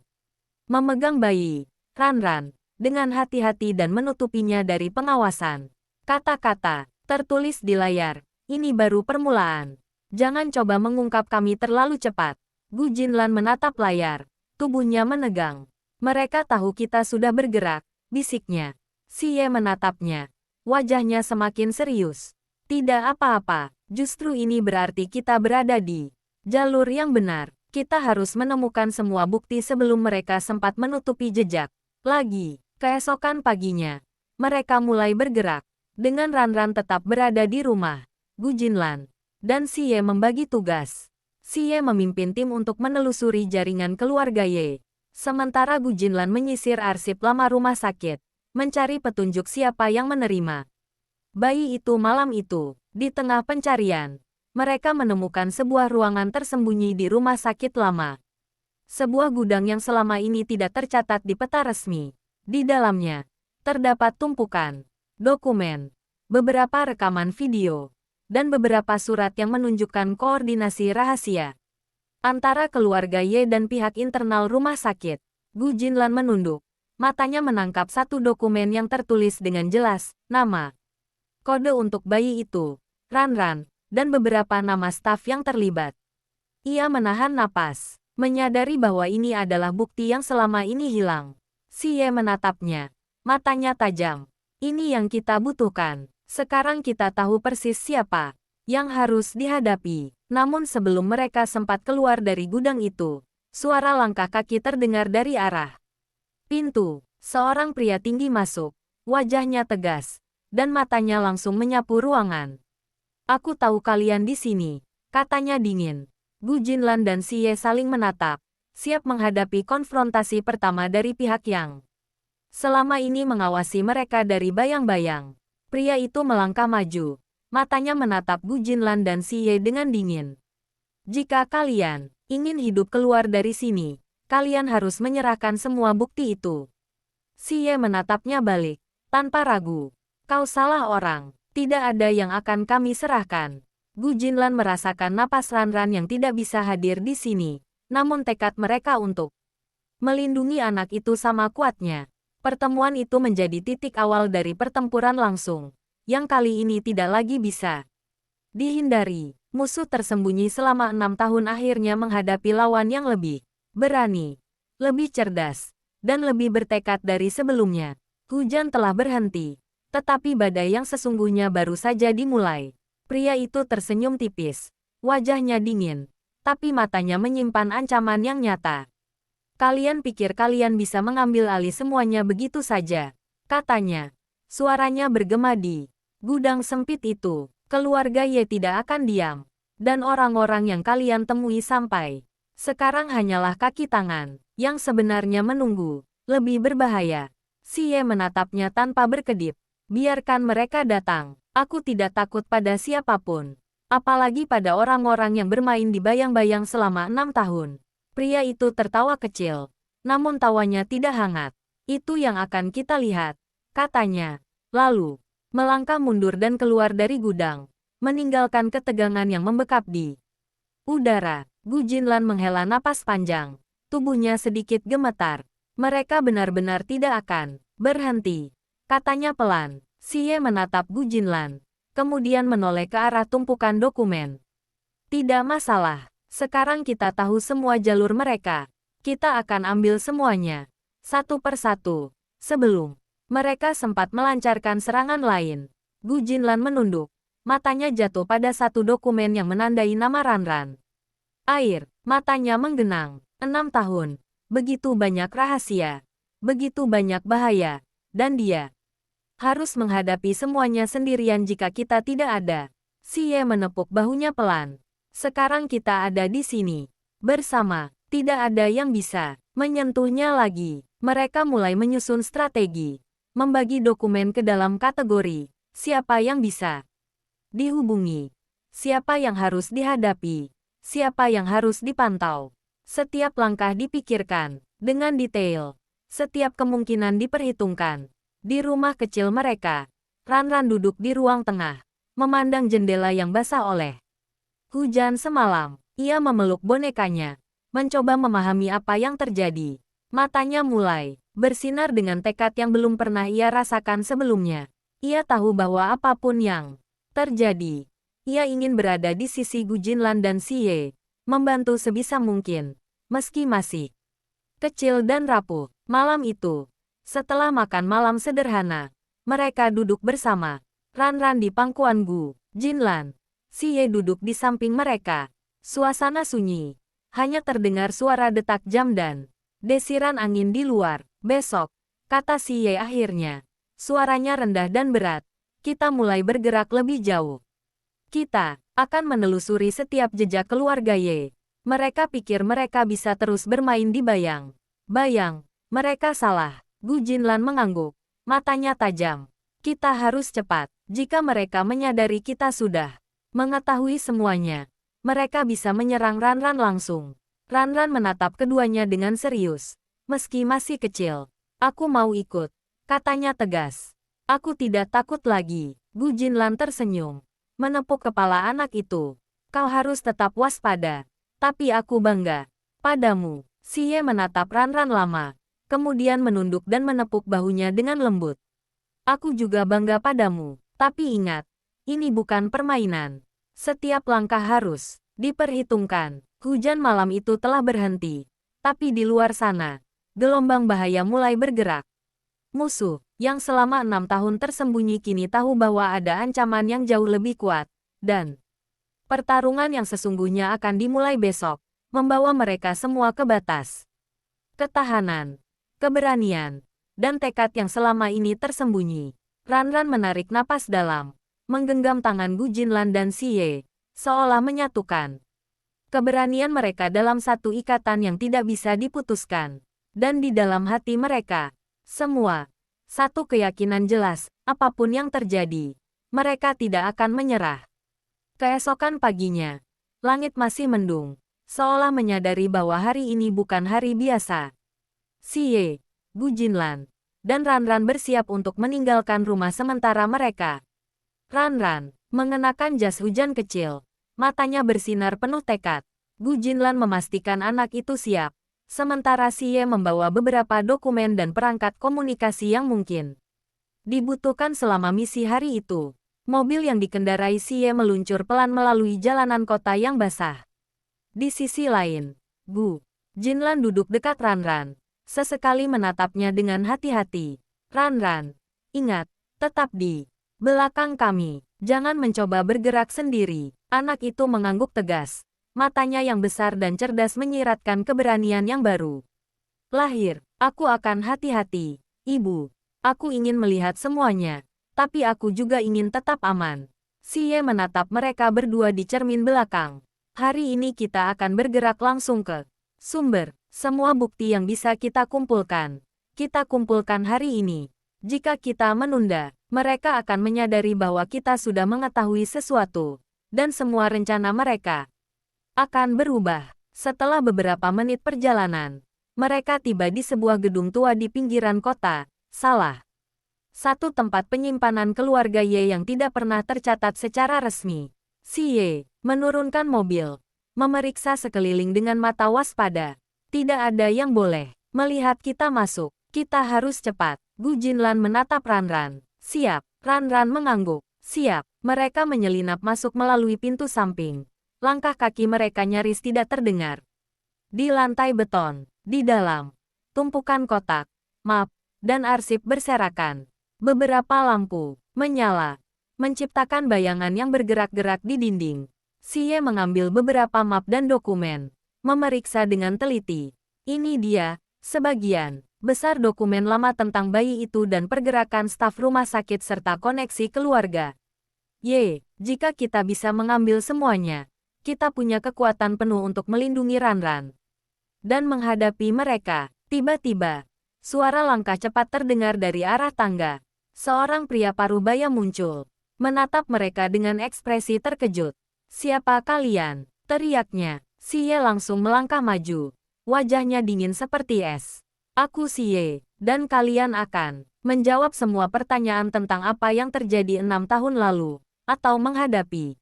memegang bayi Ranran dengan hati-hati dan menutupinya dari pengawasan. Kata-kata Tertulis di layar, ini baru permulaan. Jangan coba mengungkap kami terlalu cepat. Gu Jinlan menatap layar, tubuhnya menegang. Mereka tahu kita sudah bergerak, bisiknya. Si Ye menatapnya. Wajahnya semakin serius. Tidak apa-apa, justru ini berarti kita berada di jalur yang benar. Kita harus menemukan semua bukti sebelum mereka sempat menutupi jejak. Lagi, keesokan paginya, mereka mulai bergerak. Dengan Ranran tetap berada di rumah, Gu Jinlan dan Si Ye membagi tugas. Si Ye memimpin tim untuk menelusuri jaringan keluarga Ye. Sementara Gu Jinlan menyisir arsip lama rumah sakit, mencari petunjuk siapa yang menerima bayi itu malam itu. Di tengah pencarian, mereka menemukan sebuah ruangan tersembunyi di rumah sakit lama. Sebuah gudang yang selama ini tidak tercatat di peta resmi. Di dalamnya, terdapat tumpukan dokumen, beberapa rekaman video, dan beberapa surat yang menunjukkan koordinasi rahasia antara keluarga Ye dan pihak internal rumah sakit. Gu Jinlan menunduk. Matanya menangkap satu dokumen yang tertulis dengan jelas, nama, kode untuk bayi itu, Ranran, dan beberapa nama staf yang terlibat. Ia menahan napas, menyadari bahwa ini adalah bukti yang selama ini hilang. Si Ye menatapnya, matanya tajam. Ini yang kita butuhkan. Sekarang kita tahu persis siapa yang harus dihadapi. Namun sebelum mereka sempat keluar dari gudang itu, suara langkah kaki terdengar dari arah pintu. Seorang pria tinggi masuk, wajahnya tegas, dan matanya langsung menyapu ruangan. Aku tahu kalian di sini, katanya dingin. Gu Jinlan dan Si Ye saling menatap, siap menghadapi konfrontasi pertama dari pihak yang selama ini mengawasi mereka dari bayang-bayang. Pria itu melangkah maju, matanya menatap Gu Jinlan dan Si Ye dengan dingin. Jika kalian ingin hidup keluar dari sini, kalian harus menyerahkan semua bukti itu. Si Ye menatapnya balik, tanpa ragu. Kau salah orang, tidak ada yang akan kami serahkan. Gu Jinlan merasakan napas Ranran yang tidak bisa hadir di sini, namun tekad mereka untuk melindungi anak itu sama kuatnya. Pertemuan itu menjadi titik awal dari pertempuran langsung, yang kali ini tidak lagi bisa dihindari. Musuh tersembunyi selama 6 tahun akhirnya menghadapi lawan yang lebih berani, lebih cerdas, dan lebih bertekad dari sebelumnya. Hujan telah berhenti, tetapi badai yang sesungguhnya baru saja dimulai. Pria itu tersenyum tipis, wajahnya dingin, tapi matanya menyimpan ancaman yang nyata. Kalian pikir kalian bisa mengambil alih semuanya begitu saja, katanya. Suaranya bergema di gudang sempit itu. Keluarga Ye tidak akan diam, dan orang-orang yang kalian temui sampai sekarang hanyalah kaki tangan yang sebenarnya menunggu. Lebih berbahaya. Si Ye menatapnya tanpa berkedip. Biarkan mereka datang. Aku tidak takut pada siapapun. Apalagi pada orang-orang yang bermain di bayang-bayang selama 6 tahun. Pria itu tertawa kecil. Namun tawanya tidak hangat. Itu yang akan kita lihat, katanya. Lalu, melangkah mundur dan keluar dari gudang. Meninggalkan ketegangan yang membekap di udara. Gu Jinlan menghela napas panjang. Tubuhnya sedikit gemetar. Mereka benar-benar tidak akan berhenti, katanya pelan. Si Ye menatap Gu Jinlan, kemudian menoleh ke arah tumpukan dokumen. Tidak masalah, sekarang kita tahu semua jalur mereka. Kita akan ambil semuanya, satu persatu. Sebelum mereka sempat melancarkan serangan lain, Gu Jinlan menunduk. Matanya jatuh pada satu dokumen yang menandai nama Ranran. Air, matanya menggenang. 6 tahun. Begitu banyak rahasia, begitu banyak bahaya, dan dia harus menghadapi semuanya sendirian jika kita tidak ada. Si Ye menepuk bahunya pelan. Sekarang kita ada di sini, bersama, tidak ada yang bisa menyentuhnya lagi. Mereka mulai menyusun strategi, membagi dokumen ke dalam kategori, siapa yang bisa dihubungi, siapa yang harus dihadapi, siapa yang harus dipantau. Setiap langkah dipikirkan dengan detail. Setiap kemungkinan diperhitungkan. Di rumah kecil mereka, Ranran duduk di ruang tengah, memandang jendela yang basah oleh hujan semalam. Ia memeluk bonekanya, mencoba memahami apa yang terjadi. Matanya mulai bersinar dengan tekad yang belum pernah ia rasakan sebelumnya. Ia tahu bahwa apapun yang terjadi. Ia ingin berada di sisi Gu Jinlan dan Xie, membantu sebisa mungkin, meski masih kecil dan rapuh. Malam itu, setelah makan malam sederhana, mereka duduk bersama. Ran di pangkuan Gu Jinlan. Xie duduk di samping mereka. Suasana sunyi. Hanya terdengar suara detak jam dan desiran angin di luar. Besok, kata Xie akhirnya. Suaranya rendah dan berat. Kita mulai bergerak lebih jauh. Kita akan menelusuri setiap jejak keluarga Ye. Mereka pikir mereka bisa terus bermain di bayang. Mereka salah. Gu Jinlan mengangguk. Matanya tajam. Kita harus cepat. Jika mereka menyadari kita sudah mengetahui semuanya, mereka bisa menyerang Ran langsung. Ran menatap keduanya dengan serius. Meski masih kecil, aku mau ikut, katanya tegas. Aku tidak takut lagi. Gu Jinlan tersenyum. Menepuk kepala anak itu. Kau harus tetap waspada. Tapi aku bangga padamu. Xie menatap Ran lama, kemudian menunduk dan menepuk bahunya dengan lembut. Aku juga bangga padamu. Tapi ingat, ini bukan permainan. Setiap langkah harus diperhitungkan. Hujan malam itu telah berhenti. Tapi di luar sana, gelombang bahaya mulai bergerak. Musuh yang selama 6 tahun tersembunyi kini tahu bahwa ada ancaman yang jauh lebih kuat. Dan pertarungan yang sesungguhnya akan dimulai besok, membawa mereka semua ke batas. Ketahanan, keberanian, dan tekad yang selama ini tersembunyi. Ran menarik napas dalam, menggenggam tangan Gu Jinlan dan Xie, seolah menyatukan keberanian mereka dalam satu ikatan yang tidak bisa diputuskan. Dan di dalam hati mereka, semua, satu keyakinan jelas, apapun yang terjadi, mereka tidak akan menyerah. Keesokan paginya, langit masih mendung, seolah menyadari bahwa hari ini bukan hari biasa. Xie, Gu Jinlan, dan Ran bersiap untuk meninggalkan rumah sementara mereka. Ran mengenakan jas hujan kecil, matanya bersinar penuh tekad. Gu Jinlan memastikan anak itu siap, sementara Xie membawa beberapa dokumen dan perangkat komunikasi yang mungkin dibutuhkan selama misi hari itu. Mobil yang dikendarai Xie meluncur pelan melalui jalanan kota yang basah. Di sisi lain, Gu Jinlan duduk dekat Ran. Sesekali menatapnya dengan hati-hati. Ran, ingat, tetap di belakang kami. Jangan mencoba bergerak sendiri. Anak itu mengangguk tegas. Matanya yang besar dan cerdas menyiratkan keberanian yang baru. Lahir, aku akan hati-hati. Ibu, aku ingin melihat semuanya. Tapi aku juga ingin tetap aman. Xie menatap mereka berdua di cermin belakang. Hari ini kita akan bergerak langsung ke sumber. Semua bukti yang bisa kita kumpulkan hari ini. Jika kita menunda, mereka akan menyadari bahwa kita sudah mengetahui sesuatu, dan semua rencana mereka akan berubah. Setelah beberapa menit perjalanan, mereka tiba di sebuah gedung tua di pinggiran kota, salah satu tempat penyimpanan keluarga Ye yang tidak pernah tercatat secara resmi. Xie menurunkan mobil, memeriksa sekeliling dengan mata waspada. Tidak ada yang boleh melihat kita masuk. Kita harus cepat. Gu Jinlan menatap Ran. Siap. Ran mengangguk. Siap. Mereka menyelinap masuk melalui pintu samping. Langkah kaki mereka nyaris tidak terdengar. Di lantai beton, di dalam, tumpukan kotak, map, dan arsip berserakan. Beberapa lampu menyala, menciptakan bayangan yang bergerak-gerak di dinding. Xie mengambil beberapa map dan dokumen. Memeriksa dengan teliti. Ini dia, sebagian besar dokumen lama tentang bayi itu dan pergerakan staf rumah sakit serta koneksi keluarga. Ye, jika kita bisa mengambil semuanya, kita punya kekuatan penuh untuk melindungi Ran. Dan menghadapi mereka. Tiba-tiba, suara langkah cepat terdengar dari arah tangga. Seorang pria parubaya muncul, menatap mereka dengan ekspresi terkejut. Siapa kalian? Teriaknya. Xie langsung melangkah maju. Wajahnya dingin seperti es. Aku Xie, dan kalian akan menjawab semua pertanyaan tentang apa yang terjadi 6 tahun lalu, atau menghadapi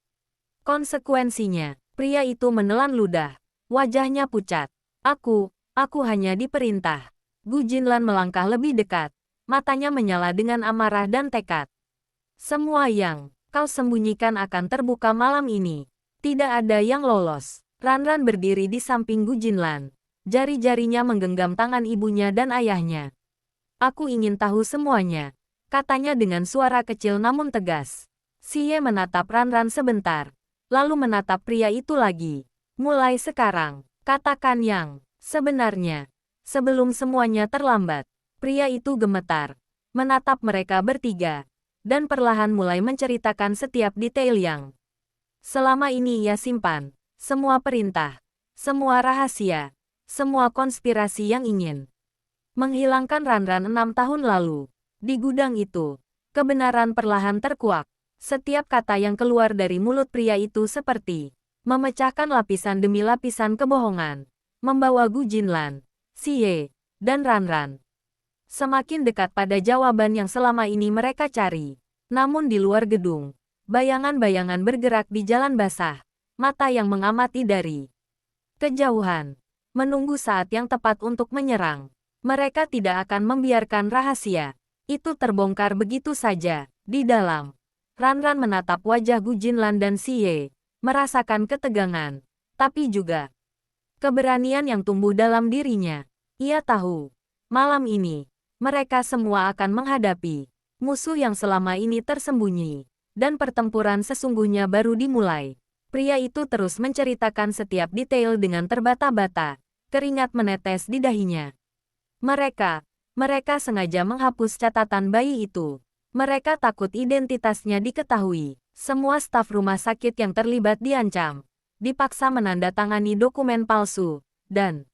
konsekuensinya. Pria itu menelan ludah. Wajahnya pucat. Aku hanya diperintah. Gu Jinlan melangkah lebih dekat. Matanya menyala dengan amarah dan tekad. Semua yang kau sembunyikan akan terbuka malam ini. Tidak ada yang lolos. Ranran berdiri di samping Gu Jinlan. Jari-jarinya menggenggam tangan ibunya dan ayahnya. Aku ingin tahu semuanya, katanya dengan suara kecil namun tegas. Xie menatap Ranran sebentar, lalu menatap pria itu lagi. Mulai sekarang, katakan yang sebenarnya. Sebelum semuanya terlambat, pria itu gemetar, menatap mereka bertiga, dan perlahan mulai menceritakan setiap detail yang selama ini ia simpan. Semua perintah, semua rahasia, semua konspirasi yang ingin menghilangkan Ranran 6 tahun lalu. Di gudang itu, kebenaran perlahan terkuak. Setiap kata yang keluar dari mulut pria itu seperti memecahkan lapisan demi lapisan kebohongan, membawa Gu Jinlan, Xie, dan Ranran semakin dekat pada jawaban yang selama ini mereka cari. Namun di luar gedung, bayangan-bayangan bergerak di jalan basah, mata yang mengamati dari kejauhan, menunggu saat yang tepat untuk menyerang. Mereka tidak akan membiarkan rahasia itu terbongkar begitu saja. Di dalam, Ranran menatap wajah Gu Jinlan dan Xie, merasakan ketegangan, tapi juga keberanian yang tumbuh dalam dirinya. Ia tahu, malam ini, mereka semua akan menghadapi musuh yang selama ini tersembunyi, dan pertempuran sesungguhnya baru dimulai. Pria itu terus menceritakan setiap detail dengan terbata-bata, keringat menetes di dahinya. Mereka sengaja menghapus catatan bayi itu. Mereka takut identitasnya diketahui. Semua staf rumah sakit yang terlibat diancam, dipaksa menandatangani dokumen palsu, dan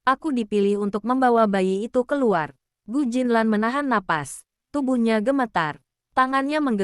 aku dipilih untuk membawa bayi itu keluar. Gu Jinlan menahan napas, tubuhnya gemetar, tangannya menggetar.